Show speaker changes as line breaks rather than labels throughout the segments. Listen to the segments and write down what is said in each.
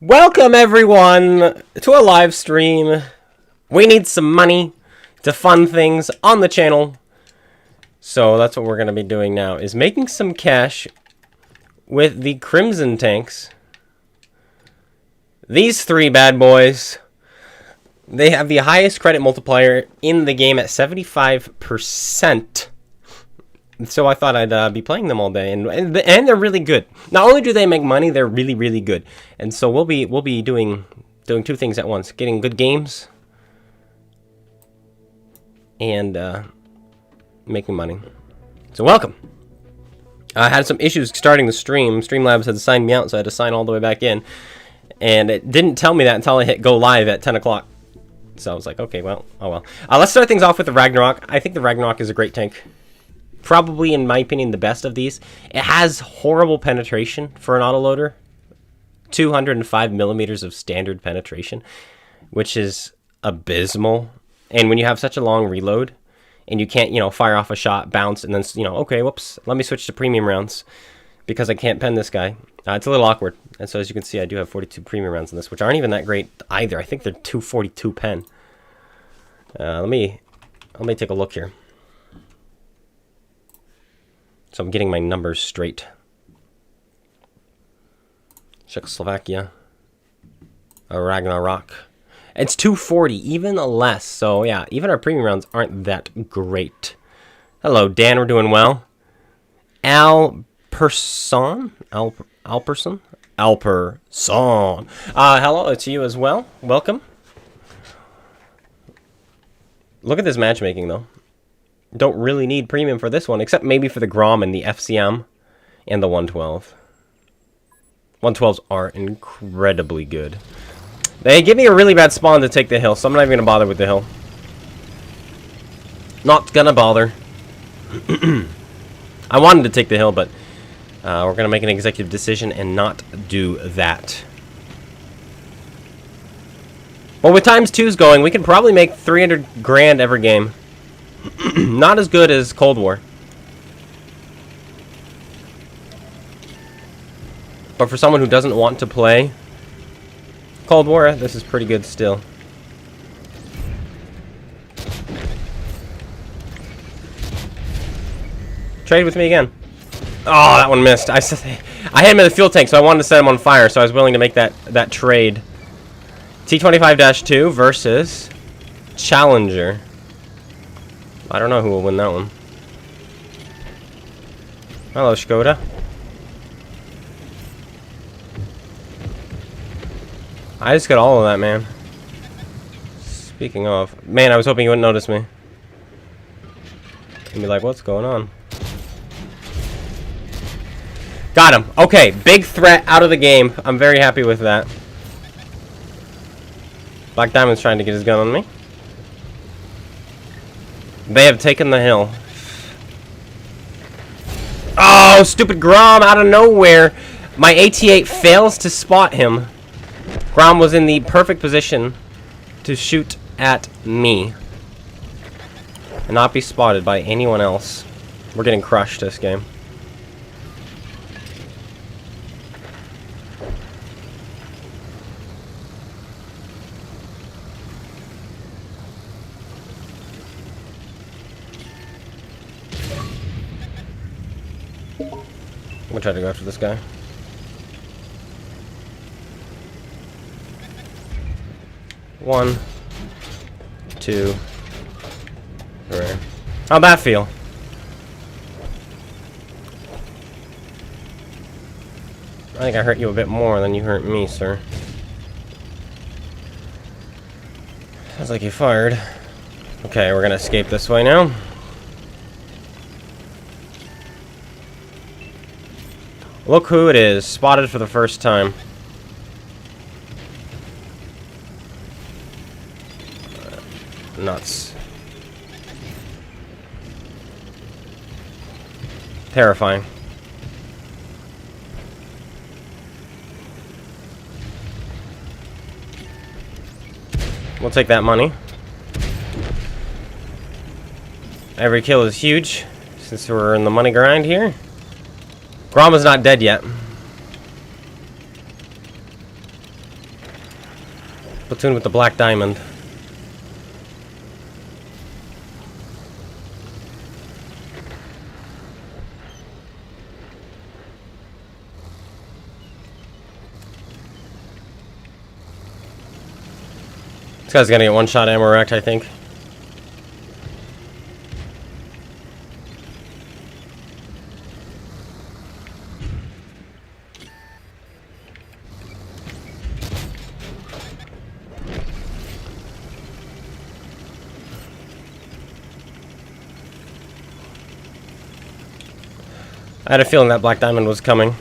Welcome everyone to a live stream. We need some money to fund things on the channel. So that's what we're going to be doing now, is making some cash with the Crimson tanks. These three bad boys, they have the highest credit multiplier in the game at 75%. So I thought I'd be playing them all day, and they're really good. Not only do they make money, they're really, really good. And so we'll be doing two things at once: getting good games and making money. So welcome. I had some issues starting the stream. Streamlabs had signed me out, so I had to sign all the way back in, and it didn't tell me that until I hit go live at 10 o'clock. So I was like, okay, well, oh well. Let's start things off with the Ragnarok. I think the Ragnarok is a great tank. Probably, in my opinion, the best of these. It has horrible penetration for an autoloader. 205 millimeters of standard penetration, which is abysmal. And when you have such a long reload, and you can't, fire off a shot, bounce, and then, okay, whoops, let me switch to premium rounds, because I can't pen this guy. It's a little awkward. And so, as you can see, I do have 42 premium rounds in this, which aren't even that great either. I think they're 242 pen. Let me take a look here. So I'm getting my numbers straight. Czechoslovakia. Ragnarok. It's 240, even less. So yeah, even our premium rounds aren't that great. Hello, Dan. We're doing well. Alperson. Hello, it's you as well. Welcome. Look at this matchmaking, though. Don't really need premium for this one, except maybe for the Grom and the FCM and the 112. 112s are incredibly good. They give me a really bad spawn to take the hill, so I'm not even going to bother with the hill. Not gonna bother. I wanted to take the hill, but we're going to make an executive decision and not do that. Well, with times 2s going, we can probably make 300 grand every game. Not as good as Cold War. But for someone who doesn't want to play Cold War, this is pretty good still. Trade with me again. Oh, that one missed. I hit him in the fuel tank, so I wanted to set him on fire, so I was willing to make that trade. T25-2 versus Challenger. I don't know who will win that one. Hello, Skoda. I just got all of that, man. Speaking of... Man, I was hoping you wouldn't notice me. And be like, what's going on? Got him. Okay, big threat out of the game. I'm very happy with that. Black Diamond's trying to get his gun on me. They have taken the hill. Oh, stupid Grom out of nowhere. My AT-8 fails to spot him. Grom was in the perfect position to shoot at me and not be spotted by anyone else. We're getting crushed this game. I'm gonna try to go after this guy. One, two, three. How'd that feel? I think I hurt you a bit more than you hurt me, sir. Sounds like you fired. Okay, we're gonna escape this way now. Look who it is, spotted for the first time. Nuts. Terrifying. We'll take that money. Every kill is huge, since we're in the money grind here. Gromma's not dead yet. Platoon with the black diamond. This guy's gonna get one-shot ammo wrecked, I think. I had a feeling that black diamond was coming.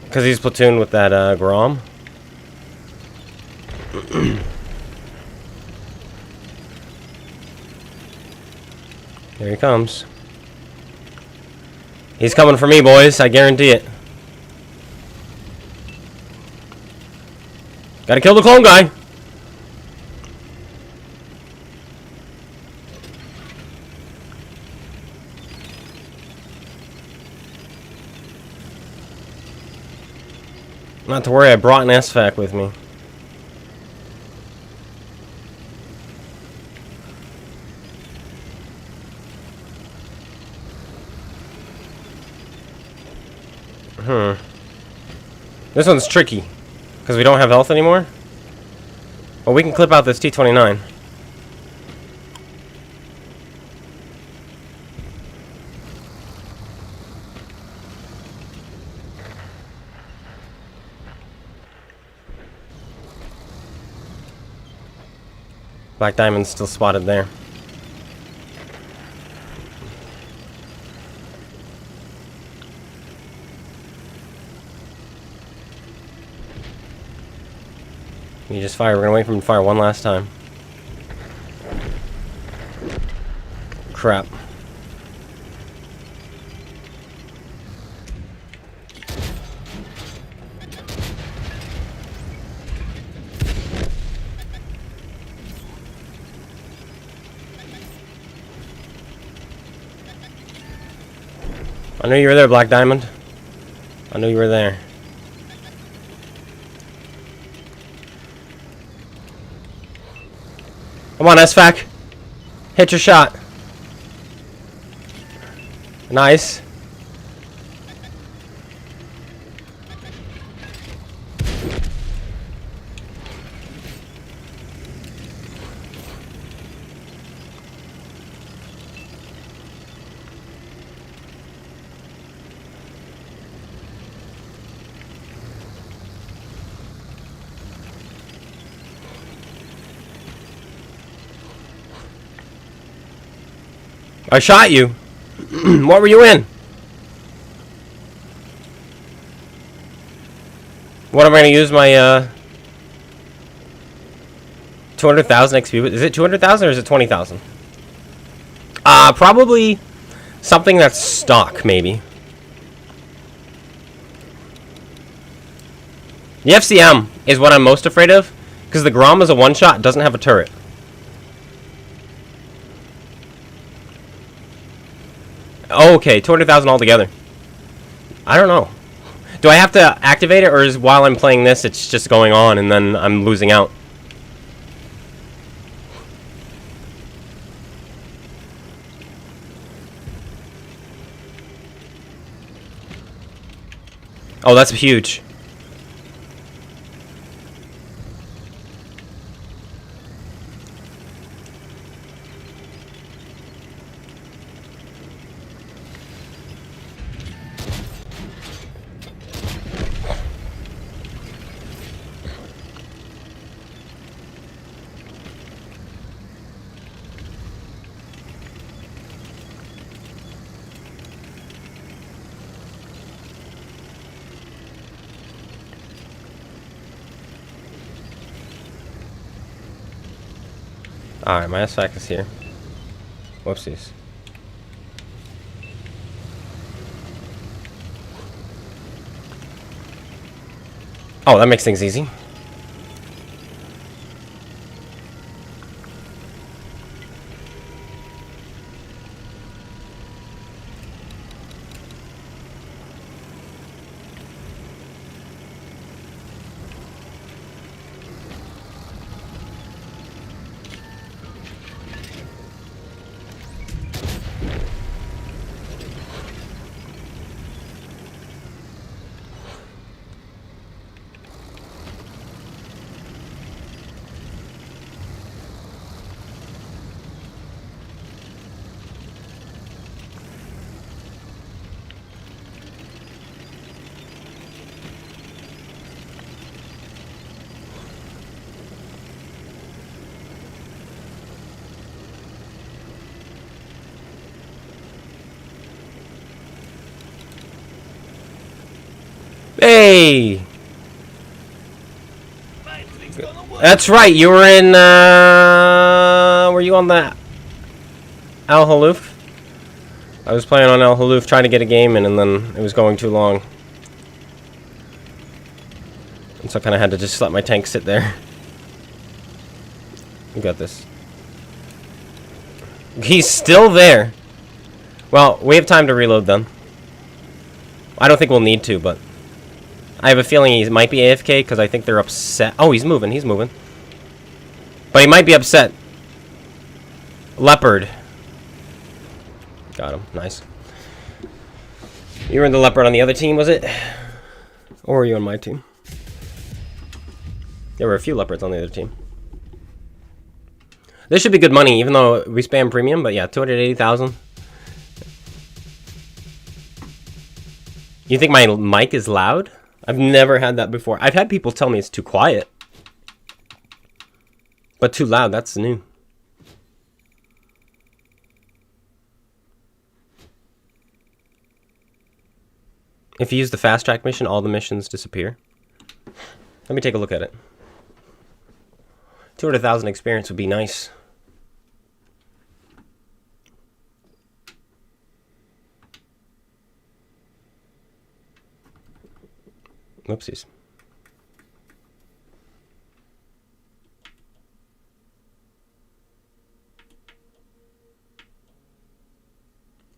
Because he's platooned with that Grom. Here he comes. He's coming for me, boys. I guarantee it. Gotta kill the clone guy. Not to worry, I brought an SFAC with me. This one's tricky, because we don't have health anymore. Well, we can clip out this T-29. Black diamond's still spotted there. You just fire. We're gonna wait for him to fire one last time. Crap. I knew you were there, Black Diamond. I knew you were there. Come on, SFAC. Hit your shot. Nice. I shot you. What were you in? What am I going to use my 200,000 XP with? Is it 200,000 or is it 20,000? Probably something that's stock, maybe. The FCM is what I'm most afraid of, because the Grom is a one-shot, doesn't have a turret. Oh, okay, 200,000 altogether. I don't know. Do I have to activate it, or is while I'm playing this, it's just going on and then I'm losing out? Oh, that's huge. Alright, my SFAC is here. Whoopsies. Oh, that makes things easy. Hey! That's right, you were in, were you on that Al Haloof? I was playing on Al Haloof trying to get a game in, and then it was going too long. And so I kind of had to just let my tank sit there. You got this. He's still there. Well, we have time to reload them. I don't think we'll need to, but I have a feeling he might be AFK because I think they're upset. Oh, he's moving. He's moving. But he might be upset. Leopard. Got him. Nice. You were in the Leopard on the other team, was it? Or were you on my team? There were a few Leopards on the other team. This should be good money, even though we spam premium. But yeah, 280,000. You think my mic is loud? I've never had that before. I've had people tell me it's too quiet. But too loud, that's new. If you use the fast track mission, all the missions disappear. Let me take a look at it. 200,000 experience would be nice. Whoopsies.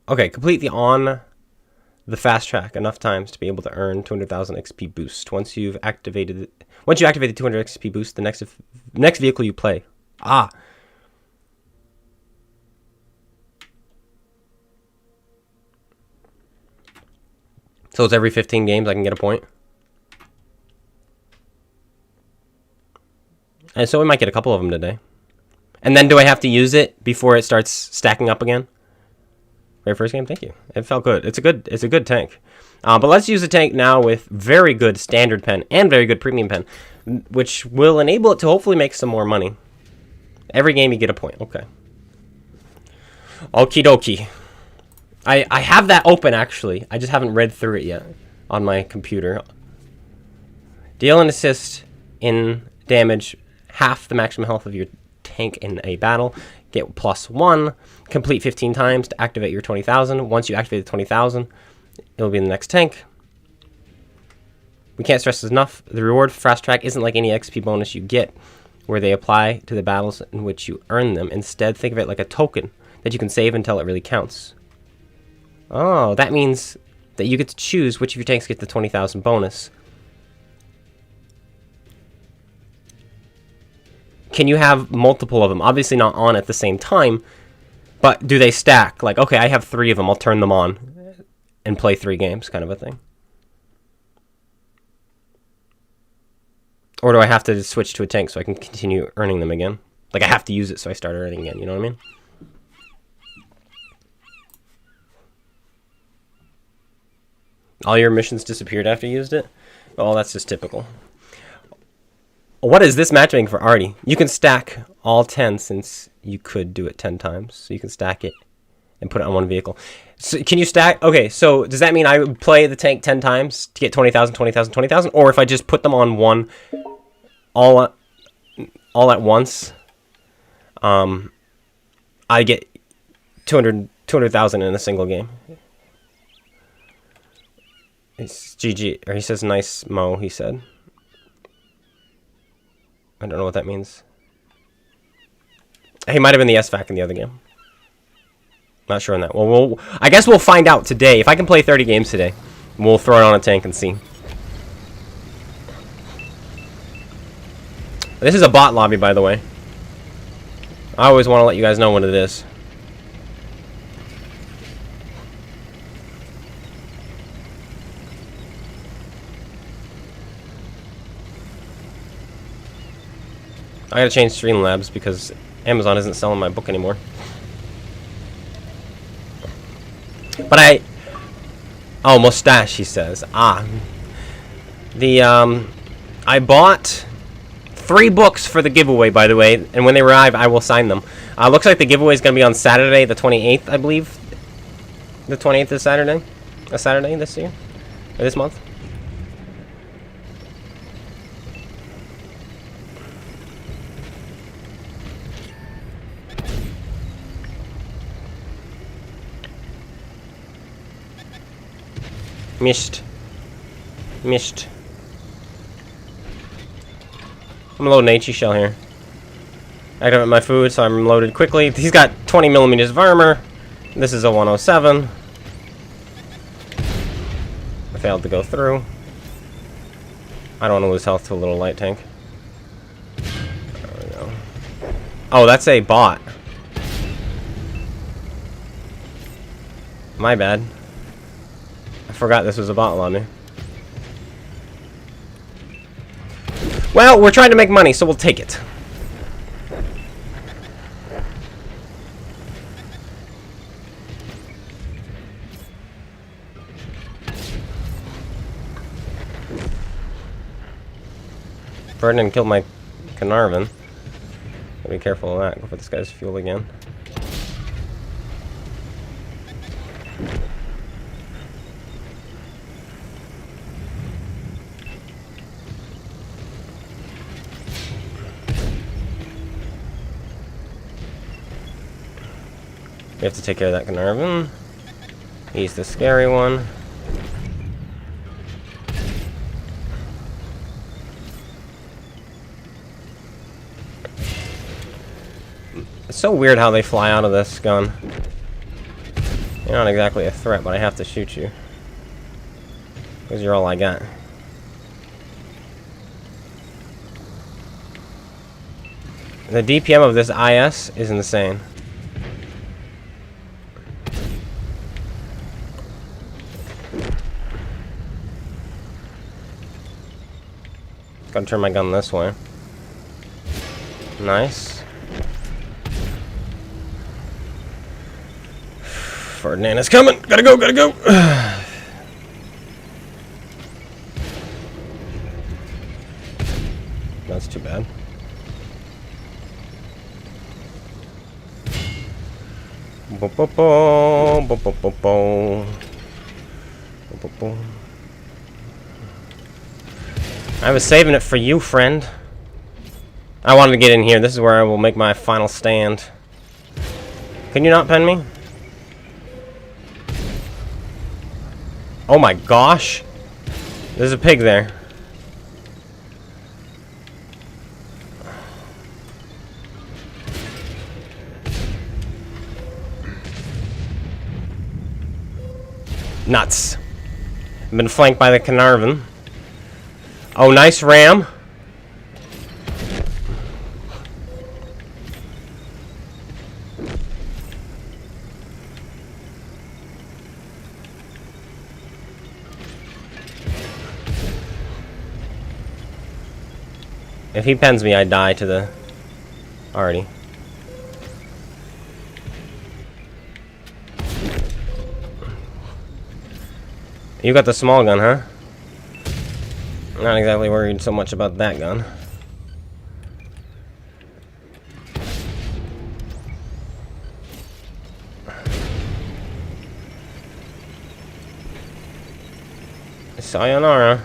Okay, complete the fast track enough times to be able to earn 200,000 XP boost. Once you activate the 200 XP boost, the next vehicle you play. Ah. So it's every 15 games I can get a point. And so we might get a couple of them today. And then do I have to use it before it starts stacking up again? Very first game, thank you. It felt good. It's a good tank. But let's use the tank now with very good standard pen and very good premium pen, which will enable it to hopefully make some more money. Every game you get a point. Okay. Okie dokie. I have that open actually. I just haven't read through it yet on my computer. Deal an assist in damage half the maximum health of your tank in a battle. Get +1. Complete 15 times to activate your 20,000. Once you activate the 20,000, it'll be in the next tank. We can't stress this enough. The reward for fast track isn't like any XP bonus you get where they apply to the battles in which you earn them. Instead, think of it like a token that you can save until it really counts. Oh, that means that you get to choose which of your tanks get the 20,000 bonus. Can you have multiple of them? Obviously not on at the same time, but do they stack? Like, okay, I have 3 of them, I'll turn them on and play 3 games, kind of a thing. Or do I have to switch to a tank so I can continue earning them again? Like, I have to use it so I start earning again, you know what I mean? All your missions disappeared after you used it? Oh, that's just typical. What is this matchmaking for Artie? You can stack all 10 since you could do it 10 times. So you can stack it and put it on one vehicle. So can you stack? Okay, so does that mean I would play the tank 10 times to get 20,000, 20,000, 20,000? Or if I just put them on one all at once, I get 200,000 in a single game. It's GG. Or he says nice Mo, he said. I don't know what that means. He might have been the SVAC in the other game. Not sure on that. Well, I guess we'll find out today. If I can play 30 games today, we'll throw it on a tank and see. This is a bot lobby, by the way. I always want to let you guys know what it is. I gotta change Streamlabs because Amazon isn't selling my book anymore. But oh, mustache, he says. Ah. I bought 3 books for the giveaway, by the way, and when they arrive, I will sign them. Looks like the giveaway is gonna be on Saturday, the 28th, I believe. The 28th is Saturday? A Saturday this year? Or this month? Missed. Missed. I'm gonna load an HE shell here. I got my food, so I'm loaded quickly. He's got 20 millimeters of armor. This is a 107. I failed to go through. I don't want to lose health to a little light tank. There we go. Oh, that's a bot. My bad. I forgot this was a bot lobby. Well, we're trying to make money, so we'll take it. Ferdinand killed my Carnarvon. Gotta be careful of that. Go for this guy's fuel again. We have to take care of that Carnarvon. He's the scary one. It's so weird how they fly out of this gun. You're not exactly a threat, but I have to shoot you. Because you're all I got. The DPM of this IS is insane. Gotta turn my gun this way. Nice. Ferdinand is coming! Gotta go, gotta go! That's too bad. I was saving it for you, friend. I wanted to get in here. This is where I will make my final stand. Can you not pen me? Oh my gosh. There's a pig there. Nuts. I've been flanked by the Carnarvon. Oh, nice ram. If he pens me, I die to the arty. You got the small gun, huh? Not exactly worried so much about that gun. Sayonara.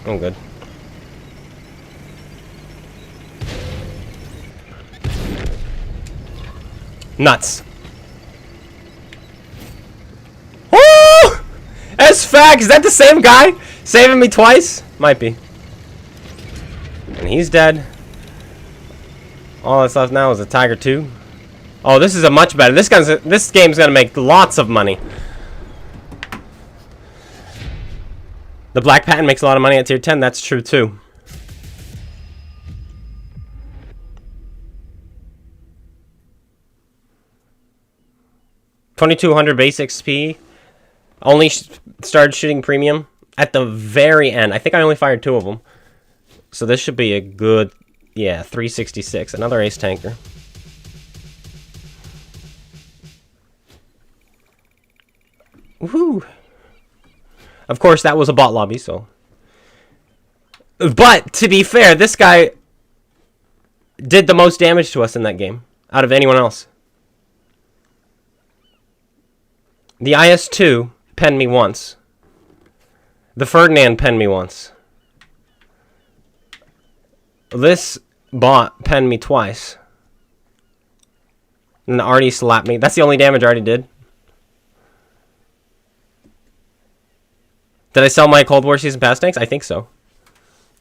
I'm good. Nuts. Oh! S-Fac, is that the same guy? Saving me twice? Might be. And he's dead. All that's left now is a Tiger 2. Oh, this is a much better. This game's gonna make lots of money. The Black Patent makes a lot of money at tier 10. That's true too. $2,200 base XP. Only started shooting premium at the very end. I think I only fired 2 of them. So this should be a good, yeah, 366. Another ace tanker. Woohoo! Of course, that was a bot lobby, so. But, to be fair, this guy did the most damage to us in that game, out of anyone else. The IS-2 penned me once. The Ferdinand penned me once. This bot penned me twice. And Artie slapped me. That's the only damage Artie did. Did I sell my Cold War Season Pass tanks? I think so.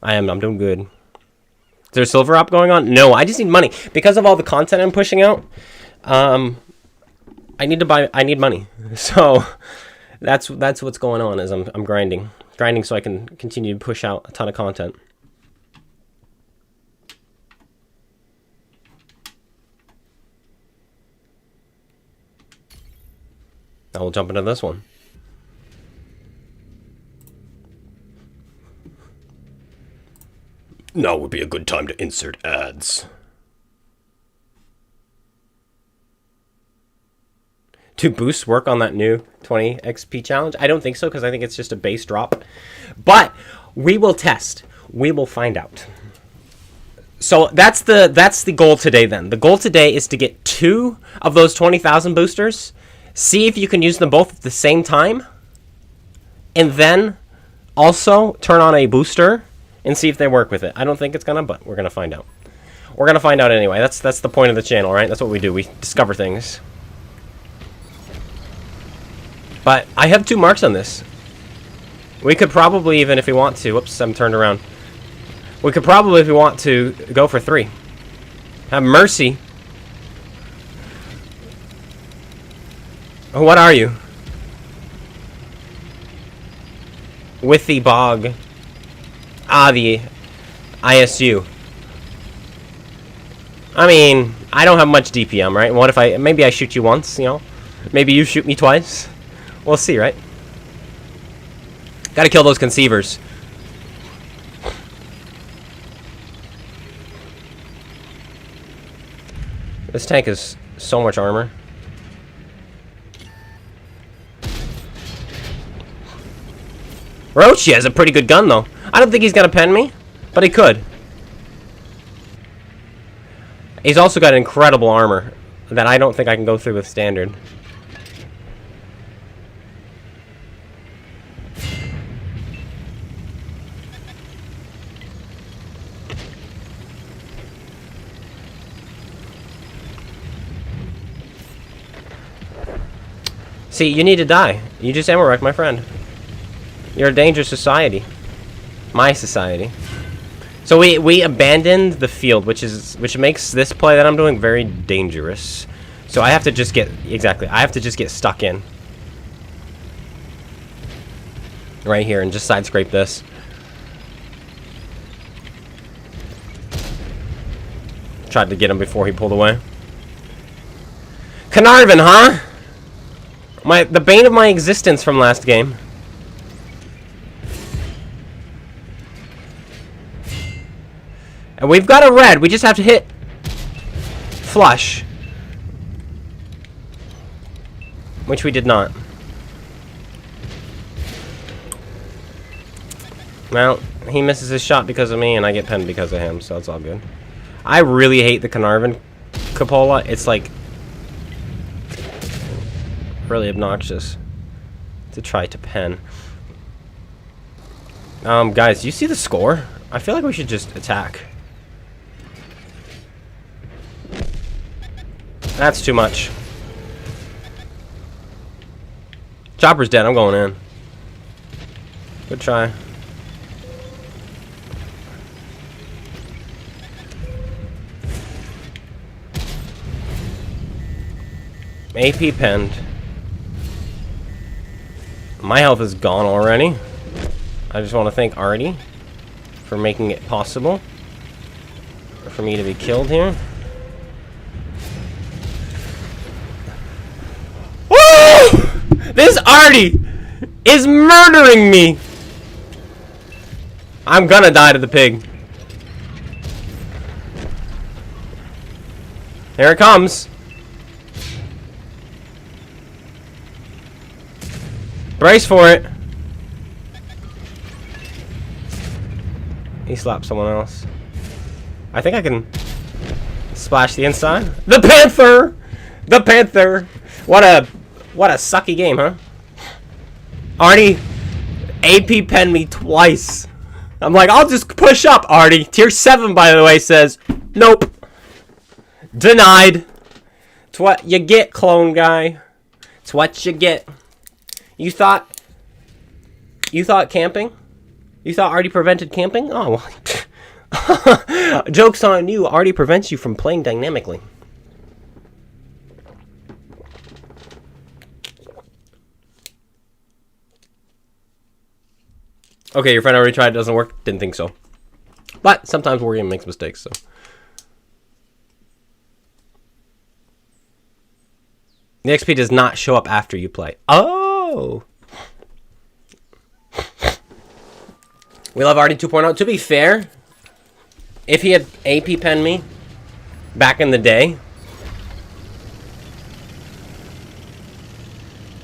I'm doing good. Is there a silver op going on? No, I just need money. Because of all the content I'm pushing out, I need money. So that's what's going on, is I'm grinding. Grinding so I can continue to push out a ton of content. Now we'll jump into this one. Now would be a good time to insert ads. Do boosts work on that new 20 XP challenge? I don't think so, because I think it's just a base drop. But we will test. We will find out. So that's the goal today then. The goal today is to get 2 of those 20,000 boosters. See if you can use them both at the same time. And then also turn on a booster and see if they work with it. I don't think it's gonna, but we're gonna find out. We're gonna find out anyway. That's the point of the channel, right? That's what we do. We discover things. But I have 2 marks on this. We could probably, even if we want to... Whoops, I'm turned around. We could probably, if we want to, go for 3. Have mercy. What are you? With the bog. Ah, the ISU. I mean, I don't have much DPM, right? What if maybe I shoot you once, you know? Maybe you shoot me twice? We'll see, right? Gotta kill those conceivers. This tank is so much armor. Rochi has a pretty good gun, though. I don't think he's gonna pen me, but he could. He's also got incredible armor that I don't think I can go through with standard. See, you need to die. You just ammo wrecked my friend. You're a dangerous society. My society. So we abandoned the field, which makes this play that I'm doing very dangerous. So I have to just get I have to just get stuck in. Right here and just side scrape this. Tried to get him before he pulled away. Carnarvon, huh? The bane of my existence from last game. And we've got a red. We just have to hit flush. Which we did not. Well, he misses his shot because of me, and I get penned because of him, so it's all good. I really hate the Carnarvon cupola. It's like really obnoxious to try to pen. Guys, do you see the score? I feel like we should just attack. That's too much. Chopper's dead. I'm going in. Good try. AP penned. My health is gone already. I just want to thank Artie for making it possible for me to be killed here. Woo! This Artie is murdering me. I'm gonna die to the pig. Here it comes. Brace for it. He slapped someone else. I think I can splash the inside. The Panther! The Panther! What a sucky game, huh? Artie AP penned me twice. I'm like, I'll just push up, Artie. Tier 7, by the way, says, nope. Denied. It's what you get, clone guy. It's what you get. You thought camping? You thought Artie prevented camping? Oh, well. Joke's on you. Artie prevents you from playing dynamically. Okay, your friend already tried. It doesn't work. Didn't think so. But sometimes Wargaming makes mistakes, so. The XP does not show up after you play. Oh! We love Artie 2.0. To be fair, if he had AP penned me back in the day,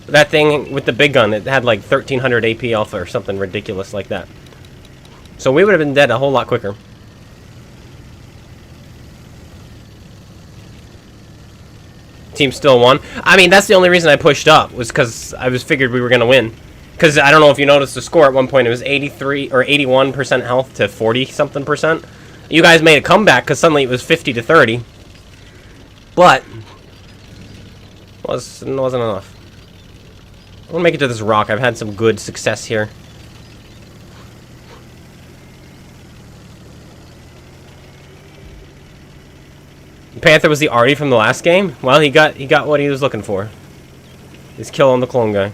that thing with the big gun, it had like 1300 AP alpha or something ridiculous like that. So we would have been dead a whole lot quicker. Team still won. I mean, that's the only reason I pushed up, was because I figured we were going to win. Because I don't know if you noticed the score at one point. It was 83 or 81% health to 40-something percent. You guys made a comeback because suddenly it was 50 to 30. But it wasn't enough. I want to make it to this rock. I've had some good success here. Panther was the Artie from the last game. Well, he got what he was looking for. His kill on the clone guy.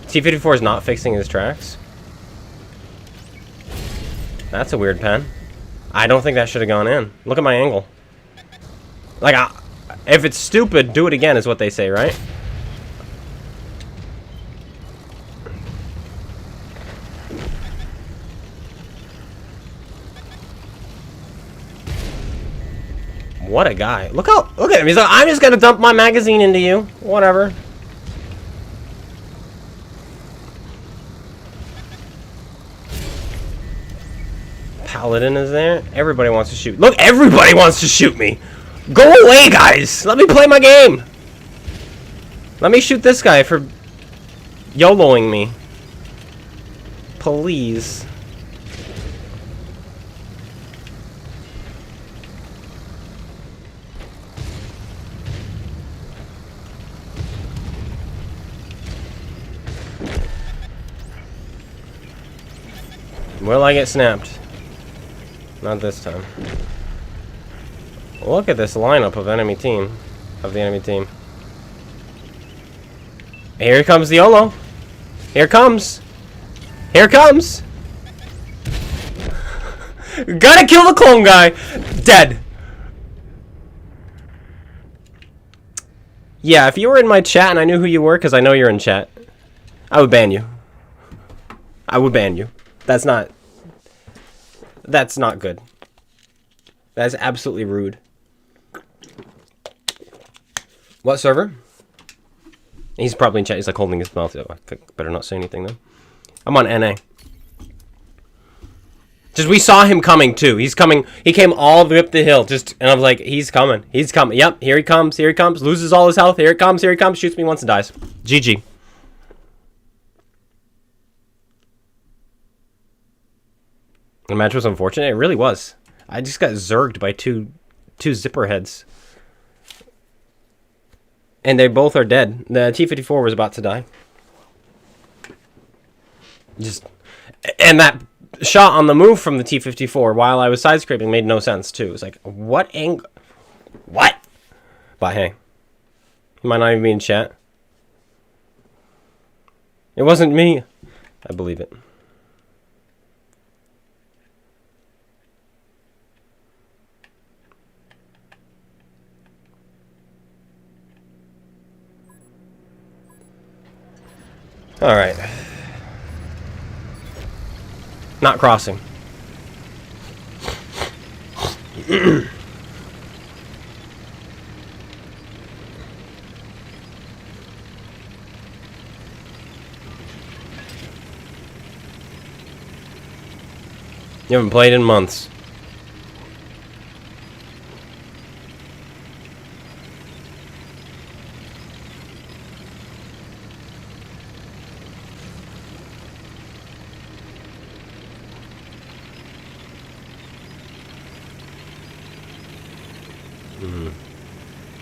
T-34 is not fixing his tracks. That's a weird pen. I don't think that should have gone in. Look at my angle. Like, if it's stupid, do it again is what they say, right? What a guy. Look at him. He's like, I'm just gonna dump my magazine into you. Whatever. Paladin is there. Everybody wants to shoot. Look, everybody wants to shoot me. Go away, guys. Let me play my game. Let me shoot this guy for YOLOing me. Please. Will I get snapped? Not this time. Look at this lineup of the enemy team. Here comes the YOLO. Here comes. Here comes. Gotta kill the clone guy. Dead. Yeah, if you were in my chat and I knew who you were, because I know you're in chat, I would ban you. I would ban you. That's not good. That's absolutely rude. What server? He's probably in chat. He's like holding his mouth. I better not say anything though. I'm on NA. Just we saw him coming too. He's coming. He came all the way up the hill. And I was like, he's coming. He's coming. Yep. Here he comes. Here he comes. Loses all his health. Here it comes. Here he comes. Shoots me once and dies. GG. The match was unfortunate. It really was. I just got zerged by two zipper heads. And they both are dead. The T-34 was about to die. And that shot on the move from the T-54 while I was side-scraping made no sense, too. It was like, what angle? What? But hey. He might not even be in chat. It wasn't me. I believe it. Alright. Not crossing. You haven't played in months.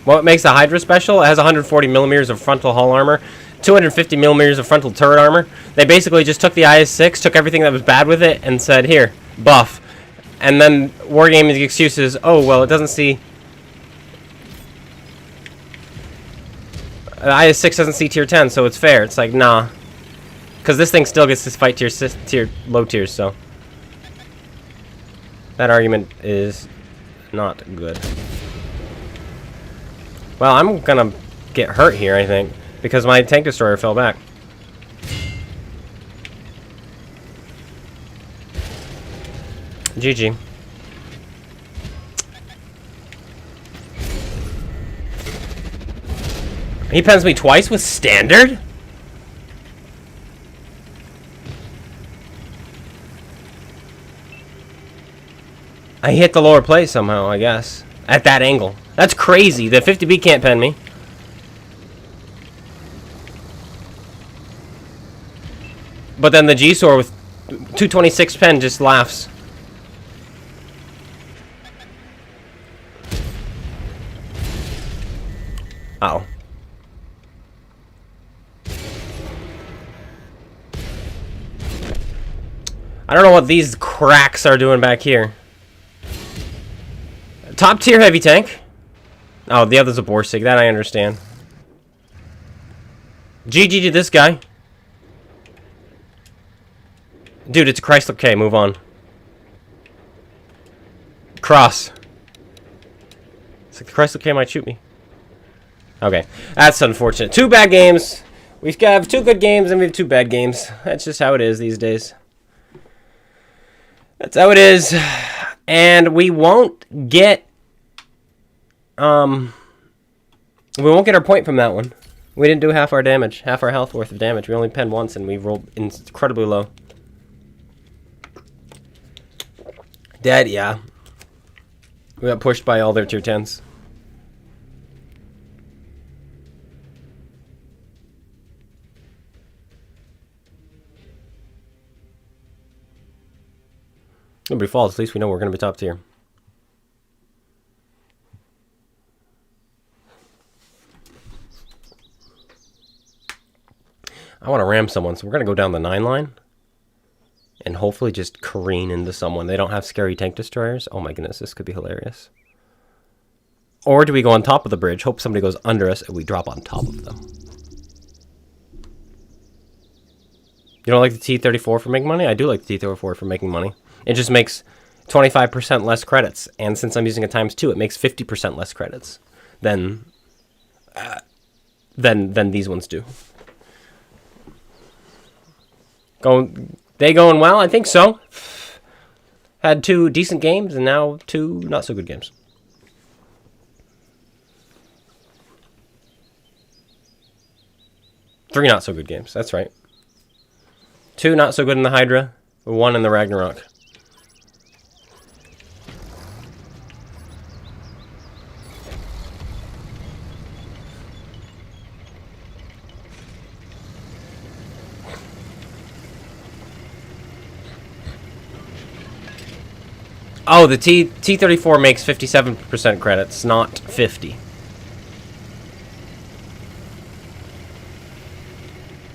What makes the Hydra special? It has 140 millimeters of frontal hull armor, 250 millimeters of frontal turret armor. They basically just took the IS-6, took everything that was bad with it, and said, here, buff. And then Wargaming's excuse is, oh, well, it doesn't see... The IS-6 doesn't see tier 10, so it's fair. It's like, nah. Because this thing still gets to fight low tiers, so... That argument is not good. Well, I'm gonna get hurt here, I think, because my tank destroyer fell back. GG. He pens me twice with standard? I hit the lower plate somehow, I guess. At that angle. That's crazy. The 50B can't pen me. But then the G-Sword with 226 pen just laughs. Uh-oh. I don't know what these cracks are doing back here. Top tier heavy tank. Oh, the other's a Borsig. That I understand. GG to this guy. Dude, it's a Chrysler K. Move on. Cross. It's like the Chrysler K might shoot me. Okay. That's unfortunate. 2 bad games. We've got 2 good games and we have 2 bad games. That's just how it is these days. That's how it is. And we won't get we won't get our point from that one. We didn't do half our damage, half our health worth of damage. We only penned once and we rolled incredibly low. Dead, yeah. We got pushed by all their tier 10s. Nobody falls, at least we know we're going to be top tier. I want to ram someone, so we're going to go down the 9 line. And hopefully just careen into someone. They don't have scary tank destroyers. Oh my goodness, this could be hilarious. Or do we go on top of the bridge, hope somebody goes under us, and we drop on top of them? You don't like the T-34 for making money? I do like the T-34 for making money. It just makes 25% less credits. And since I'm using a ×2, it makes 50% less credits than these ones do. They going well? I think so. Had 2 decent games and now 2 not so good games. Three not so good games. That's right. 2 not so good in the Hydra. 1 in the Ragnarok. Oh, the T34 makes 57% credits, not 50.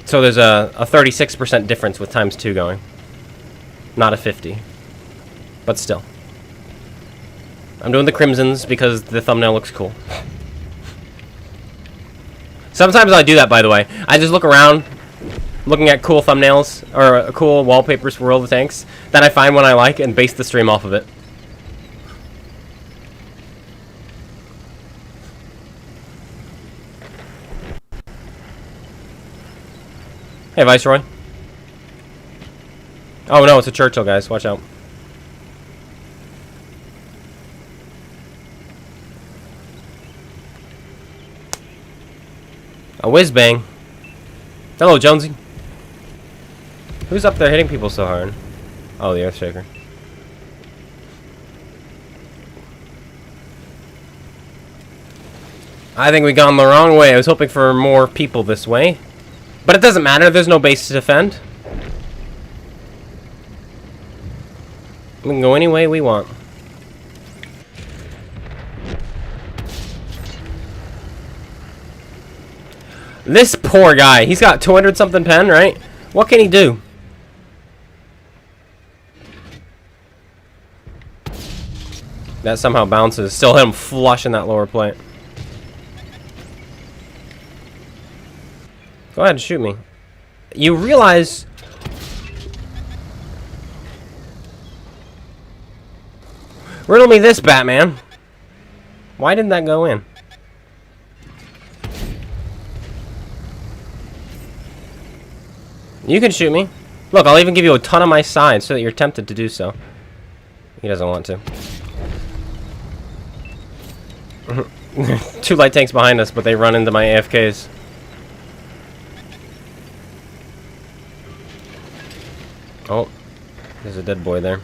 So there's a 36% difference with ×2 going. Not a 50. But still. I'm doing the crimsons because the thumbnail looks cool. Sometimes I do that, by the way. I just look around, looking at cool thumbnails, or cool wallpapers for World of Tanks. Then I find one I like and base the stream off of it. Hey, Viceroy. Oh no, it's a Churchill, guys. Watch out. A whiz bang. Hello, Jonesy. Who's up there hitting people so hard? Oh, the Earthshaker. I think we gone the wrong way. I was hoping for more people this way. But it doesn't matter, there's no base to defend. We can go any way we want. This poor guy. He's got 200 something pen, right? What can he do? That somehow bounces. Still hit him flush in that lower plate. Go ahead and shoot me. You realize... Riddle me this, Batman. Why didn't that go in? You can shoot me. Look, I'll even give you a ton of my side so that you're tempted to do so. He doesn't want to. 2 light tanks behind us, but they run into my AFKs. Oh, there's a dead boy there.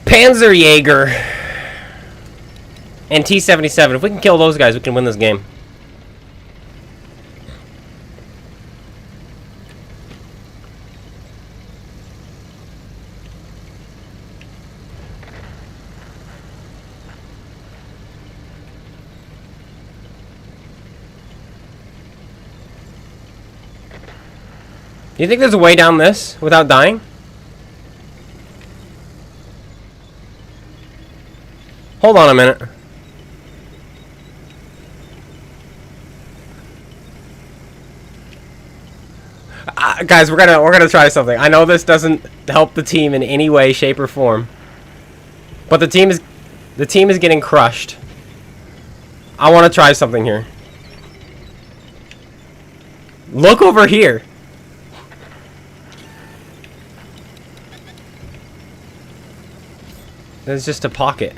Panzerjäger and T-77. If we can kill those guys, we can win this game. Do you think there's a way down this without dying? Hold on a minute. Guys, we're gonna try something. I know this doesn't help the team in any way, shape, or form, but the team is getting crushed. I want to try something here. Look over here. There's just a pocket.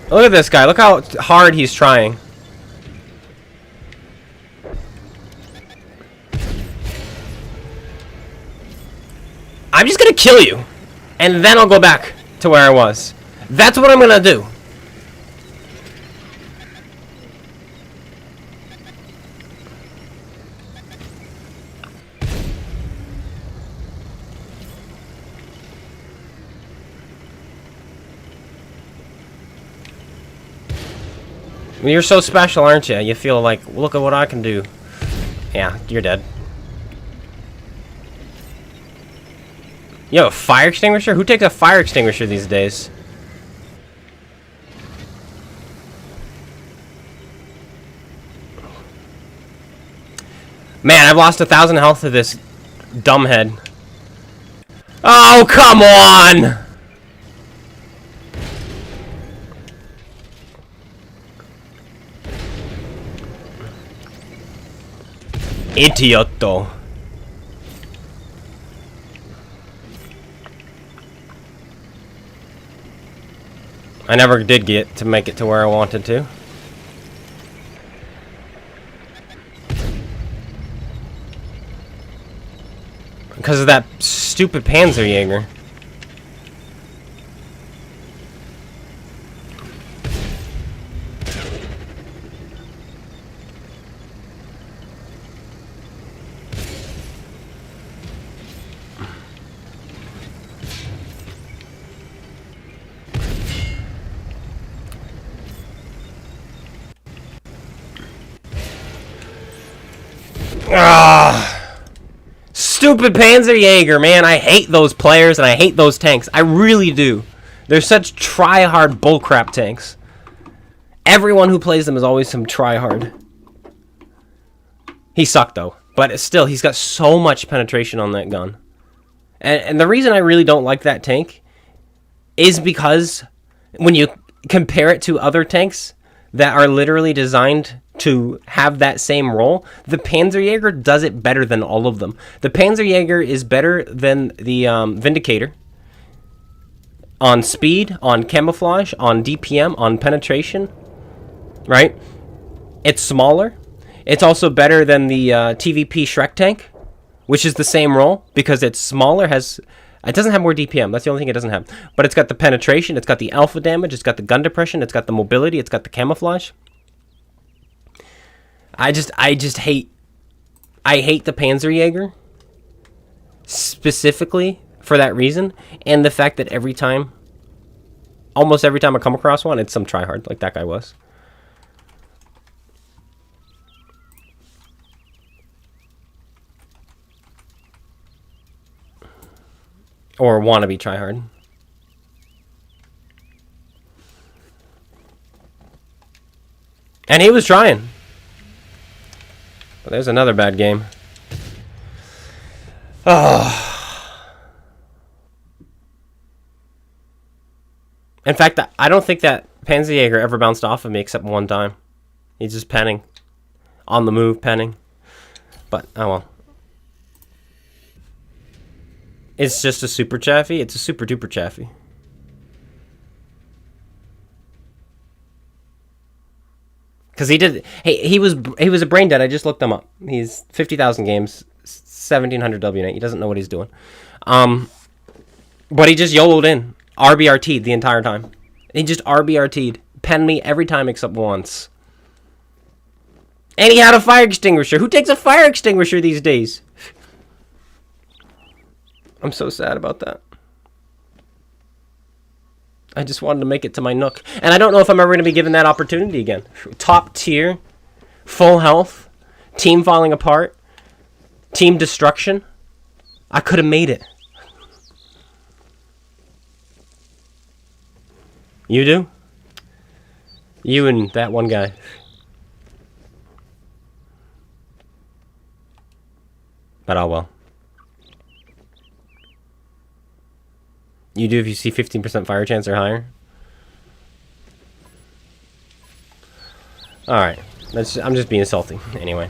Look at this guy. Look how hard he's trying. I'm just gonna kill you, and then I'll go back to where I was. That's what I'm gonna do. You're so special, aren't you? You feel like, look at what I can do. Yeah, you're dead. You have a fire extinguisher? Who takes a fire extinguisher these days? Man, I've lost 1,000 health to this dumbhead. Oh, come on! Idiotto. I never did get to make it to where I wanted to. Because of that stupid Panzerjäger. Stupid Panzerjäger, man. I hate those players and I hate those tanks. I really do. They're such try-hard bullcrap tanks. Everyone who plays them is always some try-hard. He sucked, though. But still, he's got so much penetration on that gun. And the reason I really don't like that tank is because when you compare it to other tanks that are literally designed to have that same role, the Panzerjäger does it better than all of them. The Panzerjäger is better than the Vindicator on speed, on camouflage, on DPM, on penetration, right? It's smaller. It's also better than the TVP Shrek tank, which is the same role because it's smaller, it doesn't have more DPM. That's the only thing it doesn't have. But it's got the penetration, it's got the alpha damage, it's got the gun depression, it's got the mobility, it's got the camouflage. I hate the Panzerjäger specifically for that reason, and the fact that almost every time I come across one, it's some tryhard like that guy was. Or wannabe tryhard. And he was trying. But there's another bad game. Oh. In fact, I don't think that Panzerjäger ever bounced off of me except one time. He's just penning. On the move, penning. But, oh well. It's just a super chaffy. It's a super duper chaffy. Because he did. Hey, he was a brain dead. I just looked him up. He's 50,000 games, 1,700 W8. He doesn't know what he's doing. But he just YOLO'd in. RBRT'd the entire time. He just RBRT'd. Penned me every time except once. And he had a fire extinguisher. Who takes a fire extinguisher these days? I'm so sad about that. I just wanted to make it to my nook. And I don't know if I'm ever going to be given that opportunity again. Top tier. Full health. Team falling apart. Team destruction. I could have made it. You do? You and that one guy. But oh well. You do if you see 15% fire chance or higher? Alright. I'm just being salty. Anyway.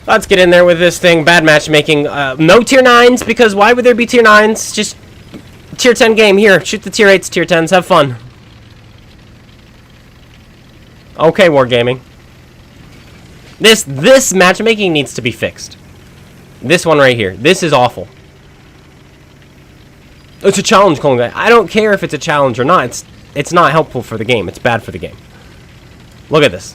Let's get in there with this thing. Bad matchmaking. No tier 9s, because why would there be tier 9s? Just tier 10 game. Here, shoot the tier 8s, tier 10s. Have fun. Okay, Wargaming. This matchmaking needs to be fixed. This one right here. This is awful. It's a challenge, CloneGuy. I don't care if it's a challenge or not. It's not helpful for the game. It's bad for the game. Look at this.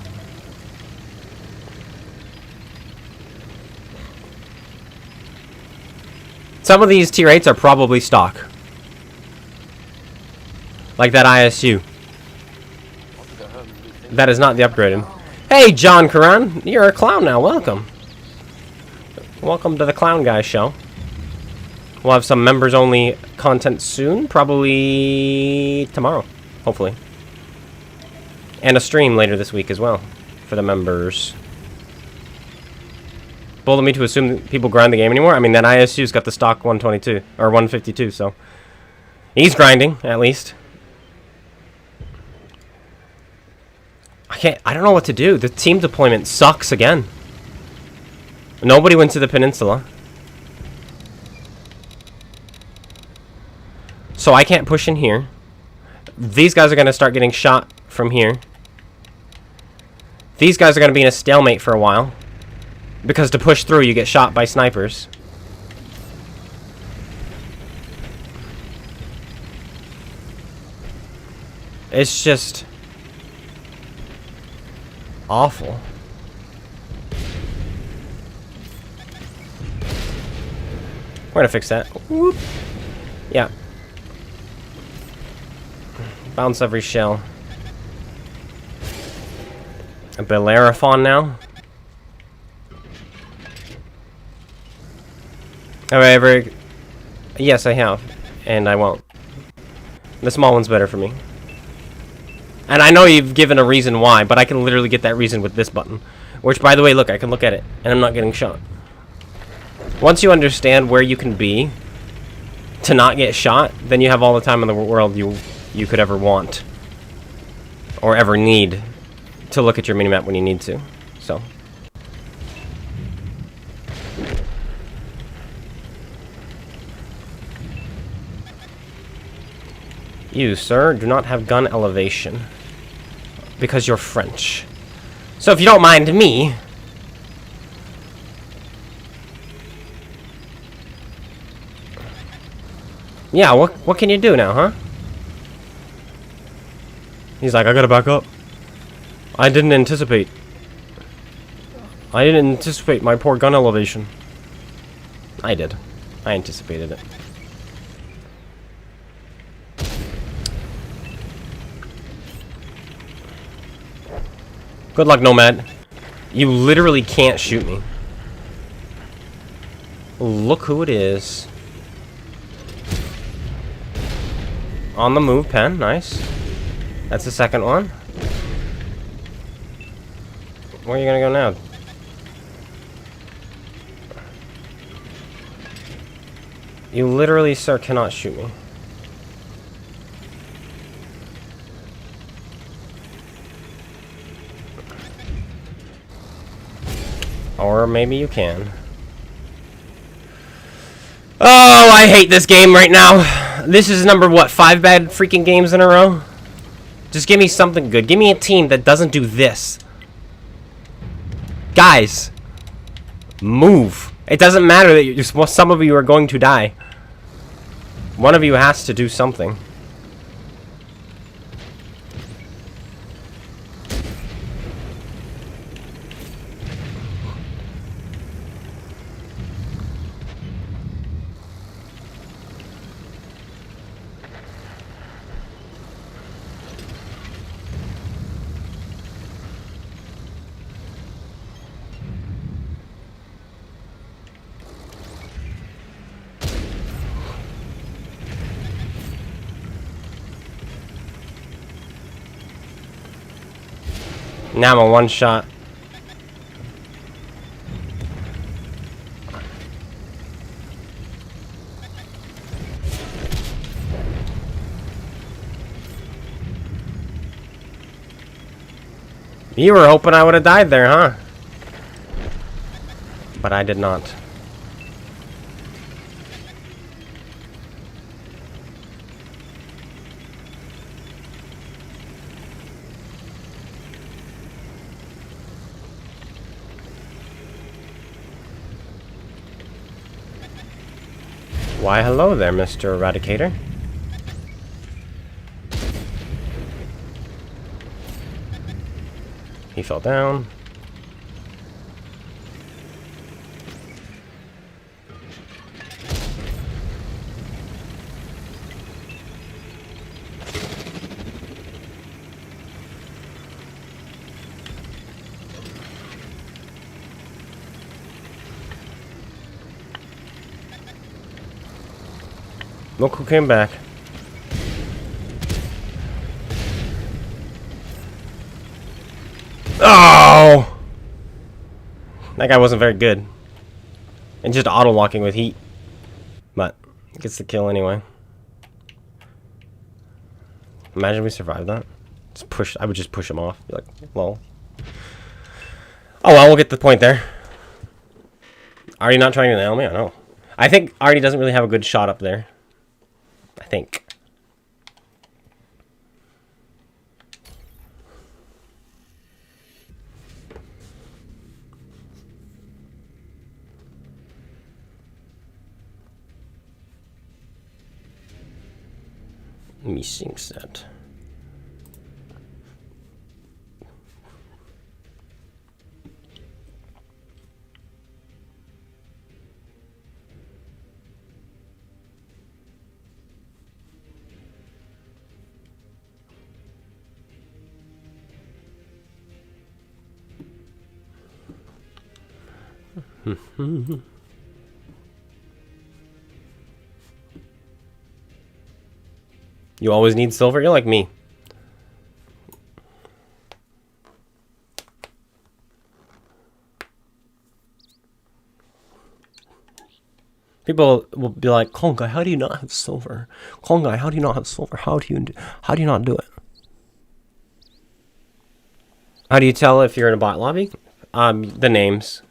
Some of these tier 8s are probably stock. Like that ISU. That is not the upgraded. Hey, John Karan. You're a clown now. Welcome. Welcome to the CloneGuy show. We'll have some members-only content soon. Probably tomorrow. Hopefully. And a stream later this week as well. For the members. Bold of me to assume that people grind the game anymore. I mean, that ISU's got the stock 122. Or 152, so. He's grinding, at least. I don't know what to do. The team deployment sucks again. Nobody went to the peninsula. So I can't push in here. These guys are going to start getting shot from here. These guys are going to be in a stalemate for a while. Because to push through, you get shot by snipers. It's just awful. We're gonna fix that. Whoop. Yeah. Bounce every shell. A Bellerophon now. Have I ever... Yes, I have. And I won't. The small one's better for me. And I know you've given a reason why, but I can literally get that reason with this button. Which, by the way, look, I can look at it, and I'm not getting shot. Once you understand where you can be to not get shot, then you have all the time in the world you could ever want. Or ever need to look at your minimap when you need to. So. You, sir, do not have gun elevation. Because you're French. So if you don't mind me... Yeah, what can you do now, huh? He's like, I gotta back up. I didn't anticipate. I didn't anticipate my poor gun elevation. I did. I anticipated it. Good luck, Nomad. You literally can't shoot me. Look who it is. On the move, Pen. Nice. That's the second one. Where are you gonna go now? You literally, sir, cannot shoot me. Or maybe you can. Oh, I hate this game right now. This is number, what, 5 bad freaking games in a row? Just give me something good. Give me a team that doesn't do this. Guys, move. It doesn't matter that some of you are going to die. One of you has to do something. Now I'm a one shot. You were hoping I would have died there, huh? But I did not. Why, hello there, Mr. Eradicator. He fell down. Look who came back. Oh! That guy wasn't very good. And just auto-locking with heat. But, gets the kill anyway. Imagine we survived that. Just push. I would just push him off. Be like, lol. Oh well, we'll get the point there. Artie not trying to nail me? I know. I think Artie doesn't really have a good shot up there. I think. Let me sync that. You always need silver? You're like me. People will be like, CloneGuy, how do you not have silver? CloneGuy, how do you not have silver? How do you not do it? How do you tell if you're in a bot lobby? The names.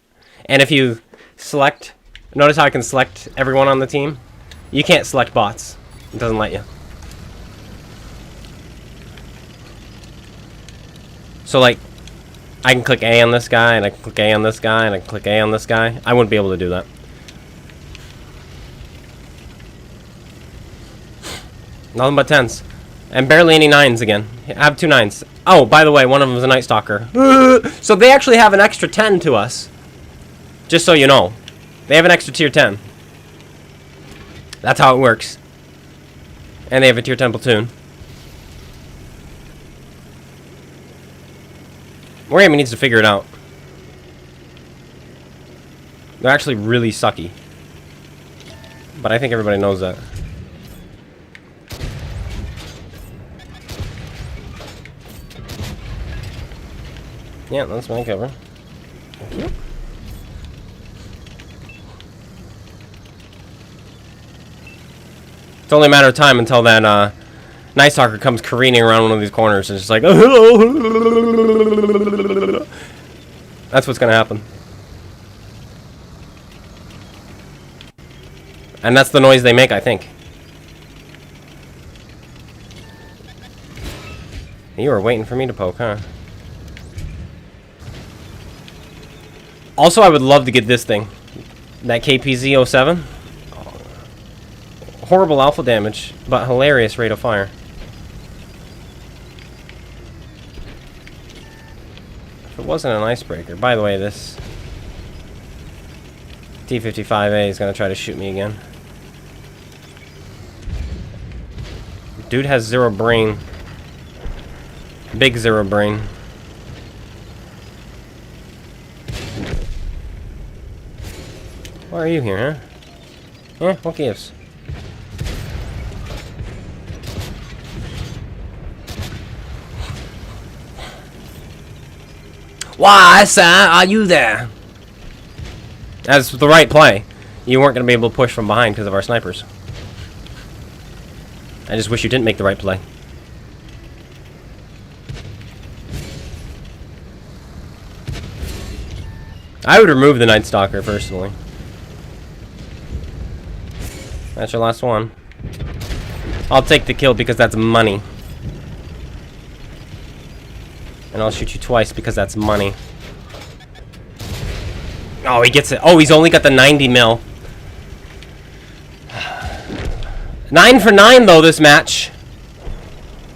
And if you select, notice how I can select everyone on the team? You can't select bots. It doesn't let you. So like, I can click A on this guy, and I can click A on this guy, and I can click A on this guy. I wouldn't be able to do that. Nothing but 10s. And barely any 9s again. I have 2 9s. Oh, by the way, one of them is a Night Stalker. So they actually have an extra 10 to us. Just so you know. They have an extra tier 10. That's how it works. And they have a tier 10 platoon. Wargaming needs to figure it out. They're actually really sucky. But I think everybody knows that. Yeah, that's my cover. Thank you. It's only a matter of time until that Night Stalker comes careening around one of these corners and it's just like, oh, hello. That's what's gonna happen. And that's the noise they make, I think. You were waiting for me to poke, huh? Also, I would love to get this thing. That KPZ-07. Horrible alpha damage, but hilarious rate of fire. If it wasn't an icebreaker. By the way, this T-55A is going to try to shoot me again. Dude has zero brain. Big zero brain. Why are you here, huh? Yeah, what gives? Why, sir, are you there? That's the right play. You weren't going to be able to push from behind because of our snipers. I just wish you didn't make the right play. I would remove the Night Stalker, personally. That's your last one. I'll take the kill because that's money. And I'll shoot you twice because that's money. Oh, he gets it. Oh, he's only got the 90 mil. 9 for 9, though, this match.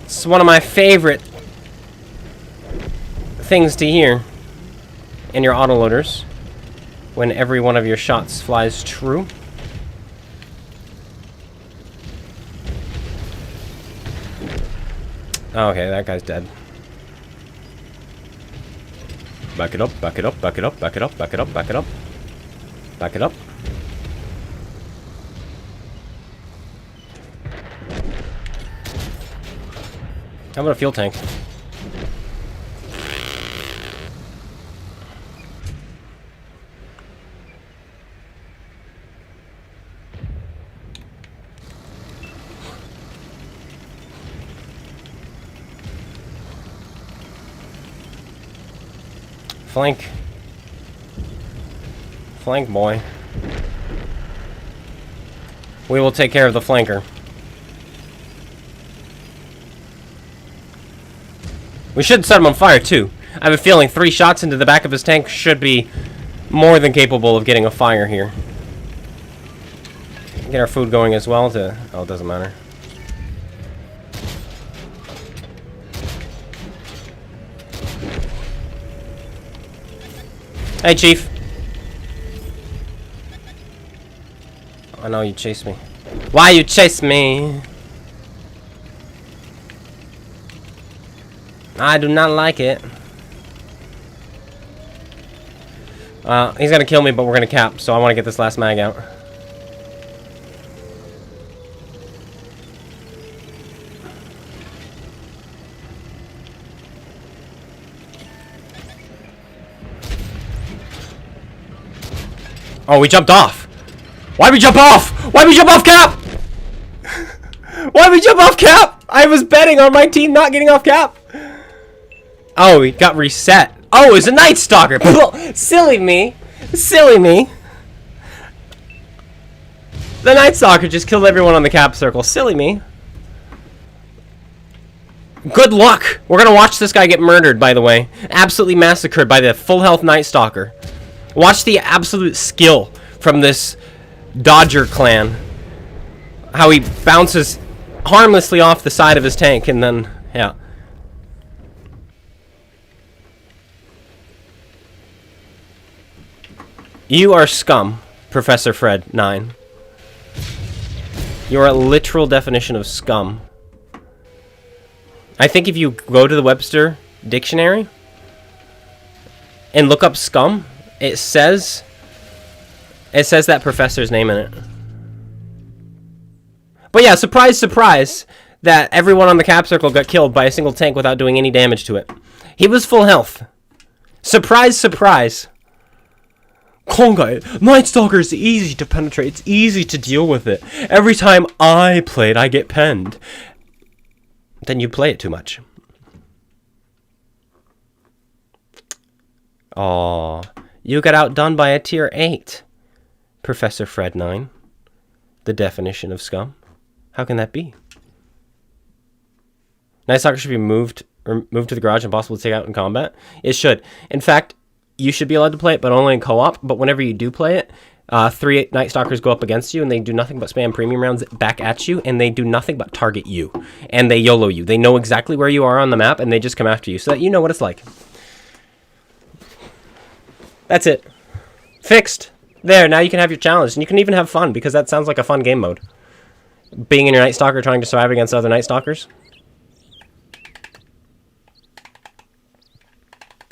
It's one of my favorite things to hear in your autoloaders when every one of your shots flies true. Okay, that guy's dead. Back it up, back it up, back it up, back it up, back it up, back it up. Back it up. How about a fuel tank? Flank. Flank, boy. We will take care of the flanker. We should set him on fire, too. I have a feeling 3 shots into the back of his tank should be more than capable of getting a fire here. Get our food going as well to... Oh, it doesn't matter. Hey, Chief. I know you chased me. Why you chase me? I do not like it. He's gonna kill me, but we're gonna cap, so I want to get this last mag out. Oh, we jumped off. Why'd we jump off? Why'd we jump off, Cap? Why'd we jump off, Cap? I was betting on my team not getting off cap. Oh, he got reset. Oh, it's a Night Stalker. Silly me. Silly me. The Night Stalker just killed everyone on the cap circle. Silly me. Good luck. We're going to watch this guy get murdered, by the way. Absolutely massacred by the full health Night Stalker. Watch the absolute skill from this Dodger clan. How he bounces harmlessly off the side of his tank and then, yeah. You are scum, Professor Fred 9. You are a literal definition of scum. I think if you go to the Webster dictionary and look up scum, it says that professor's name in it. But yeah, surprise, surprise, that everyone on the cap circle got killed by a single tank without doing any damage to it. He was full health. Surprise, surprise. CloneGuy, Night Stalker is easy to penetrate. It's easy to deal with it. Every time I play it, I get penned. Then you play it too much. Aw, you got outdone by a tier 8. Professor Fred 9. The definition of scum. How can that be? Night Stalker should be moved to the garage and possible to take out in combat. It should. In fact, you should be allowed to play it, but only in co-op. But whenever you do play it, 3 Night Stalkers go up against you, and they do nothing but spam premium rounds back at you, and they do nothing but target you. And they YOLO you. They know exactly where you are on the map, and they just come after you, so that you know what it's like. That's it. Fixed. There, now you can have your challenge, and you can even have fun, because that sounds like a fun game mode. Being in your Night Stalker, trying to survive against other Night Stalkers.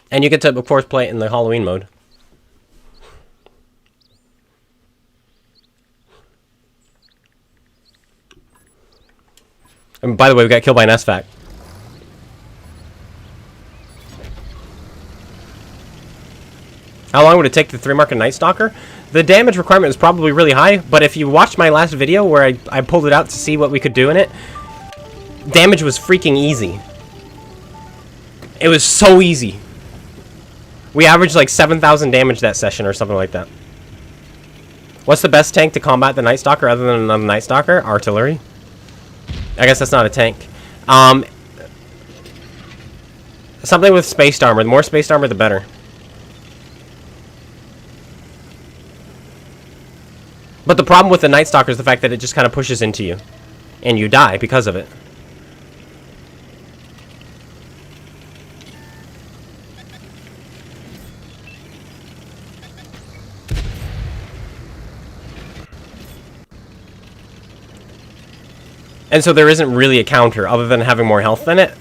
And you get to, of course, play it in the Halloween mode. And by the way, we got killed by an SVAC. How long would it take to 3-mark a Night Stalker? The damage requirement is probably really high, but if you watched my last video where I pulled it out to see what we could do in it, damage was freaking easy. It was so easy. We averaged like 7,000 damage that session or something like that. What's the best tank to combat the Night Stalker other than another Night Stalker? Artillery. I guess that's not a tank. Something with spaced armor. The more spaced armor, the better. But the problem with the Night Stalker is the fact that it just kind of pushes into you. And you die because of it. And so there isn't really a counter other than having more health than it.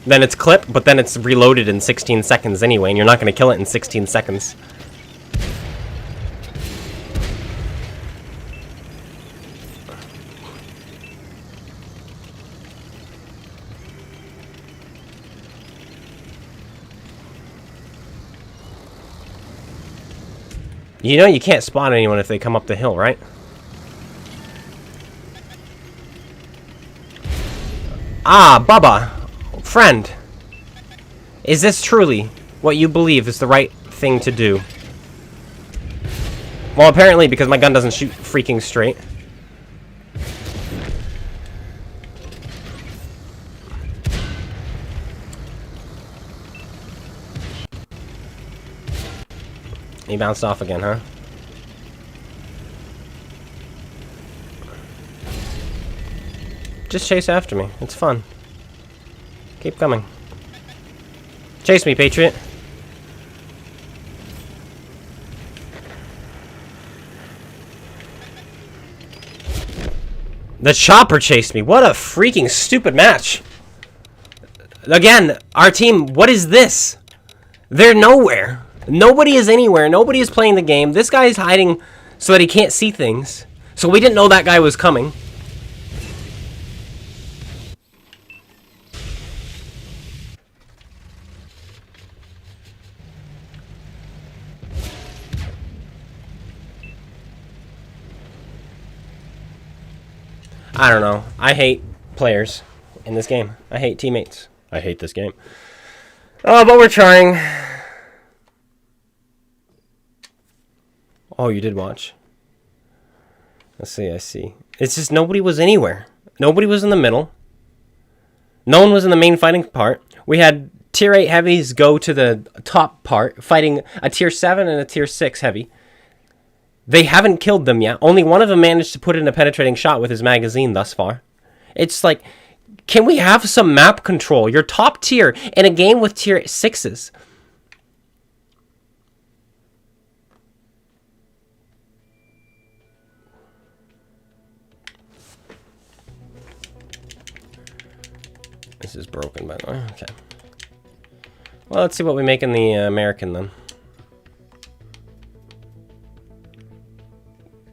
Then it's clip, but then it's reloaded in 16 seconds anyway, and you're not going to kill it in 16 seconds. You know you can't spawn anyone if they come up the hill, right? Ah, Bubba, friend, is this truly what you believe is the right thing to do? Well, apparently, because my gun doesn't shoot freaking straight. He bounced off again, huh? Just chase after me. It's fun. Keep coming. Chase me, Patriot. The chopper chased me. What a freaking stupid match. Again, our team, what is this? They're nowhere. Nobody is anywhere. Nobody is playing the game. This guy is hiding so that he can't see things. So we didn't know that guy was coming. I don't know. I hate players in this game. I hate teammates. I hate this game. Oh, but we're trying. Oh, you did watch. Let's see, I see. It's just nobody was anywhere. Nobody was in the middle. No one was in the main fighting part. We had tier 8 heavies go to the top part, fighting a tier 7 and a tier 6 heavy. They haven't killed them yet. Only one of them managed to put in a penetrating shot with his magazine thus far. It's like, can we have some map control? You're top tier in a game with tier 6s. This is broken, by the way. Okay. Well, let's see what we make in the American, then.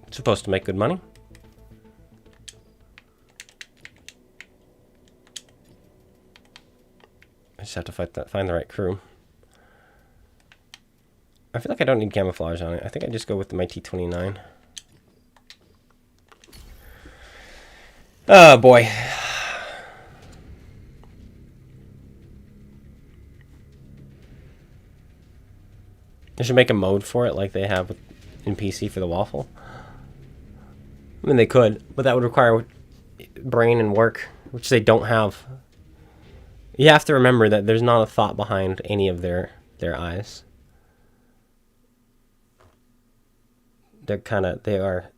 It's supposed to make good money. I just have to find the right crew. I feel like I don't need camouflage on it. I think I just go with my T-29. Oh, boy. They should make a mode for it like they have in PC for the waffle. I mean, they could, but that would require brain and work, which they don't have. You have to remember that there's not a thought behind any of their eyes. They are...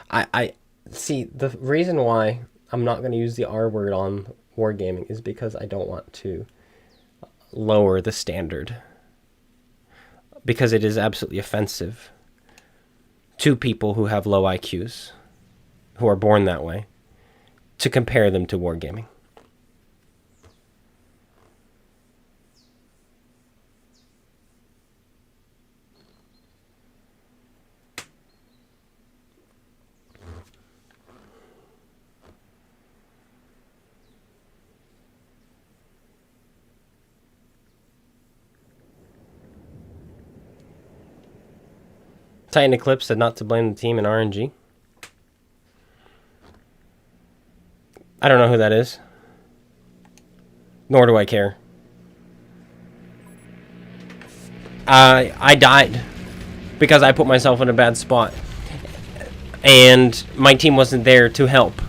I see, the reason why I'm not going to use the R word on Wargaming is because I don't want to lower the standard. Because it is absolutely offensive to people who have low IQs, who are born that way, to compare them to Wargaming. Titan Eclipse said not to blame the team in RNG. I don't know who that is. Nor do I care. I died because I put myself in a bad spot. And my team wasn't there to help.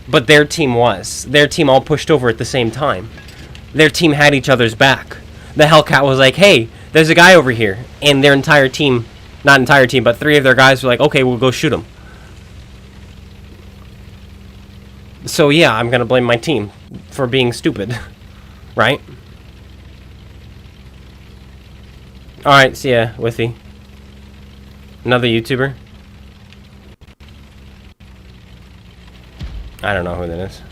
But their team was. Their team all pushed over at the same time. Their team had each other's back. The Hellcat was like, hey, there's a guy over here. And their entire team... Not entire team, but 3 of their guys were like, okay, we'll go shoot him. So yeah, I'm gonna blame my team for being stupid. Right? Alright, see ya, Withy. Another YouTuber. I don't know who that is.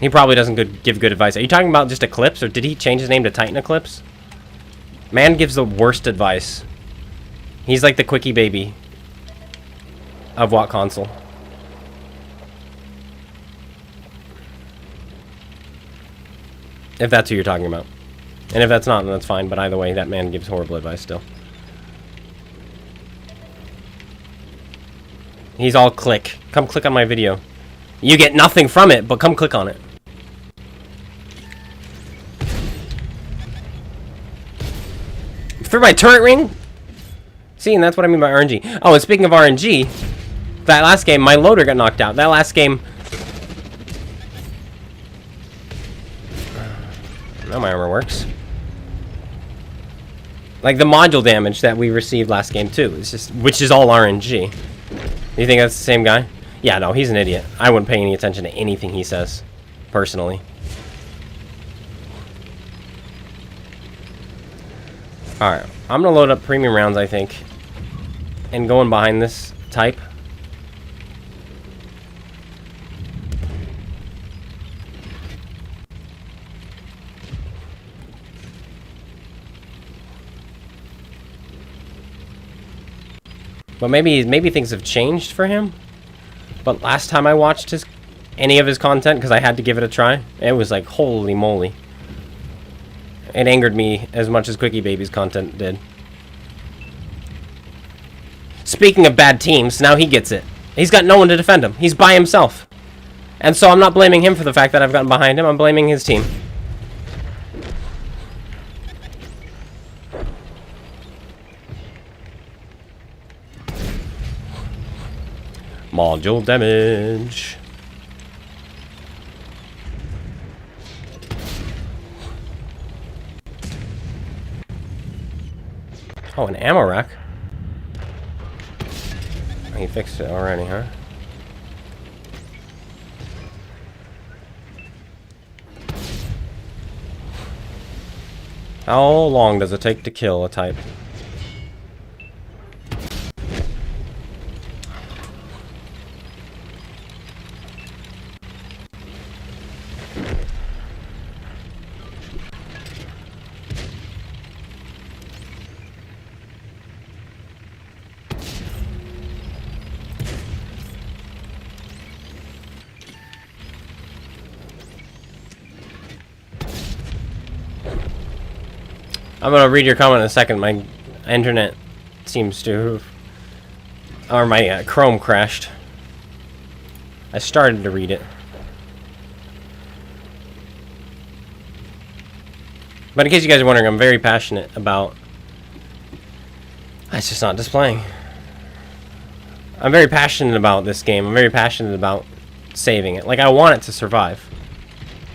He probably doesn't give good advice. Are you talking about just Eclipse, or did he change his name to Titan Eclipse? Man gives the worst advice. He's like the quickie baby of what console? If that's who you're talking about. And if that's not, then that's fine. But either way, that man gives horrible advice still. He's all click. Come click on my video. You get nothing from it, but come click on it. Through my turret ring? See, and that's what I mean by RNG. Oh, and speaking of RNG, that last game, my loader got knocked out. That last game... Now my armor works. Like, the module damage that we received last game, too. It's just, which is all RNG. Do you think that's the same guy? Yeah, no, he's an idiot. I wouldn't pay any attention to anything he says, personally. Alright, I'm gonna load up premium rounds, I think. And going behind this type. But maybe things have changed for him. But last time I watched any of his content, because I had to give it a try, it was like, holy moly. It angered me as much as Quickie Baby's content did. Speaking of bad teams, now he gets it. He's got no one to defend him. He's by himself. And so I'm not blaming him for the fact that I've gotten behind him. I'm blaming his team. Module damage. Oh, an ammo rack. He fixed it already, huh? How long does it take to kill a type? I'm gonna read your comment in a second. My internet seems to... Or my Chrome crashed. I started to read it. But in case you guys are wondering, I'm very passionate about... It's just not displaying. I'm very passionate about this game. I'm very passionate about saving it. Like, I want it to survive.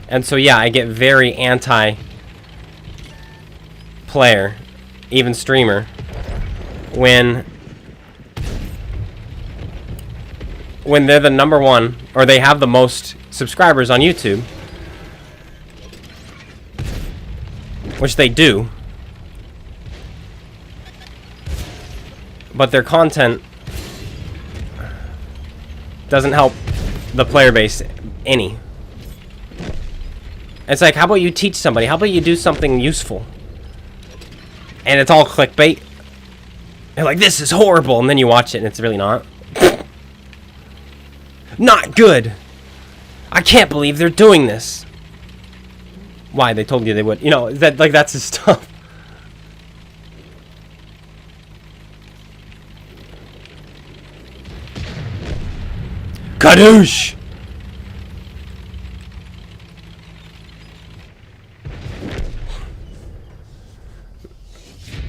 And so, yeah, I get very anti-player, even streamer, when they're the #1, or they have the most subscribers on YouTube, which they do, but their content doesn't help the player base any. It's like, how about you teach somebody? How about you do something useful? And it's all clickbait. They're like, this is horrible, and then you watch it and it's really not. Not good. I can't believe they're doing this. Why? They told you they would. You know, that, like, that's his stuff. Kadoosh!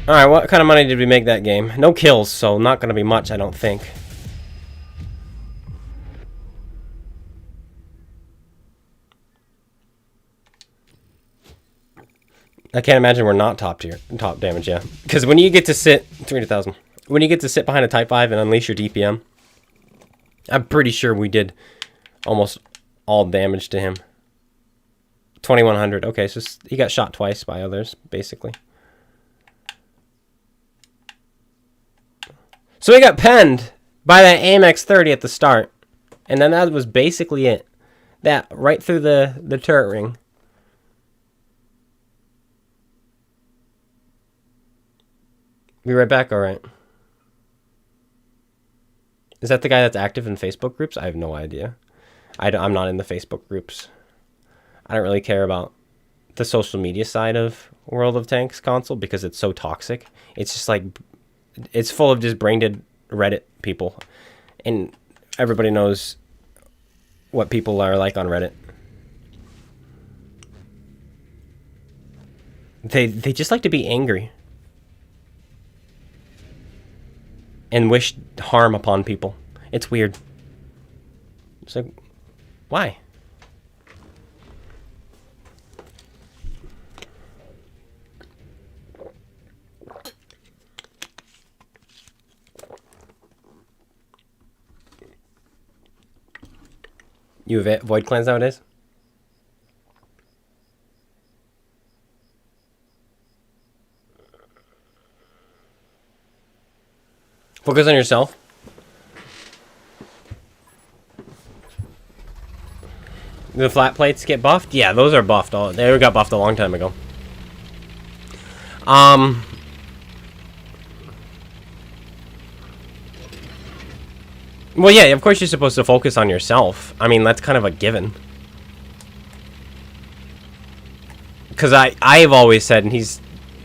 Alright, what kind of money did we make that game? No kills, so not gonna be much, I don't think. I can't imagine we're not top tier, top damage, yeah. Because when you get to sit, 300,000. When you get to sit behind a Type 5 and unleash your DPM, I'm pretty sure we did almost all damage to him. 2,100. Okay, so he got shot twice by others, basically. So he got penned by that AMX 30 at the start. And then that was basically it. That, right through the turret ring. Be right back, alright. Is that the guy that's active in Facebook groups? I have no idea. I'm not in the Facebook groups. I don't really care about the social media side of World of Tanks console because it's so toxic. It's just like, it's full of just brain dead Reddit people. And everybody knows what people are like on Reddit. They just like to be angry. And wish harm upon people. It's weird. It's like, why? You avoid clans nowadays? Focus on yourself. The flat plates get buffed? Yeah, those are buffed. They got buffed a long time ago. Well, yeah, of course you're supposed to focus on yourself. I mean, that's kind of a given. Because I've always said, and he's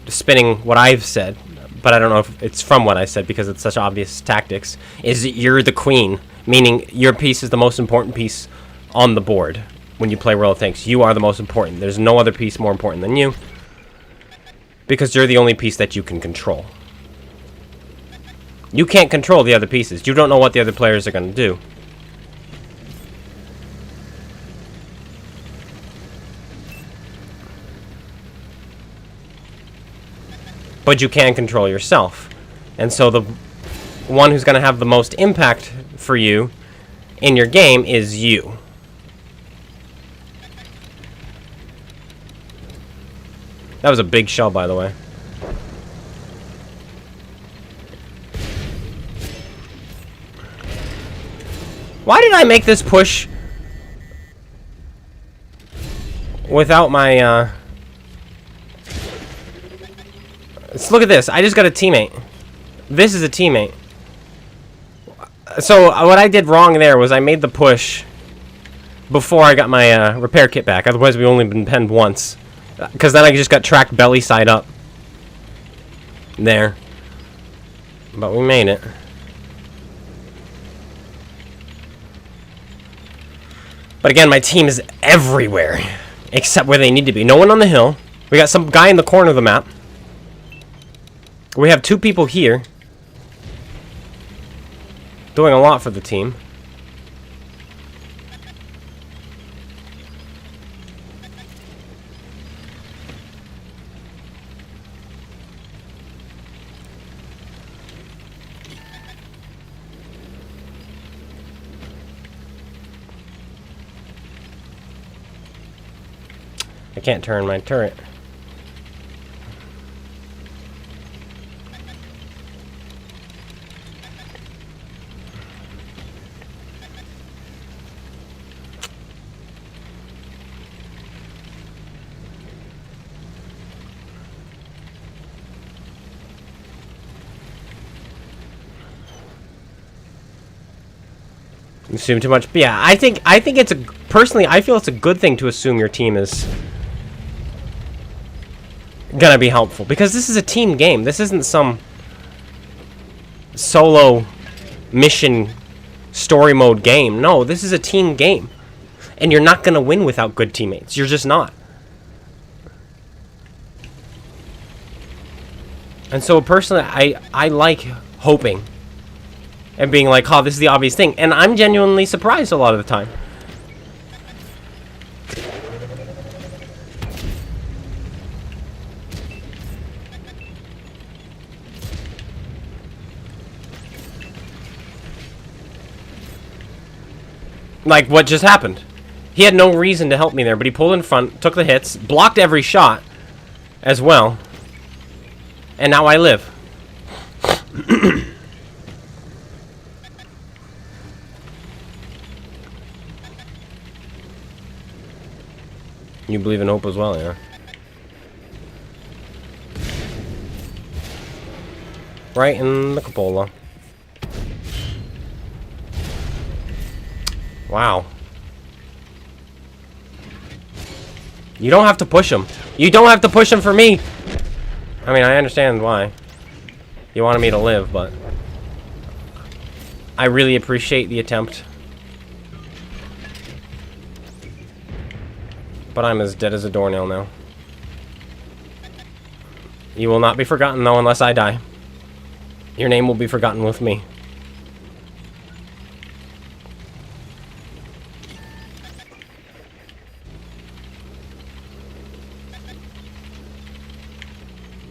spinning what I've said, but I don't know if it's from what I said because it's such obvious tactics, is that you're the queen, meaning your piece is the most important piece on the board when you play World of Tanks. You are the most important. There's no other piece more important than you because you're the only piece that you can control. You can't control the other pieces. You don't know what the other players are going to do. But you can control yourself. And so the one who's going to have the most impact for you in your game is you. That was a big shell, by the way. Why did I make this push without my, Let's look at this. I just got a teammate. This is a teammate. So what I did wrong there was I made the push before I got my repair kit back. Otherwise, we only been penned once. Because then I just got tracked belly side up. there. But we made it. But again, my team is everywhere. Except where they need to be. No one on the hill. We got some guy in the corner of the map. We have 2 people here. Doing a lot for the team. I can't turn my turret. Assume too much. But yeah, I think it's a personally I feel it's a good thing to assume your team is gonna be helpful, because this is a team game. This isn't some solo mission story mode game. No, this is a team game, and you're not gonna win without good teammates. You're just not. And so personally, I like hoping and being like, oh, this is the obvious thing, and I'm genuinely surprised a lot of the time. Like, what just happened? He had no reason to help me there, but he pulled in front, took the hits, blocked every shot as well, and now I live. You believe in hope as well, yeah? Right in the cupola. Wow. You don't have to push him. You don't have to push him for me. I mean, I understand why. You wanted me to live, but I really appreciate the attempt. But I'm as dead as a doornail now. You will not be forgotten, though, unless I die. Your name will be forgotten with me.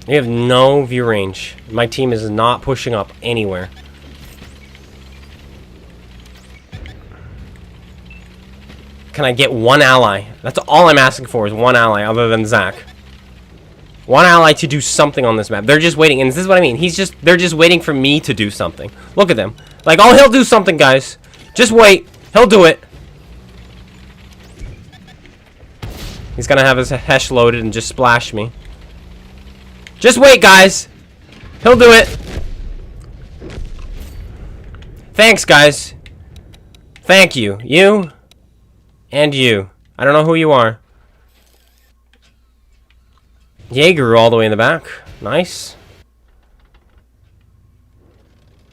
You have no view range. My team is not pushing up anywhere. Can I get one ally? That's all I'm asking for, is one ally other than Zach. One ally to do something on this map. They're just waiting, and this is what I mean. They're just waiting for me to do something. Look at them. Like, oh, he'll do something, guys. Just wait. He'll do it. He's gonna have his Hesh loaded and just splash me. Just wait, guys. He'll do it. Thanks, guys. Thank you. You. And you. I don't know who you are. Jaeger all the way in the back. Nice.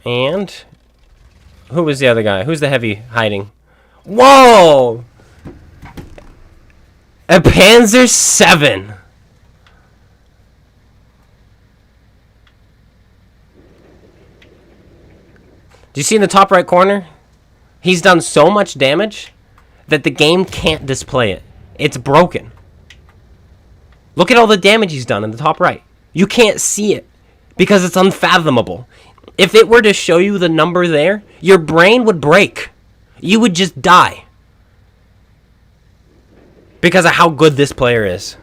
And who was the other guy? Who's the heavy hiding? Whoa! A Panzer 7. Do you see in the top right corner? He's done so much damage that the game can't display it. It's broken. Look at all the damage he's done in the top right. You can't see it because it's unfathomable. If it were to show you the number there, your brain would break. You would just die because of how good this player is.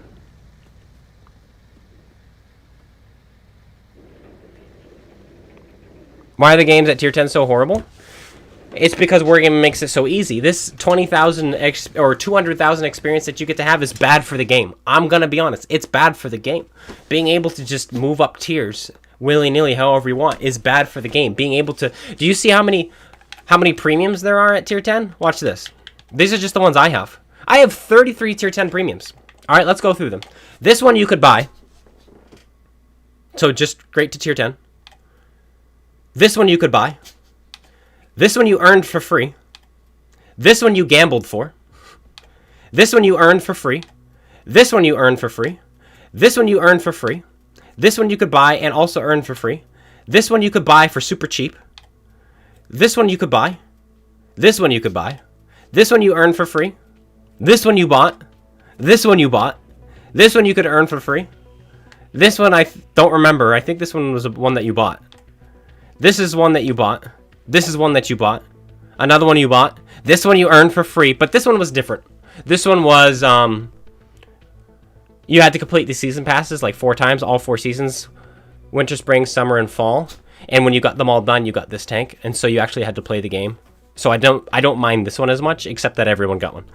Why are the games at tier 10 so horrible? It's because Wargaming makes it so easy. This 20,000 or 200,000 experience that you get to have is bad for the game. I'm gonna be honest. It's bad for the game. Being able to just move up tiers willy-nilly however you want is bad for the game. Being able to... Do you see how many premiums there are at tier 10? Watch this. These are just the ones I have. I have 33 tier 10 premiums. Alright, let's go through them. This one you could buy. So just straight to tier 10. This one you could buy. This one you earned for free. This one you gambled for. This one you earned for free. This one you earned for free. This one you earned for free. This one you could buy and also earn for free. This one you could buy for super cheap. This one you could buy. This one you could buy. This one you earned for free. This one you bought. This one you bought. This one you could earn for free. This one I don't remember. I think this one was one that you bought. This is one that you bought. This is one that you bought. Another one you bought. This one you earned for free, but this one was different. This one was, you had to complete the season passes like 4 times, all 4 seasons. Winter, spring, summer, and fall. And when you got them all done, you got this tank. And so you actually had to play the game. So I don't mind this one as much, except that everyone got one.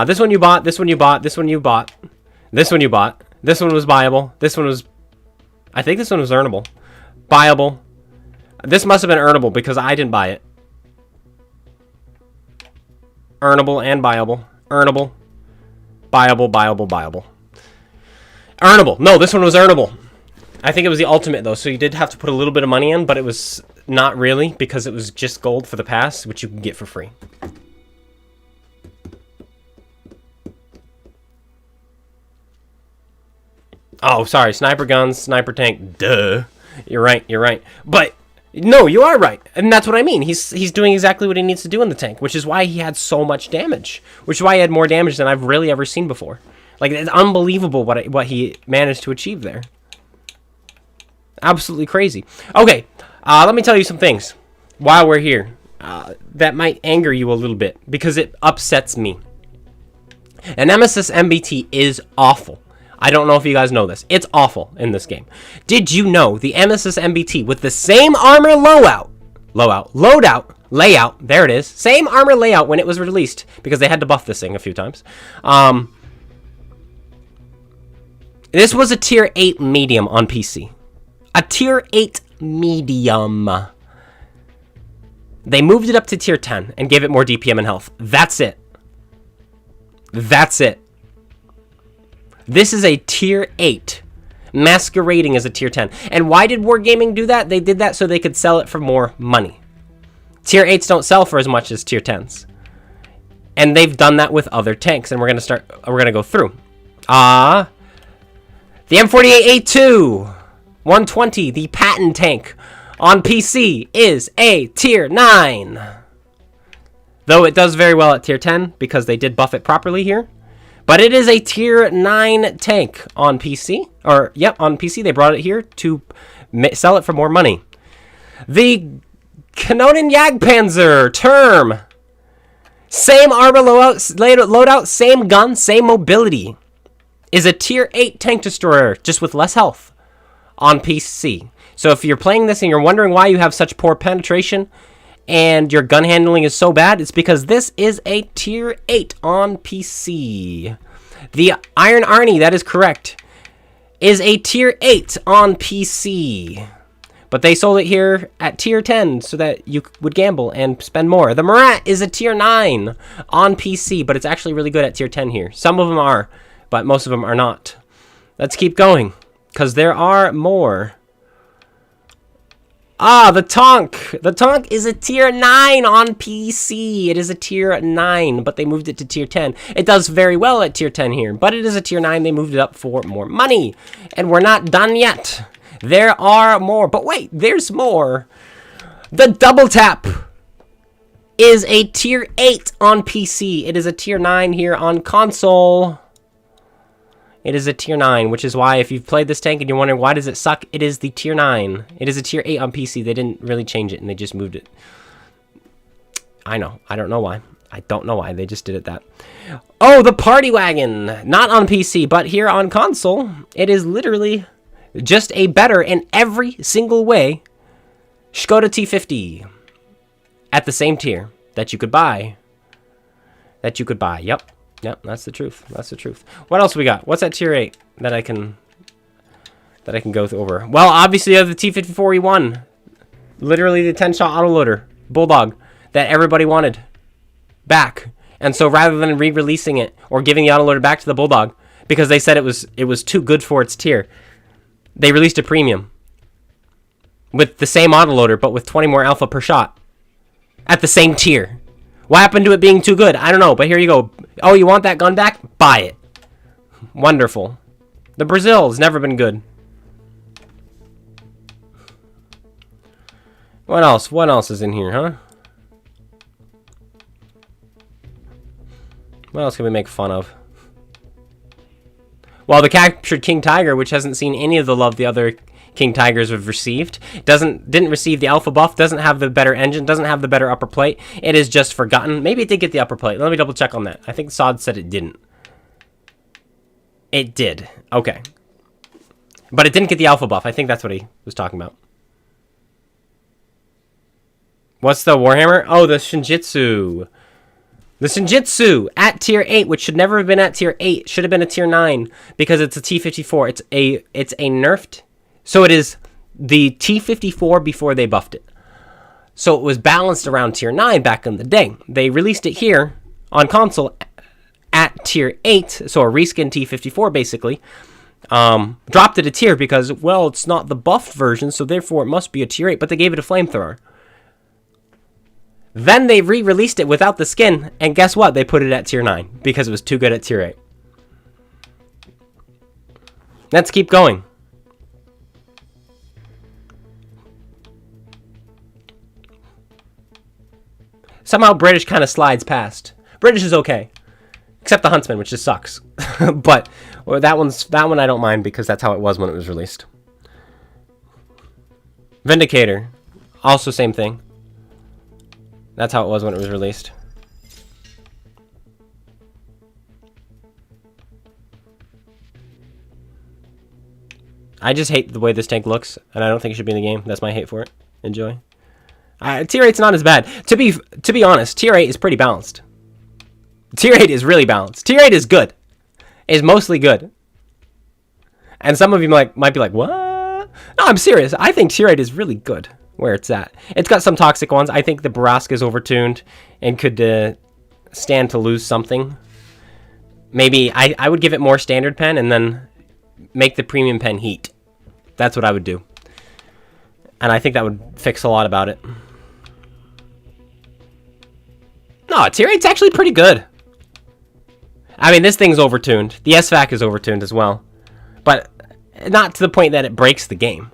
This one you bought, this one you bought, this one you bought. This one you bought. This one was buyable. This one was, I think this one was earnable. Buyable. This must have been earnable because I didn't buy it. Earnable and buyable. Earnable. Buyable, buyable, buyable. Earnable. No, this one was earnable. I think it was the ultimate, though, so you did have to put a little bit of money in, but it was not really because it was just gold for the pass, which you can get for free. Oh, sorry. Sniper guns, sniper tank. Duh. You're right. You're right. But no, you are right. And that's what I mean. He's doing exactly what he needs to do in the tank, which is why he had so much damage. Which is why he had more damage than I've really ever seen before. Like, it's unbelievable what he managed to achieve there. Absolutely crazy. Okay, let me tell you some things while we're here that might anger you a little bit because it upsets me. An Nemesis MBT is awful. I don't know if you guys know this. It's awful in this game. Did you know the Nemesis MBT with the same armor layout, there it is, same armor layout when it was released, because they had to buff this thing a few times. This was a tier 8 medium on PC. A tier 8 medium. They moved it up to tier 10 and gave it more DPM and health. That's it. That's it. This is a tier 8 masquerading as a tier 10. And why did Wargaming do that? They did that so they could sell it for more money. Tier 8s don't sell for as much as tier 10s. And they've done that with other tanks, and we're going to go through. The M48A2 120, the Patton tank on PC, is a tier 9. Though it does very well at tier 10 because they did buff it properly here. But it is a tier 9 tank on PC. Or, yep, on PC. They brought it here to sell it for more money. The Kanonen Jagdpanzer Term. Same armor loadout, same gun, same mobility. Is a tier 8 tank destroyer, just with less health on PC. So if you're playing this and you're wondering why you have such poor penetration and your gun handling is so bad, it's because this is a tier 8 on PC. The Iron Arnie, that is correct, is a tier 8 on PC. But they sold it here at tier 10 so that you would gamble and spend more. The Murat is a tier 9 on PC, but it's actually really good at tier 10 here. Some of them are, but most of them are not. Let's keep going, because there are more. The Tonk. The Tonk is a tier 9 on PC. It is a tier 9, but they moved it to tier 10. It does very well at tier 10 here, but it is a tier 9. They moved it up for more money, and we're not done yet. There are more, but wait, there's more. The Double Tap is a tier 8 on PC. It is a tier 9 here on console. It is a tier 9, which is why if you've played this tank and you're wondering why does it suck, it is the tier 9. It is a tier 8 on PC. They didn't really change it, and they just moved it. I know. I don't know why. I don't know why. They just did it that. Oh, the Party Wagon. Not on PC, but here on console, it is literally just a better in every single way Skoda T50 at the same tier that you could buy. Yep. Yep, that's the truth. That's the truth. What else we got? What's that tier 8 that I can go over? Well, obviously you have the T34-1. Literally the 10-shot autoloader. Bulldog. That everybody wanted back. And so rather than re-releasing it or giving the autoloader back to the Bulldog, because they said it was too good for its tier, They released a premium with the same autoloader, but with 20 more alpha per shot at the same tier. What happened to it being too good? I don't know, but here you go. Oh, you want that gun back? Buy it. Wonderful. The Brazil's never been good. What else? What else is in here, huh? What else can we make fun of? Well, the captured King Tiger, which hasn't seen any of the love the other King Tigers have received, didn't receive the alpha buff, doesn't have the better engine, doesn't have the better upper plate. It is just forgotten. Maybe it did get the upper plate. Let me double check on that. I think Sod said it didn't. It did. Okay. But it didn't get the alpha buff. I think that's what he was talking about. What's the Warhammer? Oh, the Shinjitsu. The Shinjitsu at tier 8, which should never have been at tier 8, should have been a tier 9 because it's a T-54. It's a nerfed. So it is the T-54 before they buffed it. So it was balanced around tier 9 back in the day. They released it here on console at tier 8, so a reskin T-54 basically. Dropped it a tier because, well, it's not the buffed version, so therefore it must be a tier 8, but they gave it a flamethrower. Then they re-released it without the skin, and guess what? They put it at tier 9 because it was too good at tier 8. Let's keep going. Somehow British kind of slides past. British is okay. Except the Huntsman, which just sucks. But well, that one I don't mind because that's how it was when it was released. Vindicator. Also same thing. That's how it was when it was released. I just hate the way this tank looks, and I don't think it should be in the game. That's my hate for it. Enjoy. Tier 8's not as bad. To be honest, Tier 8 is pretty balanced. Tier 8 is really balanced. Tier 8 is good. Is mostly good. And some of you might be like, what? No, I'm serious. I think Tier 8 is really good where it's at. It's got some toxic ones. I think the Baraska is overtuned and could stand to lose something. Maybe I would give it more standard pen and then make the premium pen heat. That's what I would do. And I think that would fix a lot about it. No, Tier 8's actually pretty good. I mean, this thing's overtuned. The SVAC is overtuned as well. But not to the point that it breaks the game.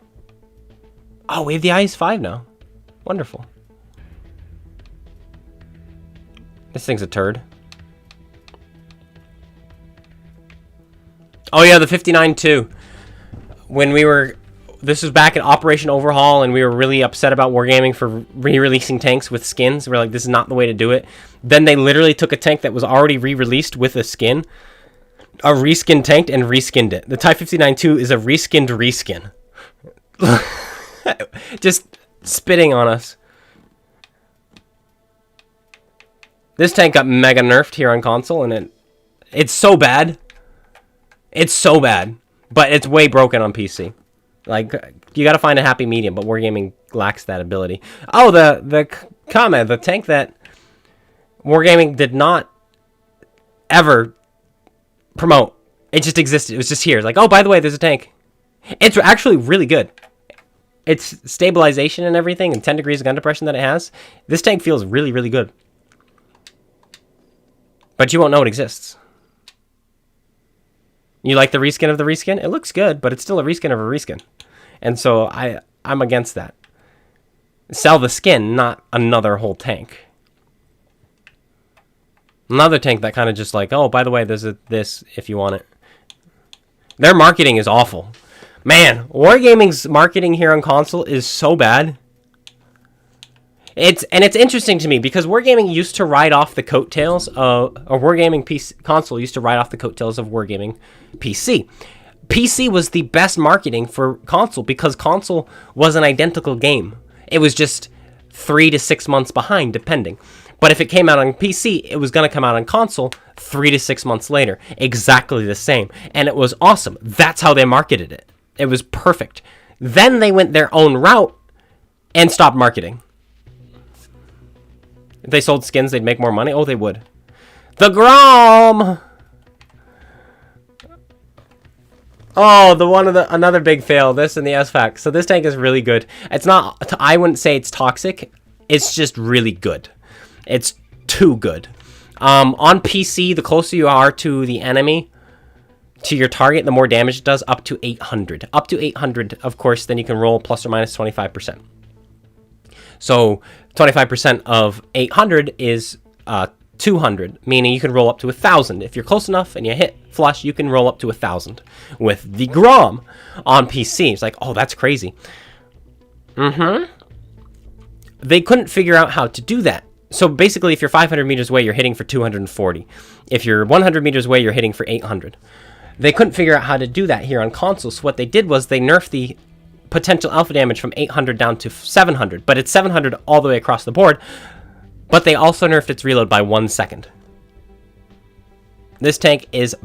Oh, we have the IS-5 now. Wonderful. This thing's a turd. Oh yeah, the 59-2. When we were... This was back in Operation Overhaul, and we were really upset about Wargaming for re-releasing tanks with skins. We're like, this is not the way to do it. Then they literally took a tank that was already re-released with a skin, a reskin tank, and reskinned it. The Type 59-2 is a reskinned reskin. Just spitting on us. This tank got mega nerfed here on console, and it's so bad. It's so bad, but it's way broken on PC. Like, you gotta find a happy medium, but Wargaming lacks that ability. Oh, the Kame, the tank that Wargaming did not ever promote. It just existed. It was just here. Like, oh, by the way, there's a tank. It's actually really good. Its stabilization and everything, and 10 degrees of gun depression that it has, this tank feels really, really good. But you won't know it exists. You like the reskin of the reskin? It looks good, but it's still a reskin of a reskin. And so I'm against that. Sell the skin, not another whole tank. Another tank that kind of just like, oh, by the way, there's this if you want it. Their marketing is awful. Man, Wargaming's marketing here on console is so bad. It's interesting to me because Wargaming used to ride off the coattails of Wargaming PC console used to ride off the coattails of Wargaming PC. PC was the best marketing for console because console was an identical game. It was just 3 to 6 months behind, depending. But if it came out on PC, it was going to come out on console 3 to 6 months later. Exactly the same. And it was awesome. That's how they marketed it. It was perfect. Then they went their own route and stopped marketing. If they sold skins, they'd make more money. Oh, they would. The Grom! Oh, another big fail. This and the SFAC. So this tank is really good. It's not. I wouldn't say it's toxic. It's just really good. It's too good. On PC, the closer you are to the enemy, to your target, the more damage it does. Up to 800. Up to 800. Of course, then you can roll plus or minus 25%. So 25% of 800 is 200, meaning you can roll up to 1,000. If you're close enough and you hit flush, you can roll up to 1,000 with the Grom on PC. It's like, oh, that's crazy. They couldn't figure out how to do that. So basically, if you're 500 meters away, you're hitting for 240. If you're 100 meters away, you're hitting for 800. They couldn't figure out how to do that here on console. So what they did was they nerfed the potential alpha damage from 800 down to 700. But it's 700 all the way across the board. But they also nerfed its reload by 1 second. This tank is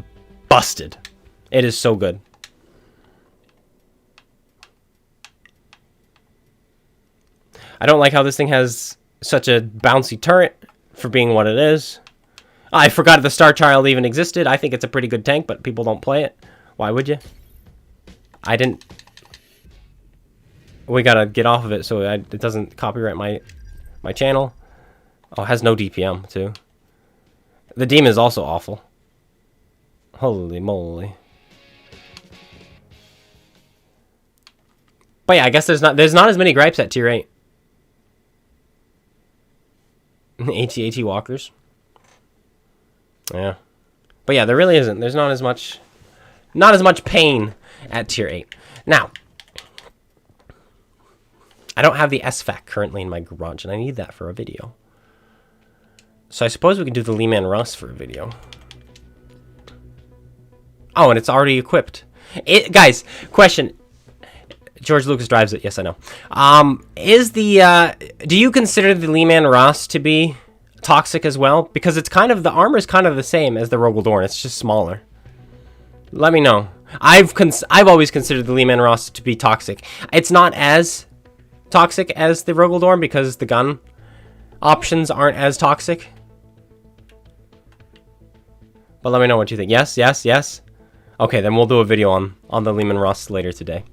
busted. It is so good. I don't like how this thing has such a bouncy turret for being what it is. I forgot the Star Child even existed. I think it's a pretty good tank, but people don't play it. Why would you? I didn't... We gotta get off of it so it doesn't copyright my channel. Oh, it has no DPM, too. The demon is also awful. Holy moly. But yeah, I guess there's not as many gripes at tier 8. AT-AT walkers. Yeah. But yeah, there really isn't. There's not as much pain at tier 8. Now, I don't have the SFAC currently in my garage, and I need that for a video. So I suppose we can do the Leman Russ for a video. Oh, and it's already equipped. Guys, question. George Lucas drives it. Yes, I know. Do you consider the Leman Russ to be toxic as well? Because it's kind of, the armor is kind of the same as the Rogaldorn. It's just smaller. Let me know. I've always considered the Leman Russ to be toxic. It's not as toxic as the Rogaldorn because the gun options aren't as toxic. But let me know what you think. Yes, yes, yes. Okay, then we'll do a video on the Leman Russ later today.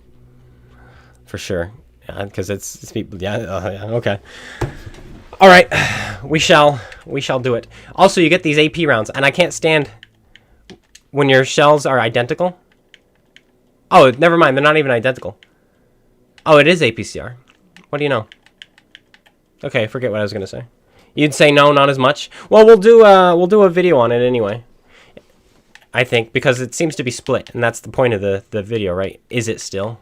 For sure. Because it's people. Yeah, okay. All right. We shall do it. Also, you get these AP rounds, and I can't stand when your shells are identical. Oh, never mind. They're not even identical. Oh, it is APCR. What do you know? Okay, forget what I was going to say. You'd say no, not as much. Well, we'll do a video on it anyway. I think, because it seems to be split, and that's the point of the video, right? Is it still?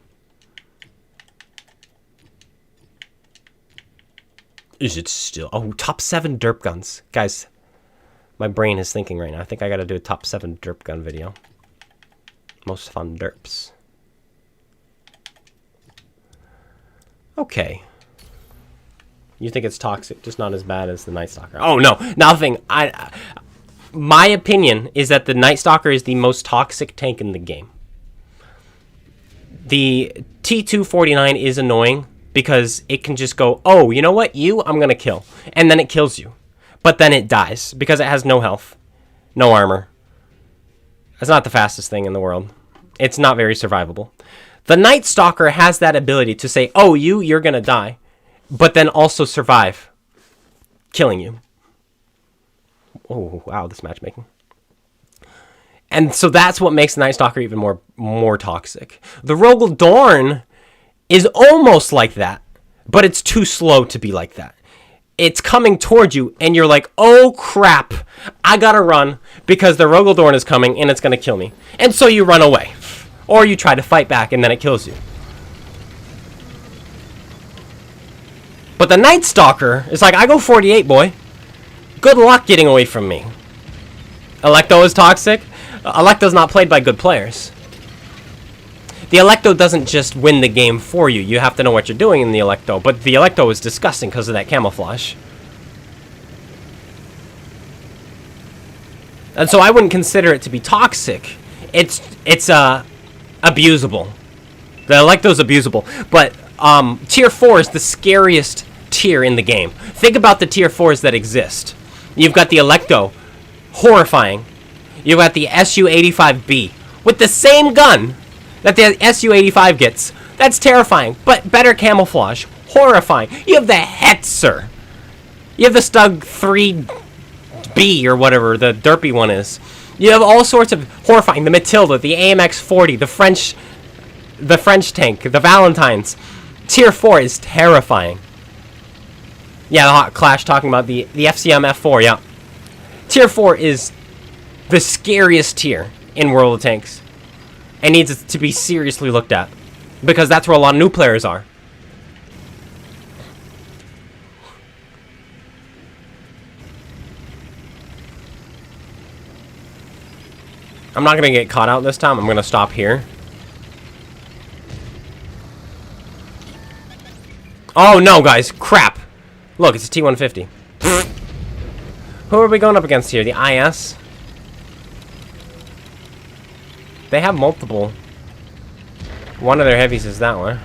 Is it still? Oh, top 7 derp guns. Guys, my brain is thinking right now. I think I gotta do a top 7 derp gun video. Most fun derps. Okay. You think it's toxic, just not as bad as the Night Stalker. Oh, no, nothing. My opinion is that the Night Stalker is the most toxic tank in the game. The T249 is annoying because it can just go, oh, you know what? I'm going to kill. And then it kills you. But then it dies because it has no health, no armor. It's not the fastest thing in the world. It's not very survivable. The Night Stalker has that ability to say, oh, you're going to die, but then also survive, killing you. Oh, wow, this matchmaking. And so that's what makes the Night Stalker even more toxic. The Rogaldorn is almost like that, but it's too slow to be like that. It's coming towards you, and you're like, oh, crap, I gotta run, because the Rogaldorn is coming, and it's gonna kill me. And so you run away. Or you try to fight back, and then it kills you. But the Night Stalker is like, I go 48, boy. Good luck getting away from me. Electo is toxic. Electo's not played by good players. The Electo doesn't just win the game for you. You have to know what you're doing in the Electo. But the Electo is disgusting because of that camouflage. And so I wouldn't consider it to be toxic. It's abusable. The Electo's abusable. But tier 4 is the scariest tier in the game. Think about the tier 4s that exist. You've got the Electo, horrifying. You've got the SU-85B with the same gun, that the Su-85 gets. That's terrifying, but better camouflage. Horrifying. You have the Hetzer. You have the Stug 3B or whatever the derpy one is. You have all sorts of horrifying. The Matilda, the AMX-40, the French tank, the Valentines. Tier 4 is terrifying. Yeah, the Hot Clash talking about the FCM F4, yeah. Tier 4 is the scariest tier in World of Tanks. And needs to be seriously looked at. Because that's where a lot of new players are. I'm not going to get caught out this time. I'm going to stop here. Oh, no, guys. Crap. Look, it's a T-150. Who are we going up against here? The IS? They have multiple. One of their heavies is that one.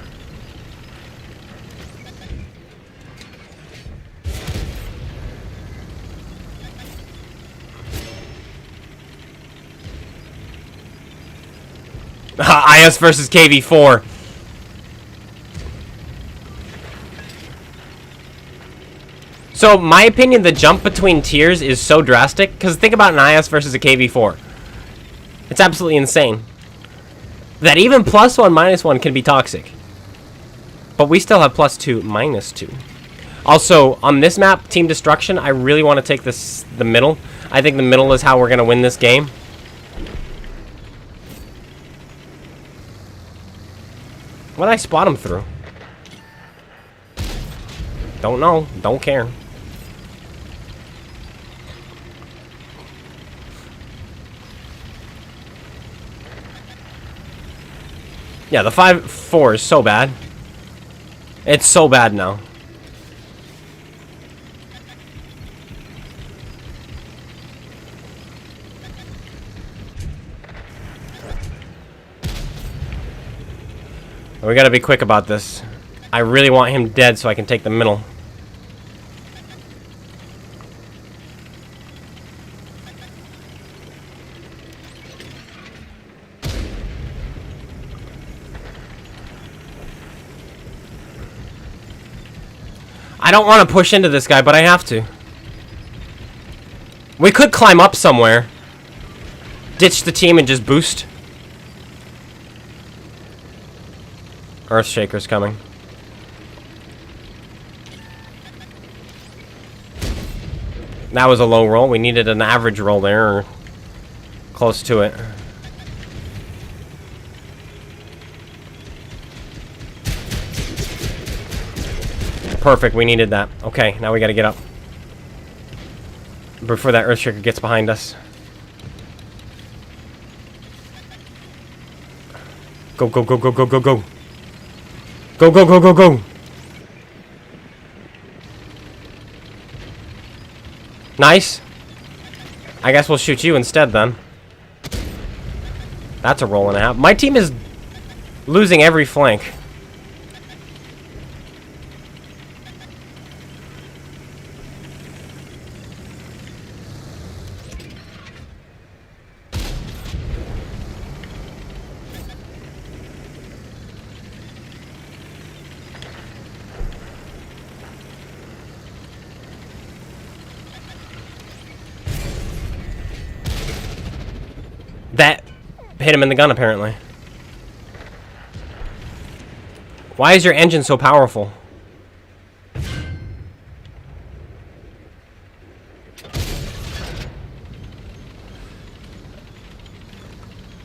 IS versus KV-4. So, my opinion, the jump between tiers is so drastic, because think about an IS versus a KV-4. It's absolutely insane. That even +1, -1 can be toxic. But we still have +2, -2. Also, on this map, Team Destruction, I really want to take the middle. I think the middle is how we're going to win this game. What did I spot him through? Don't know. Don't care. Yeah, the 5-4 is so bad. It's so bad now. We gotta be quick about this. I really want him dead so I can take the middle. I don't want to push into this guy, but I have to. We could climb up somewhere. Ditch the team and just boost. Earthshaker's coming. That was a low roll. We needed an average roll there, or close to it. Perfect, we needed that. Okay, now we gotta get up. Before that Earthshaker gets behind us. Go, go, go, go, go, go, go. Go, go, go, go, go. Nice. I guess we'll shoot you instead then. That's a roll and a half. My team is losing every flank. That hit him in the gun, apparently. Why is your engine so powerful?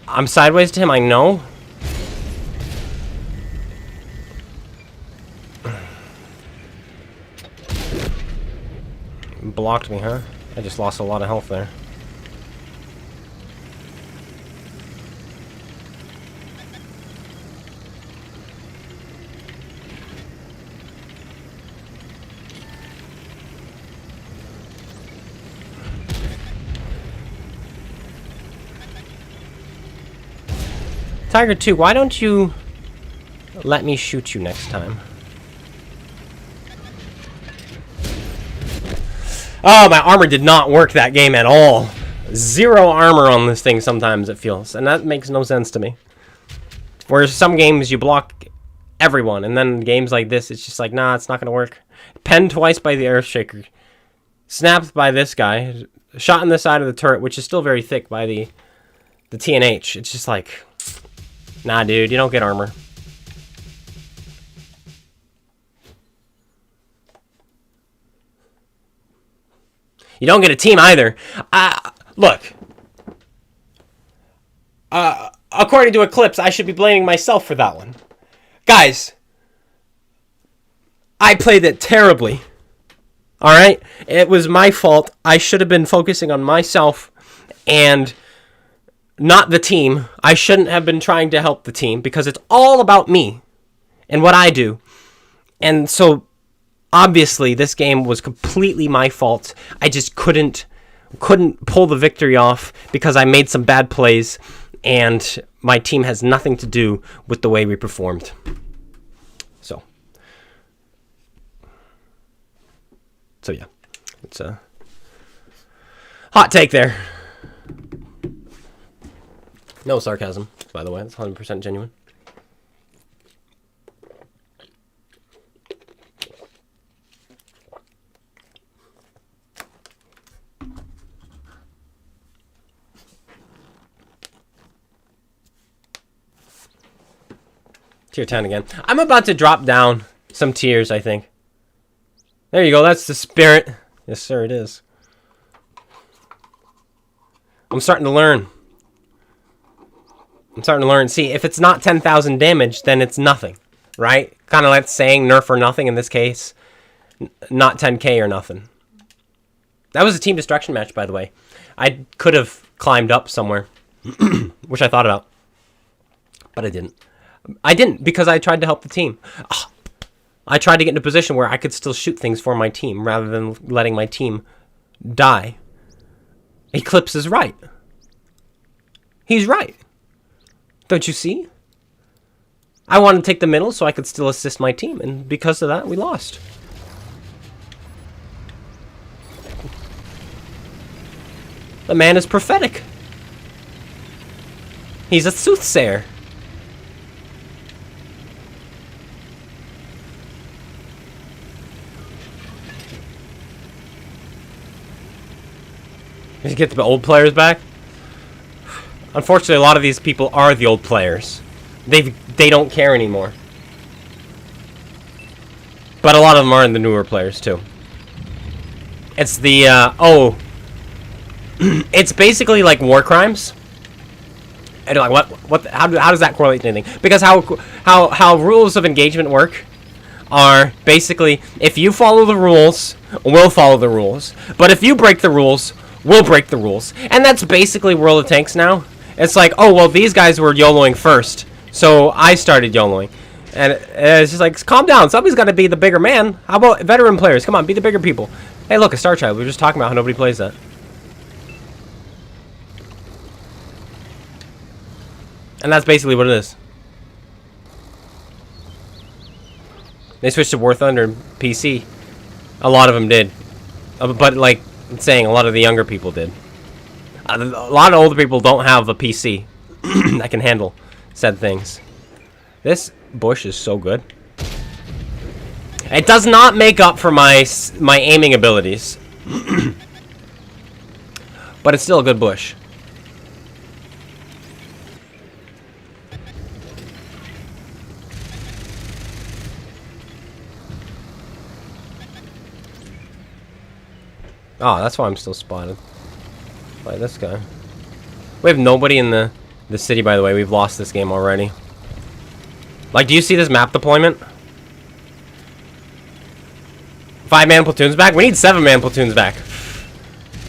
I'm sideways to him, I know. Blocked me, huh? I just lost a lot of health there. Tiger 2, why don't you let me shoot you next time? Oh, my armor did not work that game at all. 0 armor on this thing sometimes, it feels. And that makes no sense to me. Whereas some games you block everyone, and then games like this, it's just like, nah, it's not gonna work. Penned twice by the Earthshaker, snapped by this guy, shot in the side of the turret, which is still very thick, by the TNH. It's just like, nah, dude, you don't get armor. You don't get a team either. Look. According to Eclipse, I should be blaming myself for that one. Guys, I played it terribly. Alright? It was my fault. I should have been focusing on myself and not the team. I shouldn't have been trying to help the team because it's all about me and what I do. And so, obviously, this game was completely my fault. I just couldn't pull the victory off because I made some bad plays, and my team has nothing to do with the way we performed. So yeah, it's a hot take there. No sarcasm, by the way. It's 100% genuine. Tier 10 again. I'm about to drop down some tiers, I think. There you go, that's the spirit. Yes, sir, it is. I'm starting to learn. See, if it's not 10,000 damage, then it's nothing, right? Kind of like saying nerf or nothing in this case. Not 10k or nothing. That was a team destruction match, by the way. I could have climbed up somewhere, which I thought about. But I didn't. I didn't because I tried to help the team. I tried to get in a position where I could still shoot things for my team rather than letting my team die. Eclipse is right. He's right. Don't you see? I wanted to take the middle so I could still assist my team, and because of that, we lost. The man is prophetic. He's a soothsayer. Just get the old players back. Unfortunately, a lot of these people are the old players. They don't care anymore. But a lot of them are the newer players too. It's the it's basically like war crimes. And like what how does that correlate to anything? Because how rules of engagement work are basically, if you follow the rules, we'll follow the rules. But if you break the rules, we'll break the rules. And that's basically World of Tanks now. It's like, oh, well, these guys were YOLOing first, so I started YOLOing. And it's just like, calm down. Somebody's got to be the bigger man. How about veteran players? Come on, be the bigger people. Hey, look, a Star Child. We were just talking about how nobody plays that. And that's basically what it is. They switched to War Thunder and PC. A lot of them did. But, like, I'm saying, a lot of the younger people did. A lot of older people don't have a PC that can handle said things. This bush is so good. It does not make up for my aiming abilities. But it's still a good bush. Oh, that's why I'm still spotted by this guy. We have nobody in the city, by the way. We've lost this game already. Like, do you see this map deployment? 5-man platoons back? We need 7-man platoons back.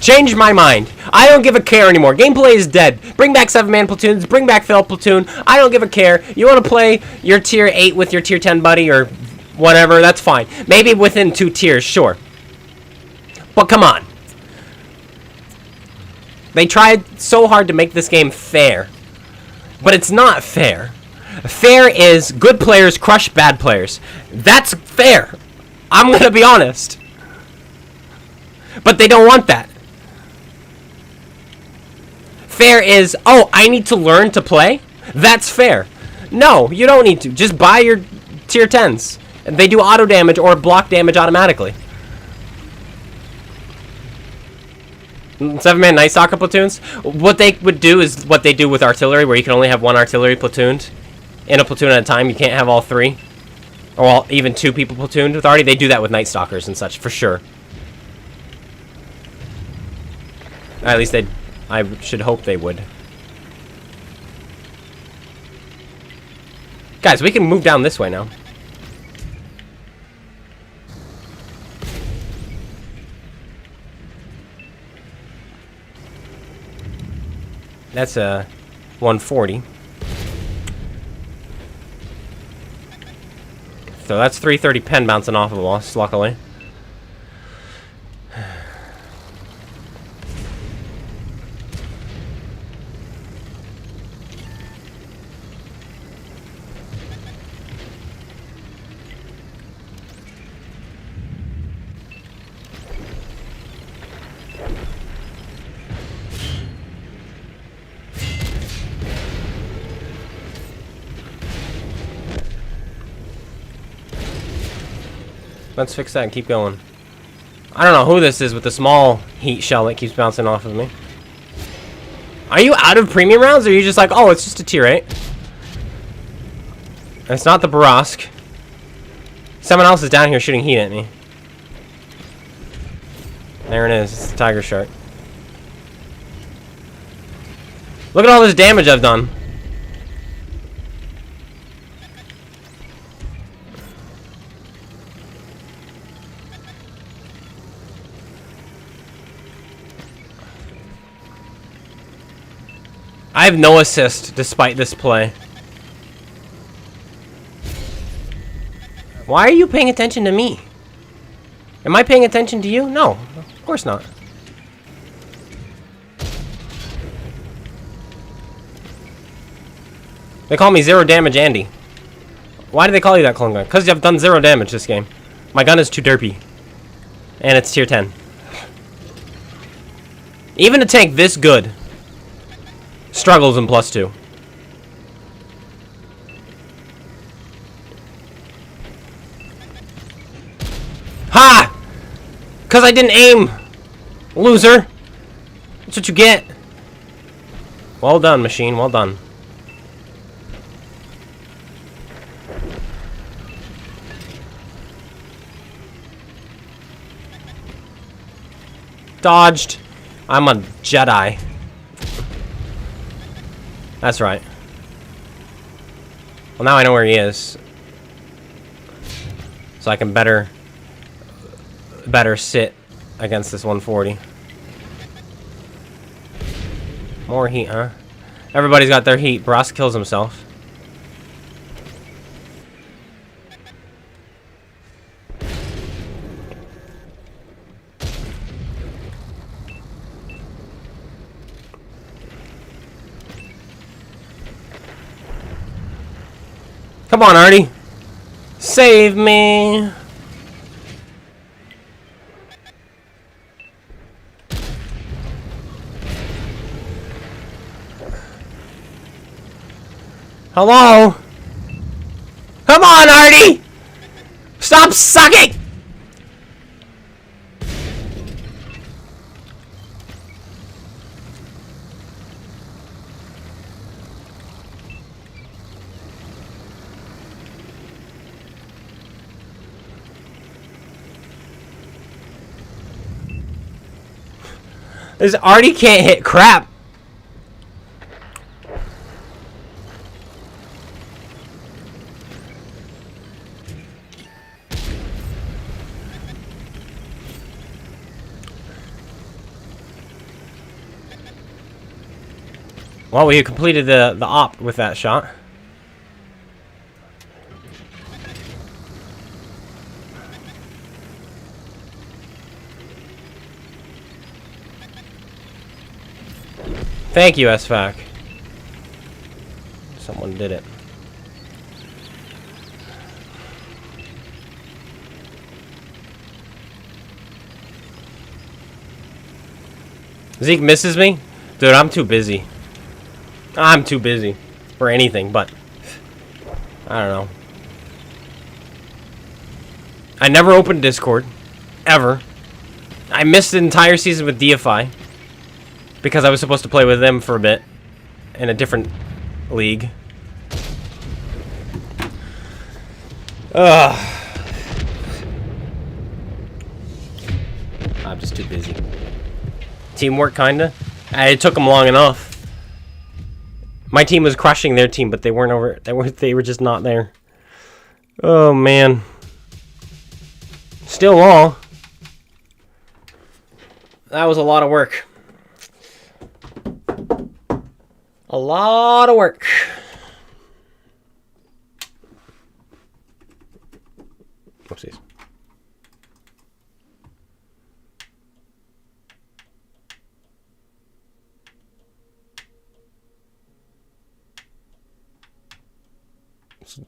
Change my mind. I don't give a care anymore. Gameplay is dead. Bring back 7-man platoons. Bring back Failed Platoon. I don't give a care. You want to play your tier 8 with your tier 10 buddy or whatever, that's fine. Maybe within 2 tiers, sure. But come on. They tried so hard to make this game fair. But it's not fair. Fair is good players crush bad players. That's fair. I'm going to be honest. But they don't want that. Fair is, oh, I need to learn to play? That's fair. No, you don't need to. Just buy your tier 10s. They do auto damage or block damage automatically. 7-man Night Stalker platoons. What they would do is what they do with artillery, where you can only have one artillery platooned in a platoon at a time. You can't have all three, or well, even 2 people platooned with arty. They do that with Night Stalkers and such, for sure. At least they, I should hope they would. Guys, we can move down this way now. That's a 140. So that's 330 pen bouncing off of us, luckily. Let's fix that and keep going. I don't know who this is with the small heat shell that keeps bouncing off of me. Are you out of premium rounds, or are you just like, oh, it's just a tier 8? It's not the Barask. Someone else is down here shooting heat at me. There it is. It's the Tiger Shark. Look at all this damage I've done. I have no assist despite this play. Why are you paying attention to me? Am I paying attention to you? No, of course not. They call me 0 damage Andy. Why do they call you that, CloneGuy? Because I've done 0 damage this game. My gun is too derpy. And it's tier 10. Even a tank this good struggles in +2. Ha! Because I didn't aim, loser. That's what you get. Well done, machine. Well done. Dodged. I'm a Jedi. That's right. Well, now I know where he is. So I can better sit against this 140. More heat, huh? Everybody's got their heat. Barask kills himself. Come on, Artie. Save me. Hello? Come on, Artie! Stop sucking! This Artie can't hit crap. Well, we completed the op with that shot. Thank you, SFAC. Someone did it. Zeke misses me? Dude, I'm too busy. I'm too busy for anything but I don't know. I never opened Discord. Ever. I missed the entire season with DFI. Because I was supposed to play with them for a bit. In a different league. Ugh. I'm just too busy. Teamwork, kinda. It took them long enough. My team was crushing their team, but they weren't over. They were just not there. Oh man. Still all. That was a lot of work. A lot of work. Oopsies.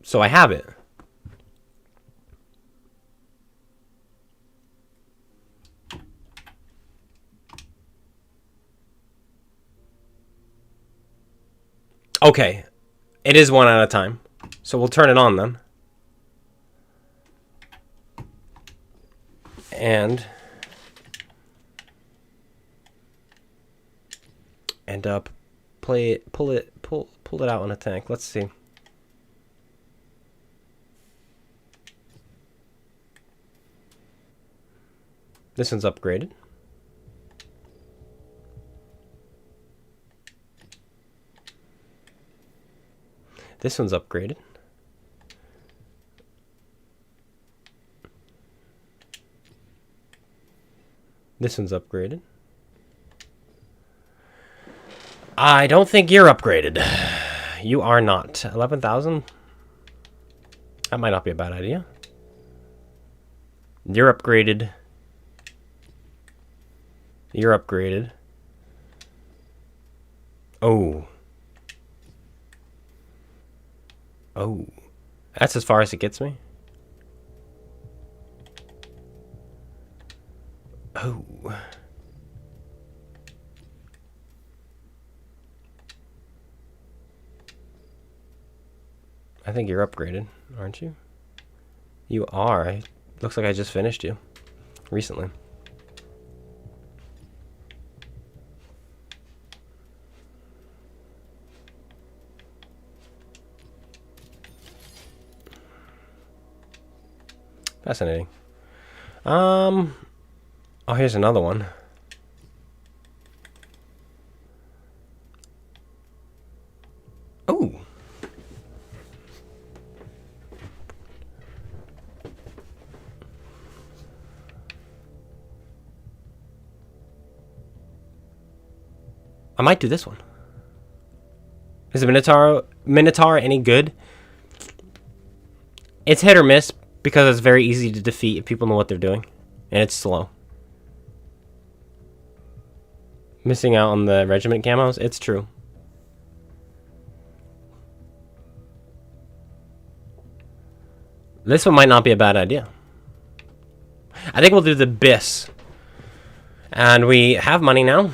So I have it. Okay. It is one at a time. So we'll turn it on then. And pull it out on a tank. Let's see. This one's upgraded. This one's upgraded. This one's upgraded. I don't think you're upgraded. You are not. 11,000? That might not be a bad idea. You're upgraded. You're upgraded. Oh. Oh. That's as far as it gets me. Oh. I think you're upgraded, aren't you? You are. Looks like I just finished you recently. Fascinating. Oh, here's another one. Oh. I might do this one. Is the Minotaur any good? It's hit or miss because it's very easy to defeat if people know what they're doing. And it's slow. Missing out on the regiment camos? It's true. This one might not be a bad idea. I think we'll do the BIS. And we have money now.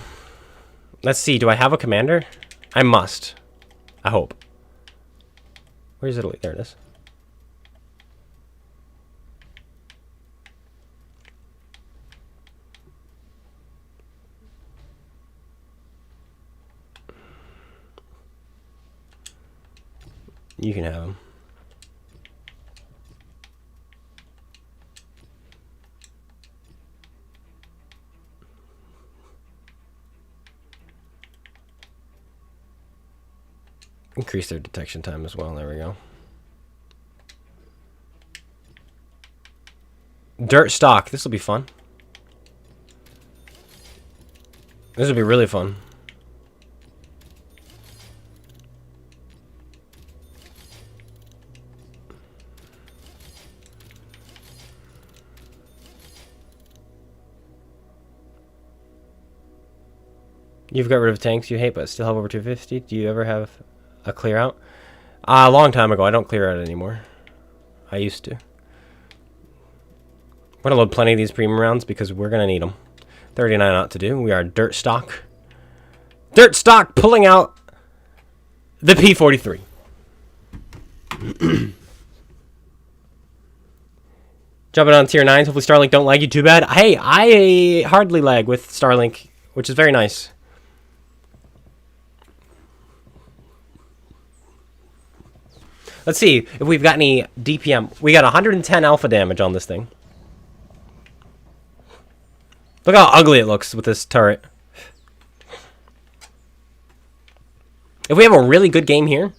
Let's see, do I have a commander? I must. I hope. Where's Italy? There it is. You can have him. Increase their detection time as well. There we go. Dirt stock. This will be fun. This will be really fun. You've got rid of tanks you hate but still have over 250. Do you ever have a clear out? A long time ago. I don't clear out anymore. I used to. I'm going to load plenty of these premium rounds because we're going to need them. 39 out to do. We are dirt stock. Dirt stock pulling out the P-43. Jumping on tier 9s. Hopefully Starlink don't lag you too bad. Hey, I hardly lag with Starlink, which is very nice. Let's see if we've got any DPM. We got 110 alpha damage on this thing. Look how ugly it looks with this turret. If we have a really good game here,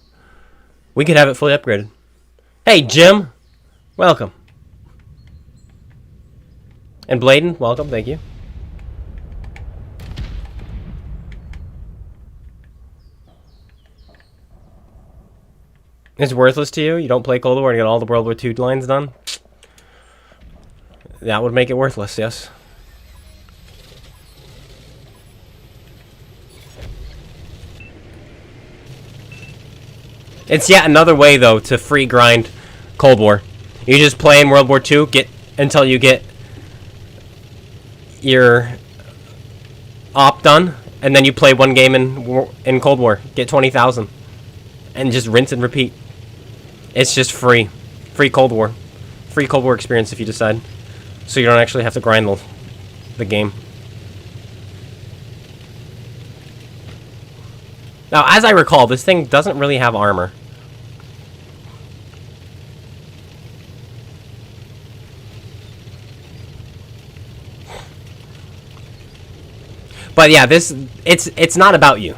we could have it fully upgraded. Hey, Jim. Welcome. And Bladen, welcome. Thank you. It's worthless to you? You don't play Cold War and get all the World War II lines done? That would make it worthless, yes. It's yet another way, though, to free grind Cold War. You just play in World War II, get until you get your op done, and then you play one game in Cold War, get 20,000, and just rinse and repeat. It's just free Cold War experience if you decide, so you don't actually have to grind the game. Now, as I recall, this thing doesn't really have armor. But yeah, it's not about you,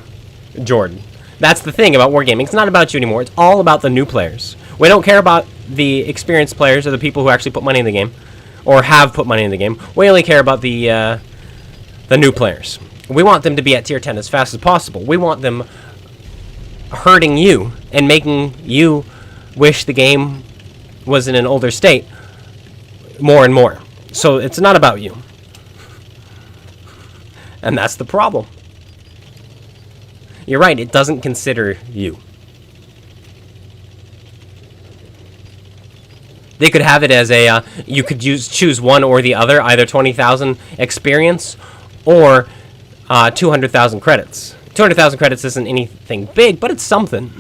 Jordan. That's the thing about Wargaming. It's not about you anymore. It's all about the new players. We don't care about the experienced players or the people who actually put money in the game, or have put money in the game. We only care about the new players. We want them to be at tier 10 as fast as possible. We want them hurting you and making you wish the game was in an older state more and more. So it's not about you. And that's the problem. You're right, it doesn't consider you. They could have it as a, you could choose one or the other, either 20,000 experience or 200,000 credits. 200,000 credits isn't anything big, but it's something.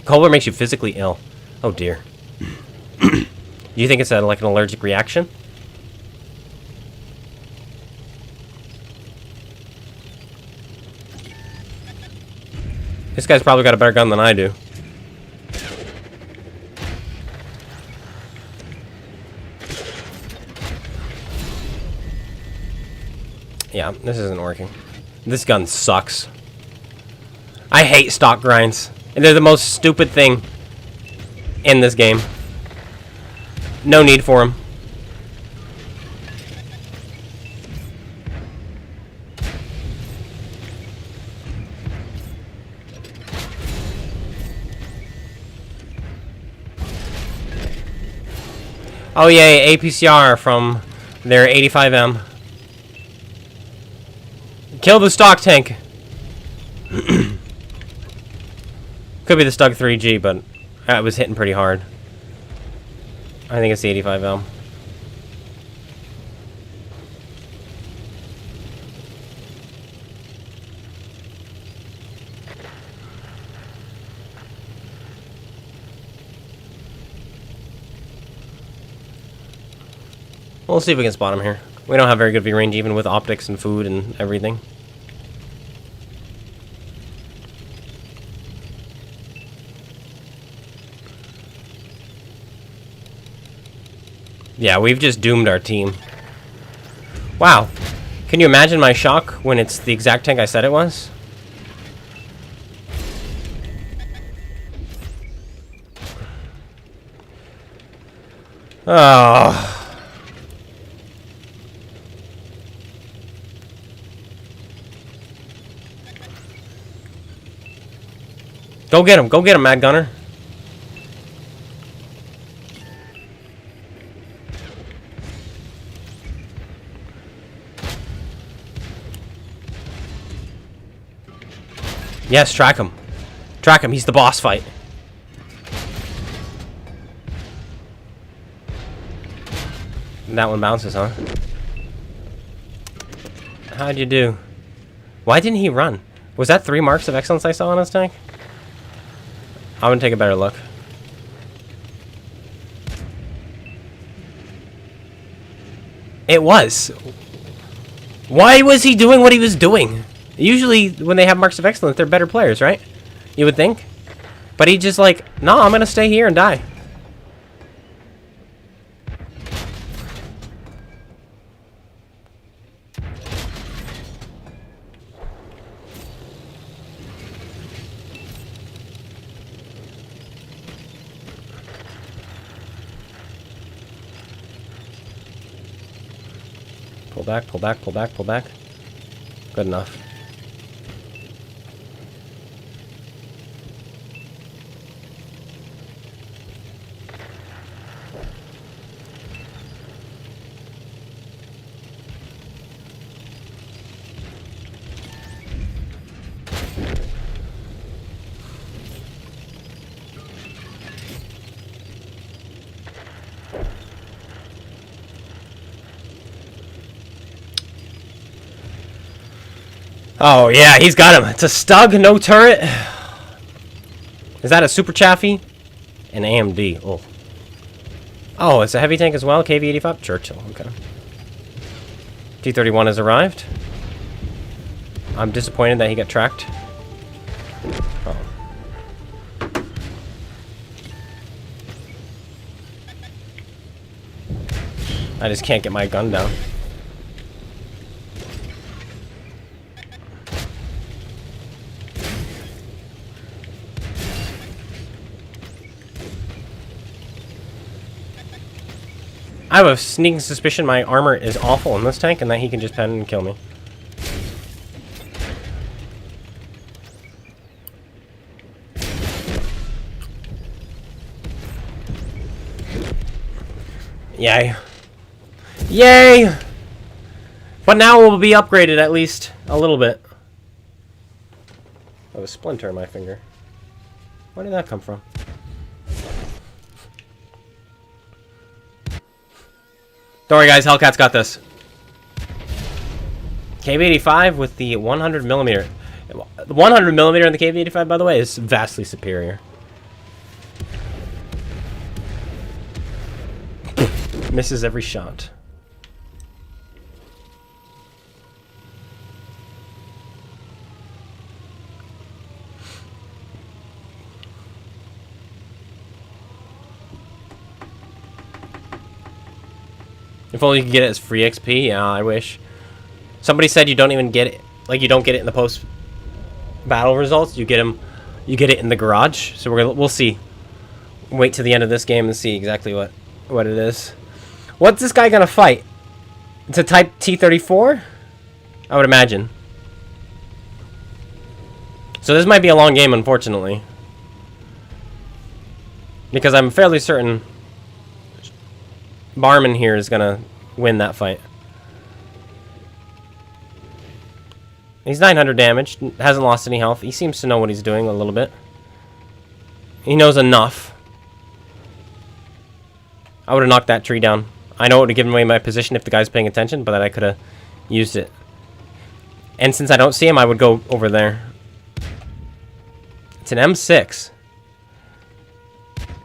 Cold War makes you physically ill. Oh dear. Do you think it's like an allergic reaction? This guy's probably got a better gun than I do. Yeah, this isn't working. This gun sucks. I hate stock grinds. And they're the most stupid thing in this game. No need for them. Oh yay, APCR from their 85M. Kill the stock tank. Could be the Stug 3G, but it was hitting pretty hard. I think it's the 85M. We'll see if we can spot him here. We don't have very good view range, even with optics and food and everything. Yeah, we've just doomed our team. Wow. Can you imagine my shock when it's the exact tank I said it was? Oh. Go get him, Mad Gunner. Yes, track him. Track him, he's the boss fight. And that one bounces, huh? How'd you do? Why didn't he run? Was that 3 marks of excellence I saw on his tank? I'm gonna take a better look. It was. Why was he doing what he was doing? Usually, when they have marks of excellence, they're better players, right? You would think. But he just like, no, I'm gonna stay here and die. Pull back, pull back, pull back, pull back. Good enough. Oh, yeah, he's got him. It's a Stug, no turret. Is that a Super Chaffee? An AMD. Oh. Oh, it's a heavy tank as well. KV-85? Churchill. Okay. T-34 has arrived. I'm disappointed that he got tracked. Oh. I just can't get my gun down. I have a sneaking suspicion my armor is awful in this tank and that he can just pen and kill me. Yay. Yay! But now we'll be upgraded at least a little bit. I have a splinter in my finger. Where did that come from? Don't worry, guys. Hellcat's got this. KV-85 with the 100mm. The 100mm in the KV-85, by the way, is vastly superior. Misses every shot. If only you could get it as free XP. Yeah, I wish. Somebody said you don't even get it, like you don't get it in the post battle results. You get them, you get it in the garage. So we'll see. Wait to the end of this game and see exactly what it is. What's this guy gonna fight? It's a Type T34, I would imagine. So this might be a long game, unfortunately, because I'm fairly certain Barman here is gonna win that fight. He's 900 damage, hasn't lost any health. He seems to know what he's doing a little bit. He knows enough. I would have knocked that tree down. I know it would have given away my position if the guy's paying attention, but that I could have used it. And since I don't see him, I would go over there. It's an M6.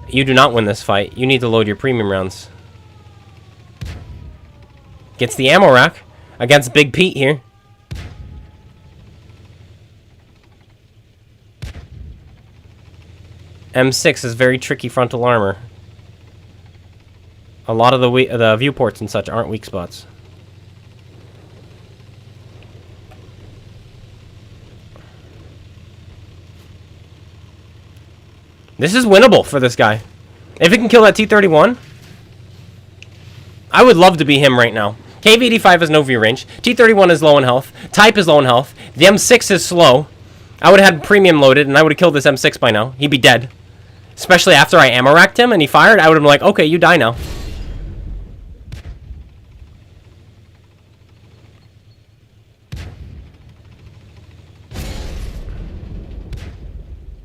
You do not win this fight. You need to load your premium rounds. Gets the ammo rack against Big Pete here. M6 is very tricky frontal armor. A lot of the viewports and such aren't weak spots. This is winnable for this guy. If he can kill that T-31, I would love to be him right now. KV-85 has no view range. T-31 is low in health. Type is low in health. The M6 is slow. I would have had premium loaded, and I would have killed this M6 by now. He'd be dead. Especially after I ammo racked him and he fired, I would have been like, okay, you die now.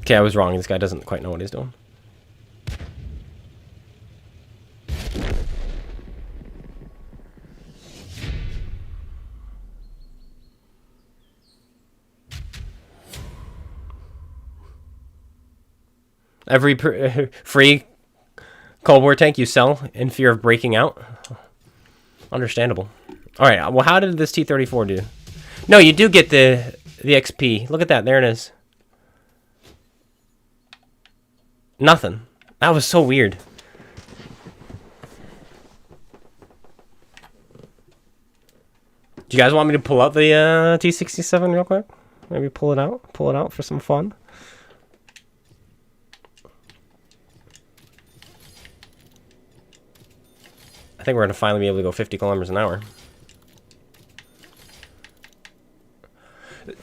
Okay, I was wrong. This guy doesn't quite know what he's doing. Every free Cold War tank you sell in fear of breaking out. Understandable. Alright, well, how did this T-34 do? No, you do get the XP. Look at that. There it is. Nothing. That was so weird. Do you guys want me to pull out the T-67 real quick? Maybe pull it out? Pull it out for some fun? I think we're going to finally be able to go 50 kilometers an hour.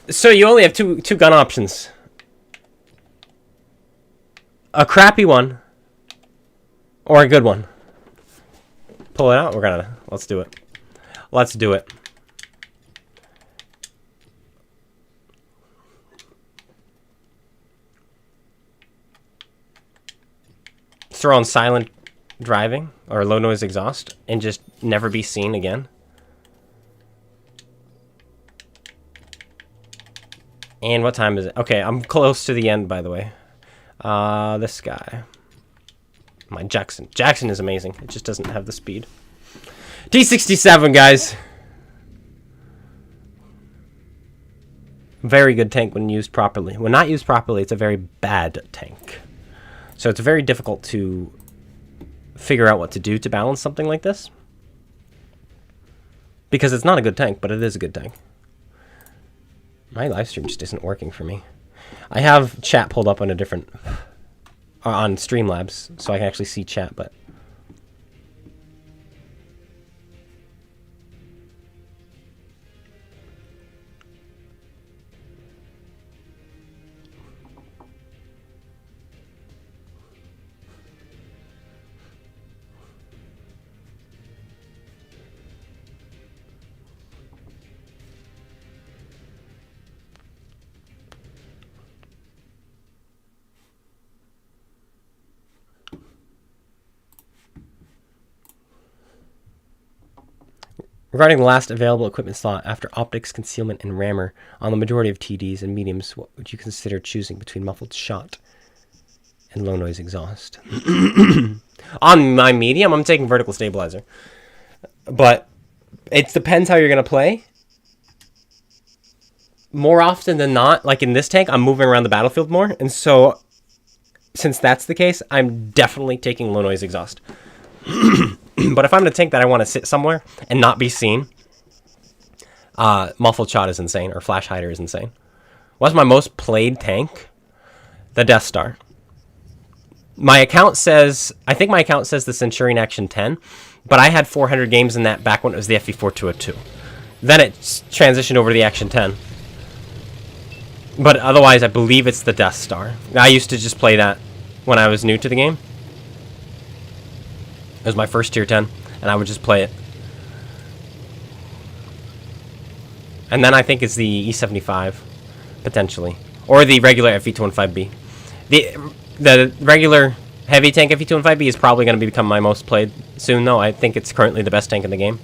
So you only have two gun options. A crappy one or a good one. Pull it out. Let's do it. Let's do it. Throw on silent driving or low noise exhaust and just never be seen again. And what time is it? Okay, I'm close to the end, by the way. This guy. My Jackson. Jackson is amazing. It just doesn't have the speed. T-67, guys. Very good tank when used properly. When not used properly, it's a very bad tank. So it's very difficult to figure out what to do to balance something like this. Because it's not a good tank, but it is a good tank. My live stream just isn't working for me. I have chat pulled up on a different... on Streamlabs, so I can actually see chat, but... Regarding the last available equipment slot after optics, concealment, and rammer on the majority of TDs and mediums, what would you consider choosing between muffled shot and low noise exhaust? On my medium, I'm taking vertical stabilizer. But it depends how you're going to play. More often than not, like in this tank, I'm moving around the battlefield more. And so, since that's the case, I'm definitely taking low noise exhaust. But if I'm in a tank that I want to sit somewhere and not be seen, muffled shot is insane, or flash hider is insane. What's my most played tank? The Death Star. My account says, I think my account says the Centurion Action 10, but I had 400 games in that back when it was the FV4202. Then it transitioned over to the Action 10. But otherwise, I believe it's the Death Star. I used to just play that when I was new to the game. It was my first tier 10, and I would just play it. And then I think it's the E75, potentially. Or the regular FV25B. The regular heavy tank FV25B is probably going to become my most played soon, though. I think it's currently the best tank in the game.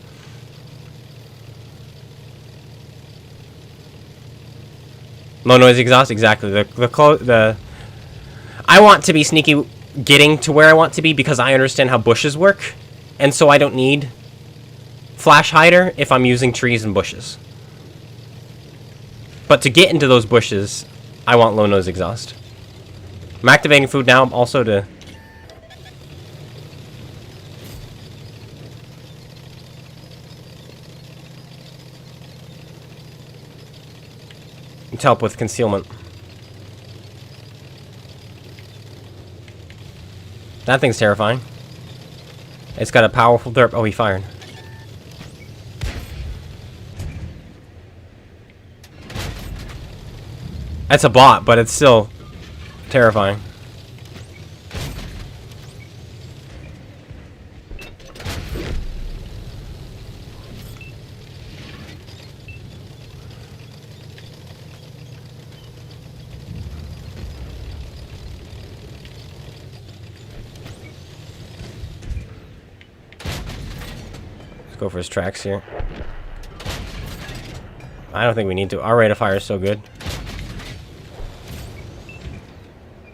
Low noise exhaust, exactly. I want to be sneaky getting to where I want to be because I understand how bushes work, and so I don't need flash hider if I'm using trees and bushes. But to get into those bushes, I want low noise exhaust. I'm activating food now also to help with concealment. That thing's terrifying. It's got a powerful derp. Oh, he fired. That's a bot, but it's still terrifying. Go for his tracks here. I don't think we need to. Our rate of fire is so good.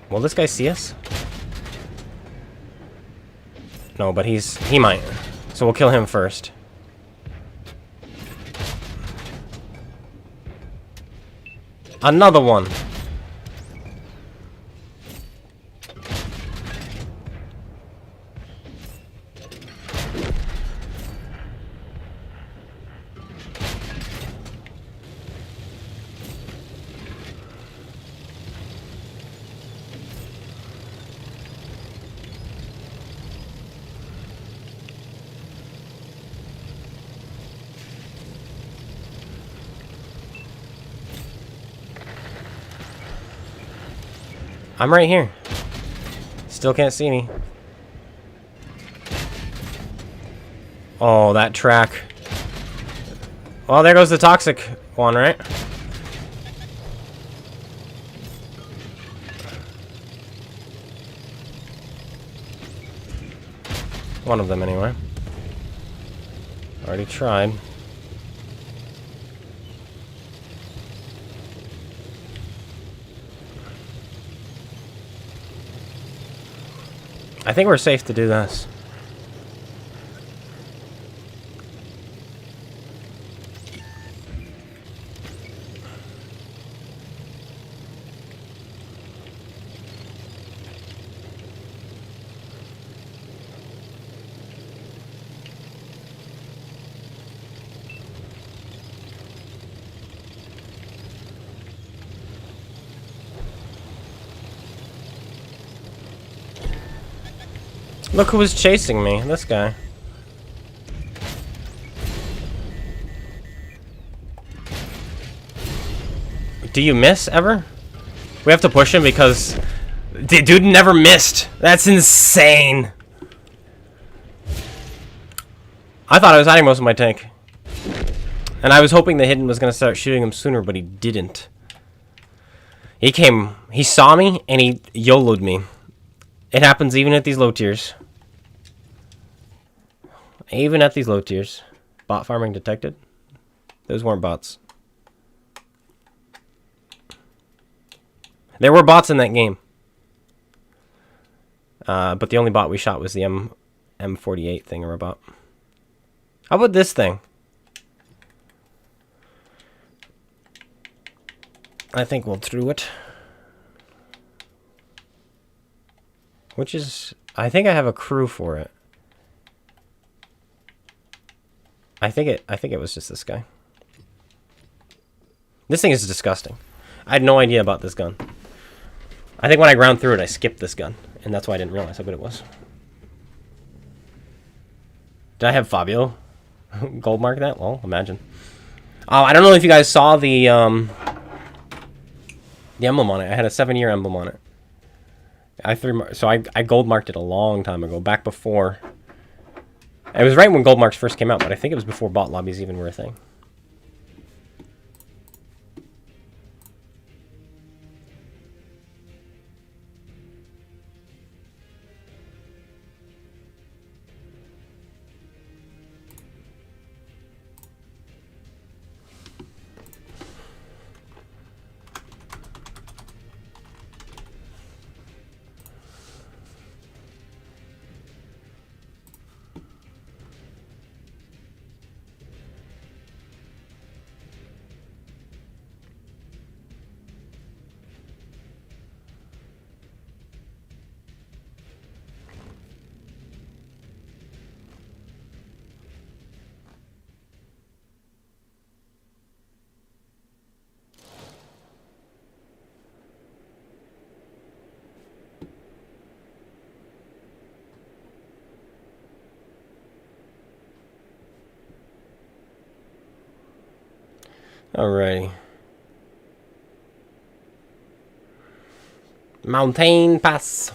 Will this guy see us? No, but he might. So we'll kill him first. Another one. I'm right here. Still can't see me. Oh, that track. Well, there goes the toxic one, right? One of them, anyway. Already tried. I think we're safe to do this. Look who was chasing me. This guy. Do you miss ever? We have to push him because the dude never missed. That's insane. I thought I was hiding most of my tank. And I was hoping the hidden was going to start shooting him sooner, but he didn't. He came, he saw me, and he YOLO'd me. It happens even at these low tiers. Even at these low tiers. Bot farming detected. Those weren't bots. There were bots in that game. But the only bot we shot was the M48 thing or a bot. How about this thing? I think we'll through it. Which is... I think I have a crew for it. I think it was just this guy. This thing is disgusting. I had no idea about this gun. I think when I ground through it, I skipped this gun. And that's why I didn't realize how good it was. Did I have Fabio gold mark that? Well, imagine. I don't know if you guys saw the emblem on it. I had a 7-year emblem on it. I gold marked it a long time ago, back before. It was right when gold marks first came out, but I think it was before bot lobbies even were a thing. Alrighty. Mountain Pass.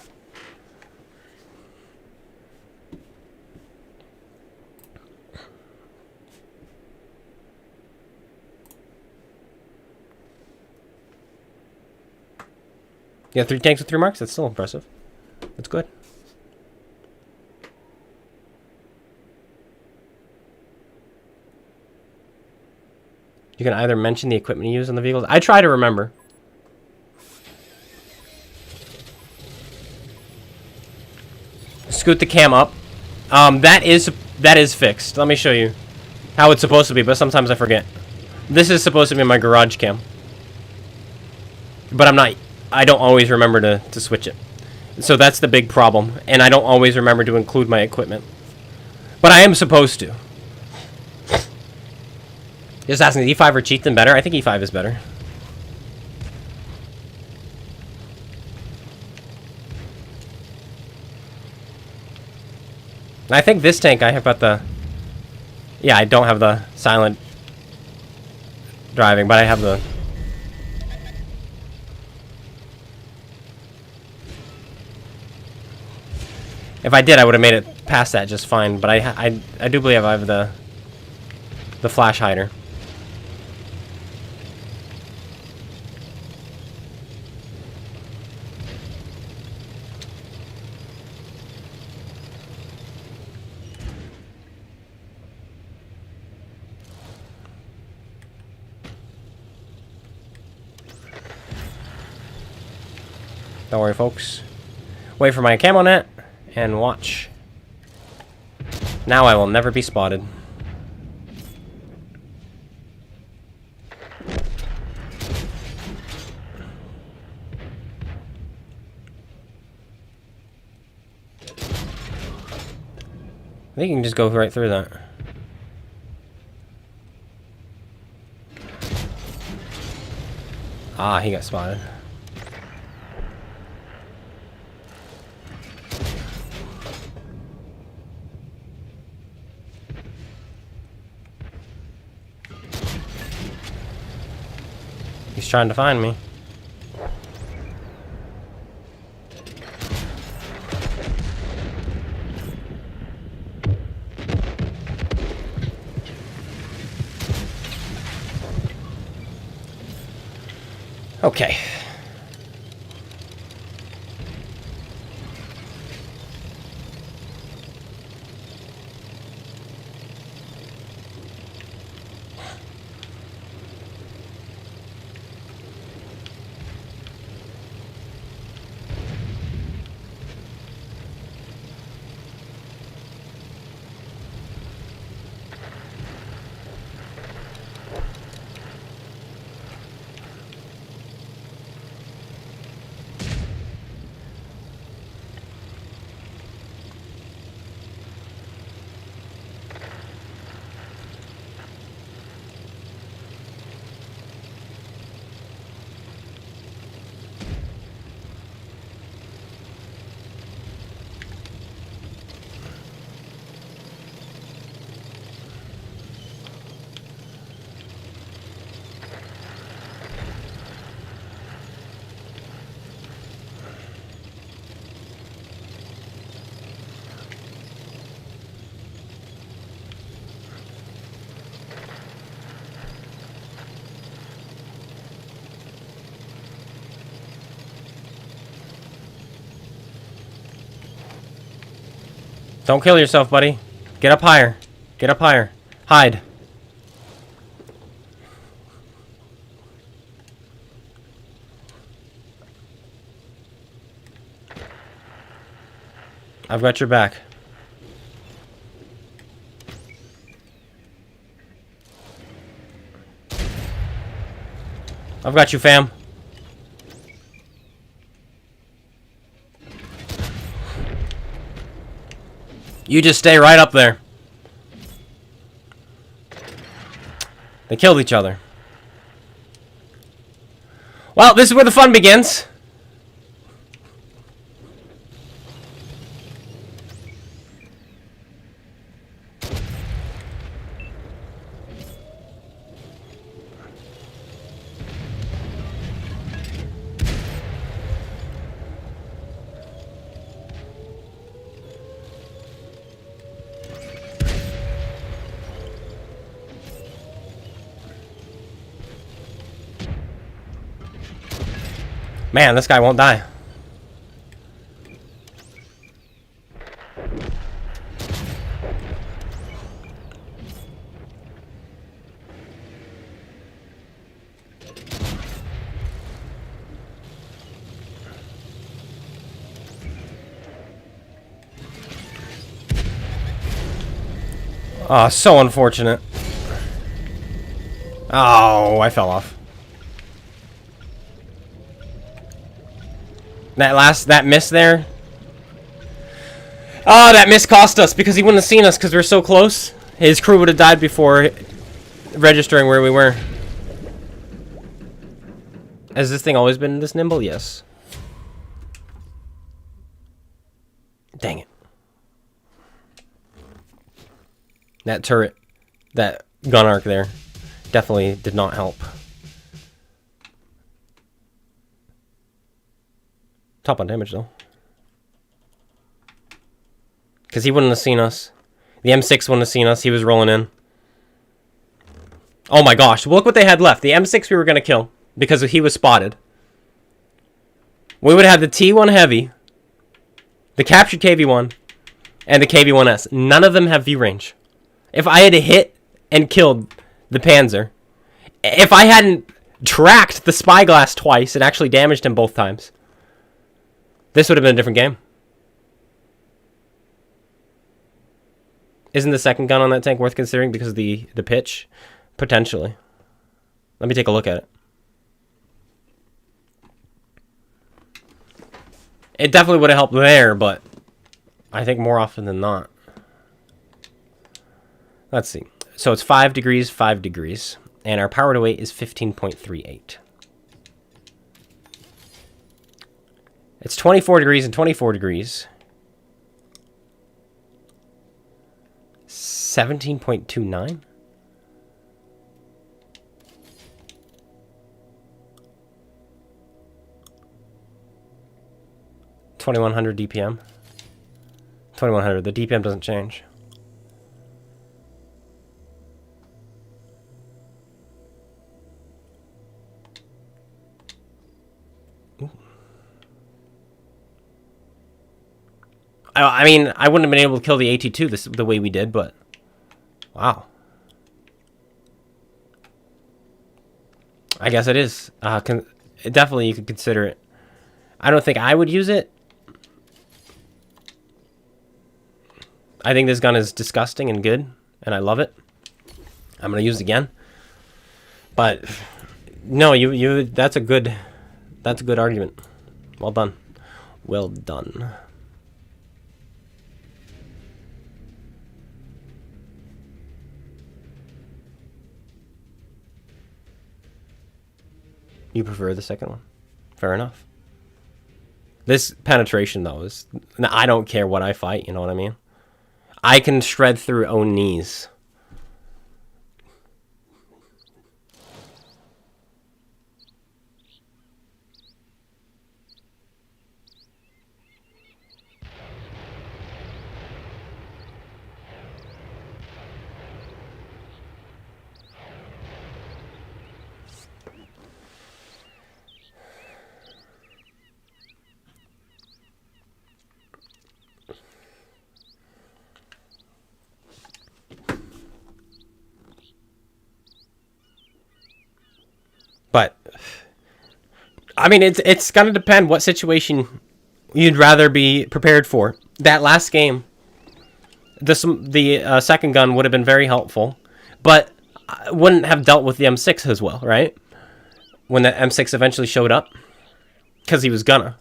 You got 3 tanks with 3 marks? That's still impressive. That's good. You can either mention the equipment you use on the vehicles. I try to remember. Scoot the cam up. That is fixed. Let me show you how it's supposed to be, but sometimes I forget. This is supposed to be my garage cam. but I don't always remember to switch it. So that's the big problem, and I don't always remember to include my equipment. But I am supposed to. Just asking, is E5 or Chieftain better? I think E5 is better. I think this tank I have got the... Yeah, I don't have the silent driving, but I have the... If I did, I would have made it past that just fine, but I do believe I have the flash hider. Don't worry, folks. Wait for my camo net and watch. Now I will never be spotted. I think you can just go right through that. Ah, he got spotted. He's trying to find me. Okay. Don't kill yourself, buddy. Get up higher. Get up higher. Hide. I've got your back. I've got you, fam. You just stay right up there. They killed each other. Well, this is where the fun begins. Man, this guy won't die. Oh, so unfortunate. Oh, I fell off. That miss there. Oh, that miss cost us because he wouldn't have seen us because we were so close. His crew would have died before registering where we were. Has this thing always been this nimble? Yes. Dang it. That turret, that gun arc there, definitely did not help. Top on damage, though. Because he wouldn't have seen us. The M6 wouldn't have seen us. He was rolling in. Oh my gosh. Look what they had left. The M6 we were going to kill because he was spotted. We would have the T1 Heavy, the captured KV-1, and the KV-1S. None of them have view range. If I had hit and killed the Panzer, if I hadn't tracked the spyglass twice and actually damaged him both times, this would have been a different game. Isn't the second gun on that tank worth considering because of the pitch? Potentially. Let me take a look at it. It definitely would have helped there, but I think more often than not. Let's see. So it's 5 degrees, 5 degrees. And our power to weight is 15.38. It's 24 degrees and 24 degrees. 17.29? $2,100 DPM. 2,100. The DPM doesn't change. Ooh. I mean, I wouldn't have been able to kill the AT2 the way we did, but wow. I guess it is. Definitely, you could consider it. I don't think I would use it. I think this gun is disgusting and good, and I love it. I'm gonna use it again. But no, that's a good argument. Well done. Well done. You prefer the second one. Fair enough. This penetration, though, is... I don't care what I fight, you know what I mean? I can shred through own knees. But I mean, it's gonna depend what situation you'd rather be prepared for. That last game, the second gun would have been very helpful, but I wouldn't have dealt with the M6 as well, right? When the M6 eventually showed up, because he was gonna.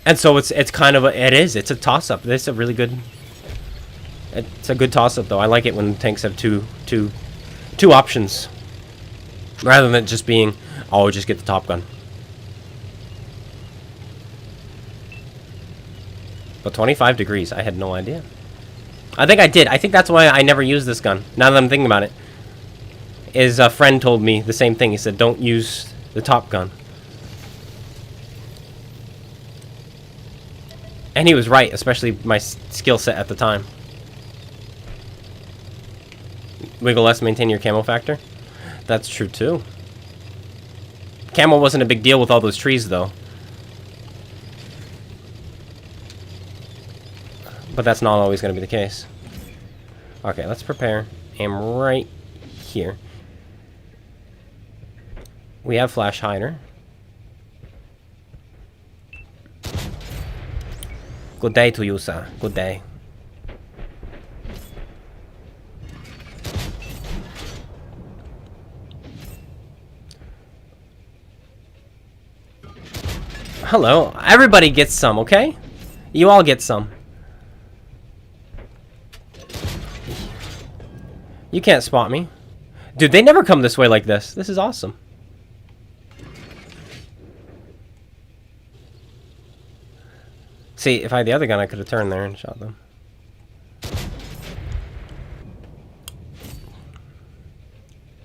And so it's kind of it's a toss up. It's a really good. It's a good toss-up, though. I like it when tanks have two options, rather than just being, oh, just get the top gun. But 25 degrees, I had no idea. I think I did. I think that's why I never used this gun. Now that I'm thinking about it, is a friend told me the same thing. He said, don't use the top gun. And he was right, especially my skill set at the time. Wiggle less, maintain your camo factor. That's true too. Camo wasn't a big deal with all those trees, though. But that's not always going to be the case. Okay, let's prepare. I'm right here. We have Flash Hider. Good day to you, sir. Good day. Hello. Everybody gets some, okay? You all get some. You can't spot me. Dude, they never come this way like this. This is awesome. See, if I had the other gun, I could have turned there and shot them.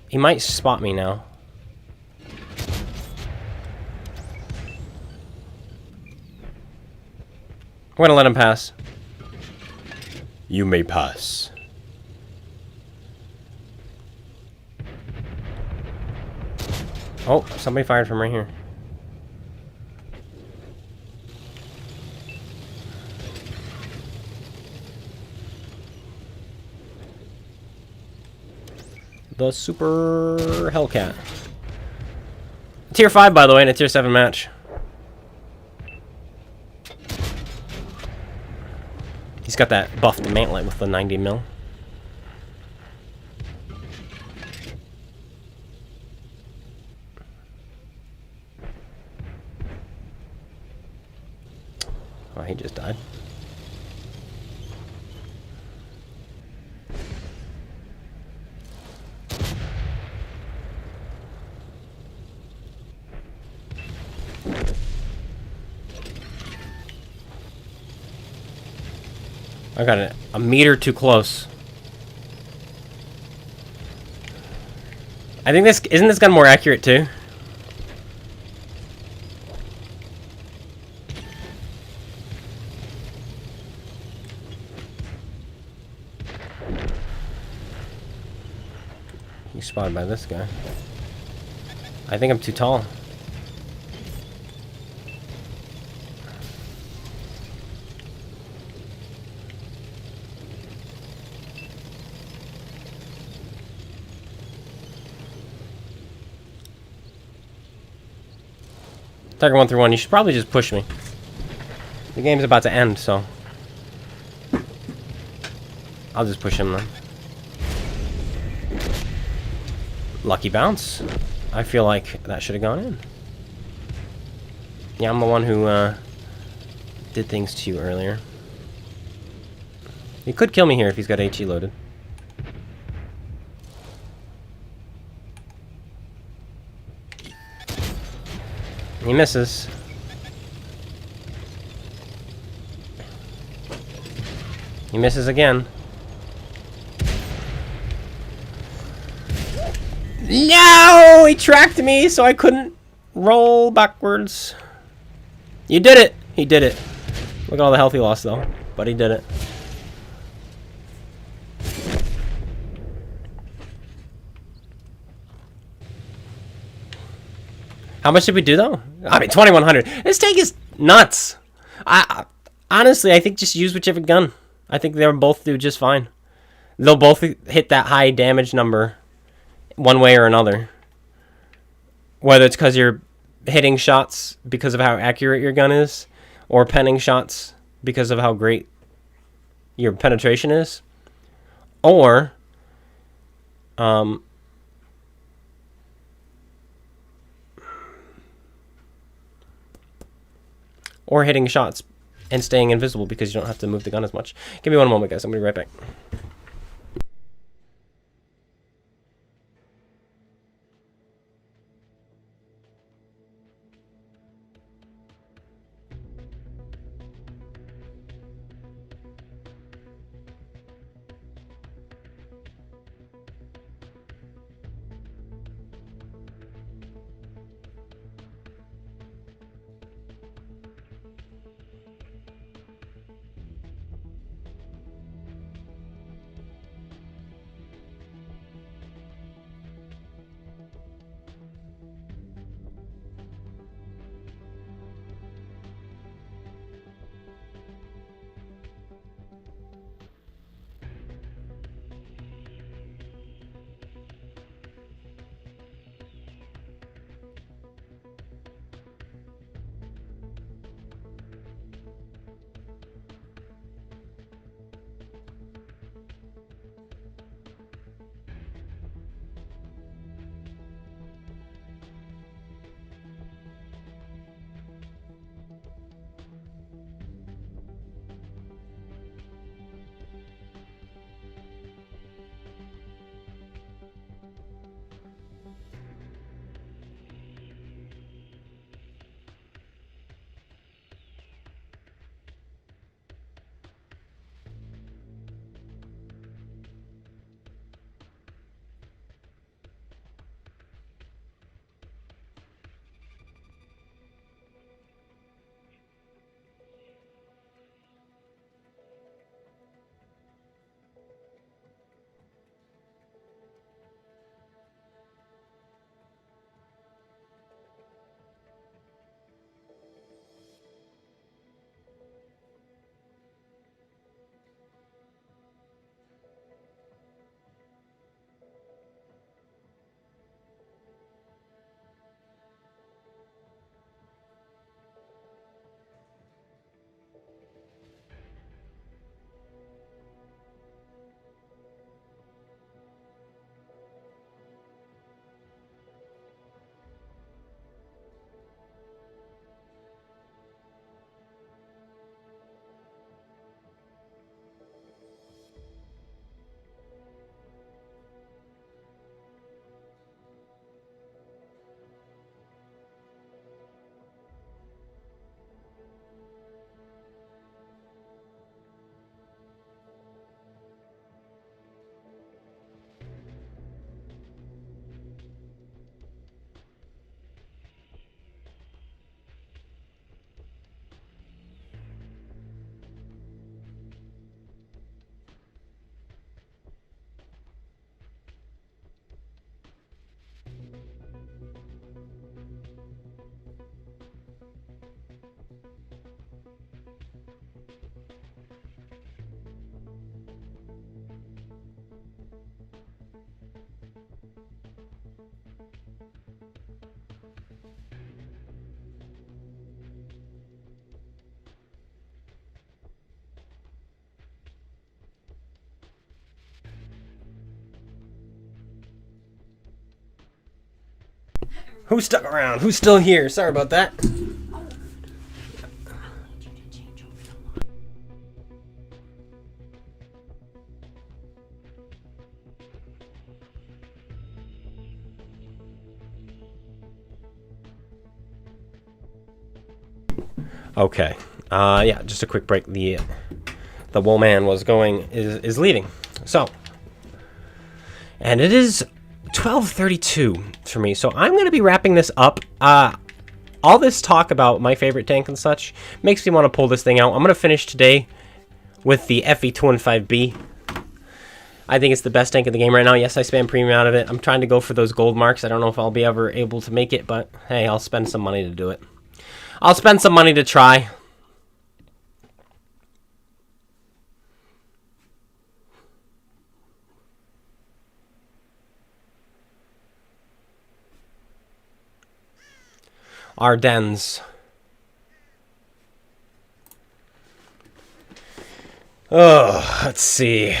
He might spot me now. I'm gonna let him pass. You may pass. Oh, somebody fired from right here. The Super Hellcat. Tier 5, by the way, in a Tier 7 match. He's got that buffed mantlet with the 90 mil. Oh, he just died. I got it a meter too close. I think this isn't this gun more accurate too. You spotted by this guy. I think I'm too tall. Tiger 1-1, you should probably just push me. The game's about to end, so I'll just push him then. Lucky bounce. I feel like that should have gone in. Yeah, I'm the one who did things to you earlier. He could kill me here if he's got HE loaded. He misses. He misses again. No! He tracked me, so I couldn't roll backwards. You did it! He did it. Look at all the health he lost, though. But he did it. How much did we do, though? I mean, 2100. This tank is nuts. Honestly, I think just use whichever gun. I think they'll both do just fine. They'll both hit that high damage number one way or another. Whether it's because you're hitting shots because of how accurate your gun is, or penning shots because of how great your penetration is, or hitting shots and staying invisible because you don't have to move the gun as much. Give me one moment, guys. I'm going to be right back. Who stuck around? Who's still here? Sorry about that. Okay. Yeah, just a quick break. The wool man is leaving. So, and it is 12:32 for me. So I'm going to be wrapping this up. All this talk about my favorite tank and such makes me want to pull this thing out. I'm going to finish today with the FE215B. I think it's the best tank in the game right now. Yes, I spam premium out of it. I'm trying to go for those gold marks. I don't know if I'll be ever able to make it, but hey, I'll spend some money to do it. I'll spend some money to try. Ardennes. Oh, let's see.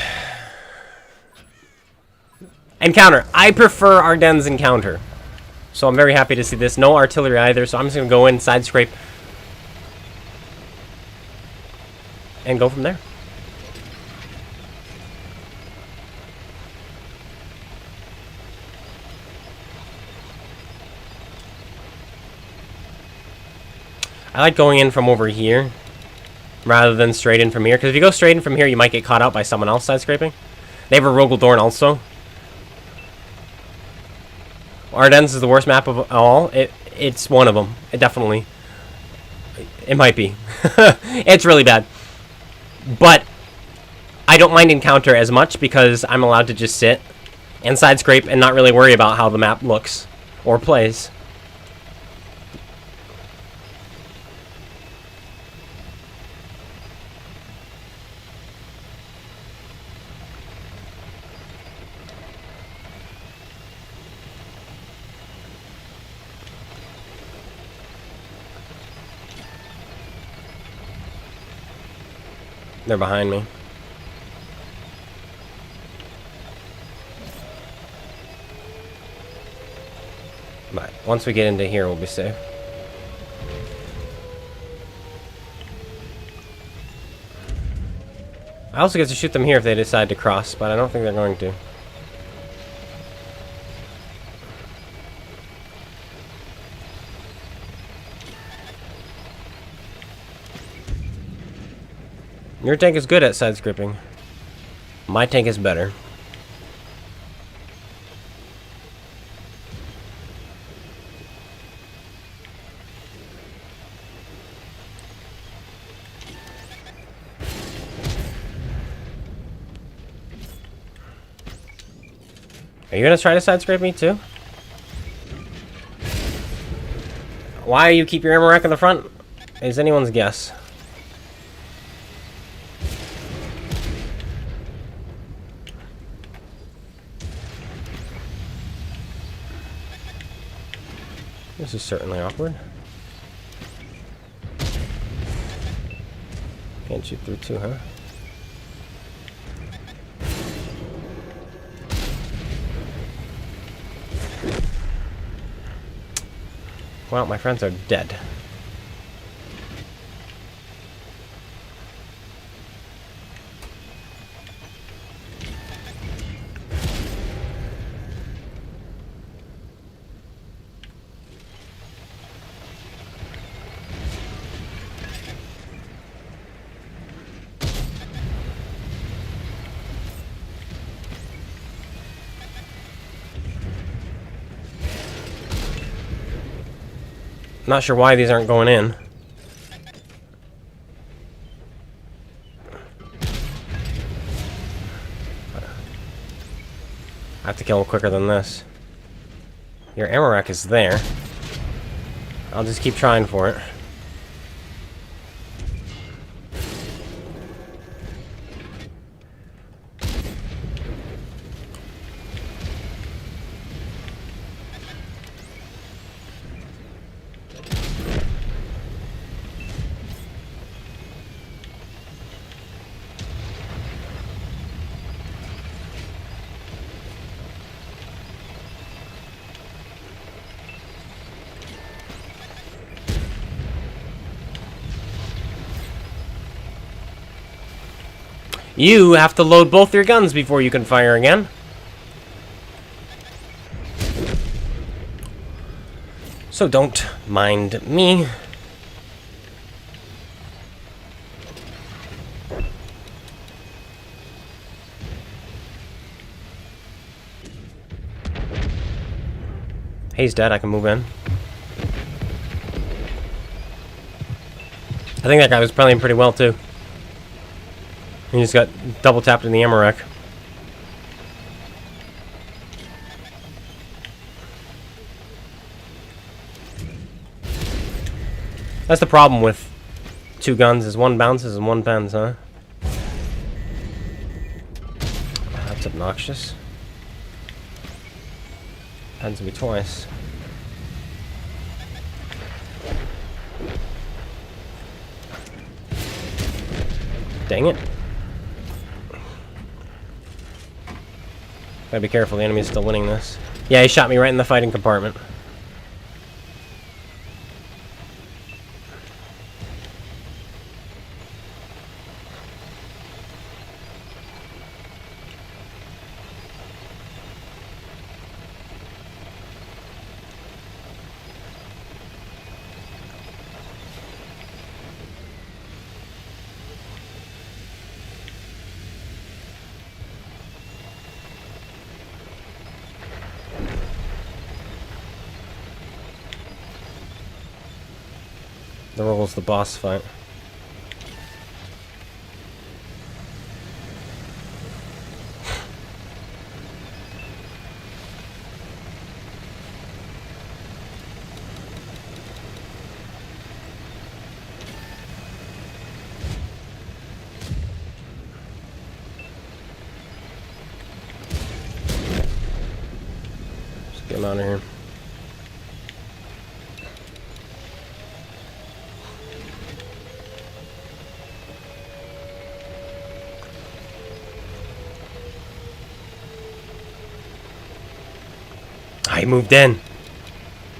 Encounter. I prefer Ardennes Encounter. So I'm very happy to see this. No artillery either, so I'm just going to go in, side scrape, and go from there. I like going in from over here rather than straight in from here, because if you go straight in from here, you might get caught out by someone else side scraping. They have a Rogaldorn also. Ardennes is the worst map of all. It's one of them. It definitely. It might be. It's really bad. But I don't mind Encounter as much because I'm allowed to just sit and side scrape and not really worry about how the map looks or plays. They're behind me. But once we get into here, we'll be safe. I also get to shoot them here if they decide to cross, but I don't think they're going to. Your tank is good at side scripting. My tank is better. Are you gonna try to side scrape me too? Why you keep your ammo rack in the front is anyone's guess. This is certainly awkward. Can't shoot through two, huh? Well, my friends are dead. Not sure why these aren't going in. I have to kill him quicker than this. Your ammo rack is there. I'll just keep trying for it. You have to load both your guns before you can fire again. So don't mind me. He's dead, I can move in. I think that guy was playing pretty well too. He just got double tapped in the ammo rack. That's the problem with two guns, is one bounces and one bends, huh? That's obnoxious. Bends me twice. Dang it. Gotta be careful, the enemy's still winning this. Yeah, he shot me right in the fighting compartment. The role's the boss fight. Just get him out of here. He moved in.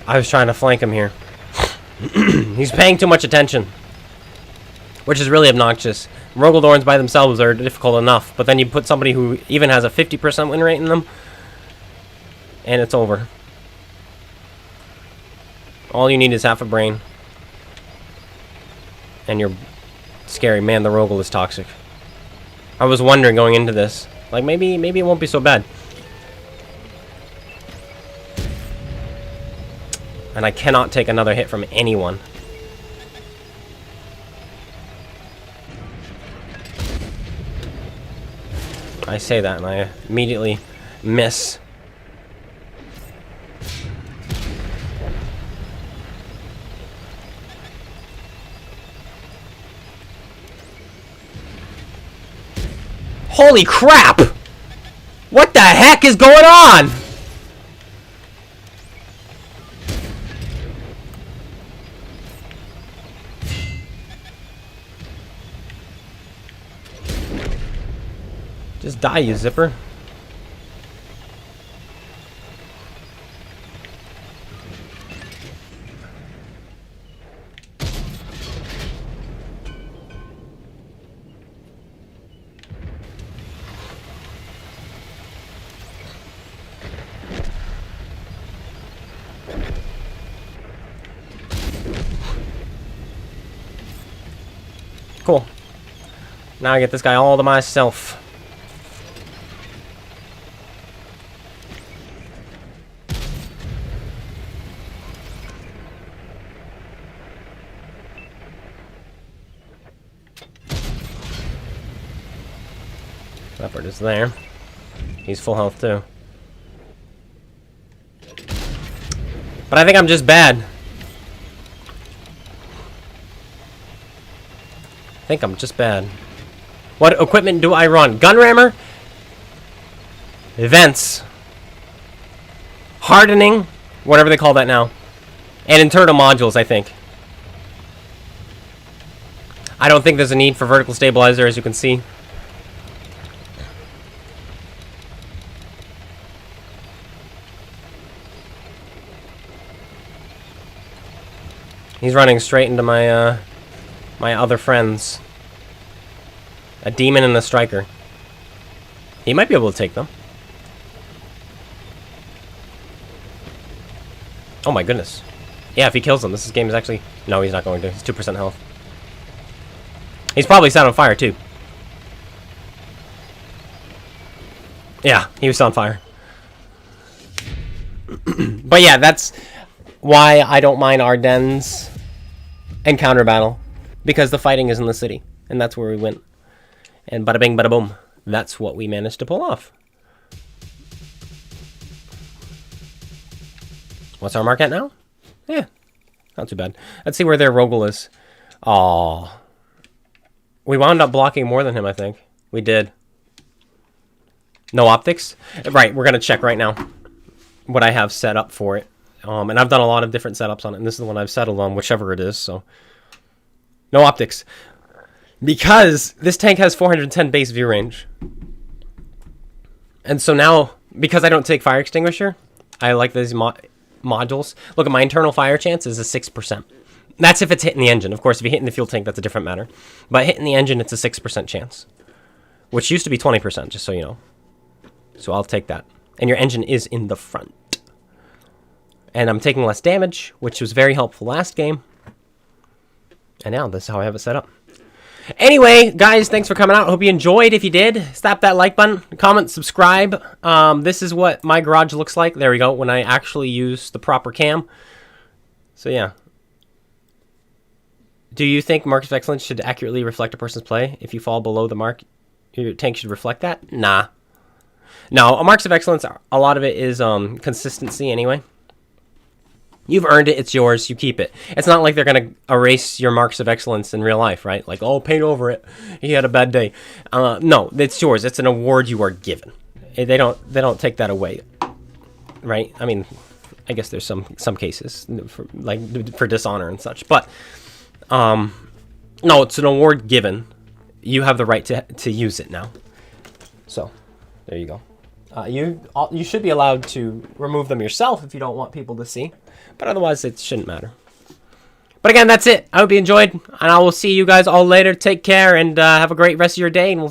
I was trying to flank him here. He's paying too much attention, which is really obnoxious. Rogaldorns by themselves are difficult enough, but then you put somebody who even has a 50% win rate in them, and it's over. All you need is half a brain, and you're scary. Man, the Rogel is toxic. I was wondering going into this, like maybe it won't be so bad. And I cannot take another hit from anyone. I say that and I immediately miss. Holy crap! What the heck is going on? Just die, you zipper. Cool. Now I get this guy all to myself. Leopard is there. He's full health too. But I think I'm just bad. I think I'm just bad. What equipment do I run? Gun rammer? Events. Hardening? Whatever they call that now. And internal modules, I think. I don't think there's a need for vertical stabilizer, as you can see. He's running straight into my my other friends. A demon and a striker. He might be able to take them. Oh my goodness. Yeah, if he kills them, this game is actually... No, he's not going to. He's 2% health. He's probably set on fire, too. Yeah, he was on fire. But yeah, that's why I don't mind Ardennes and counter battle. Because the fighting is in the city. And that's where we win. And bada bing, bada boom. That's what we managed to pull off. What's our mark at now? Yeah, not too bad. Let's see where their Rogel is. Aww. We wound up blocking more than him, I think. We did. No optics? Right, we're going to check right now what I have set up for it. And I've done a lot of different setups on it, and this is the one I've settled on, whichever it is, so. No optics. Because this tank has 410 base view range. And so now, because I don't take fire extinguisher, I like these modules. Look at my internal fire chance is a 6%. That's if it's hitting the engine. Of course, if you hit in the fuel tank, that's a different matter. But hitting the engine, it's a 6% chance. Which used to be 20%, just so you know. So I'll take that. And your engine is in the front. And I'm taking less damage, which was very helpful last game. And now, this is how I have it set up. Anyway, guys, thanks for coming out. Hope you enjoyed. If you did, slap that like button, comment, subscribe. This is what my garage looks like. There we go, when I actually use the proper cam. So, yeah. Do you think marks of excellence should accurately reflect a person's play? If you fall below the mark, your tank should reflect that? Nah. No, marks of excellence, a lot of it is consistency anyway. You've earned it. It's yours. You keep it. It's not like they're going to erase your marks of excellence in real life, right? Like, oh, paint over it. He had a bad day. No, it's yours. It's an award you are given. They don't take that away, right? I mean, I guess there's some cases for dishonor and such, but no, it's an award given. You have the right to use it now. So, there you go. You should be allowed to remove them yourself if you don't want people to see. But otherwise, it shouldn't matter. But again, that's it. I hope you enjoyed. And I will see you guys all later. Take care and have a great rest of your day. And I'm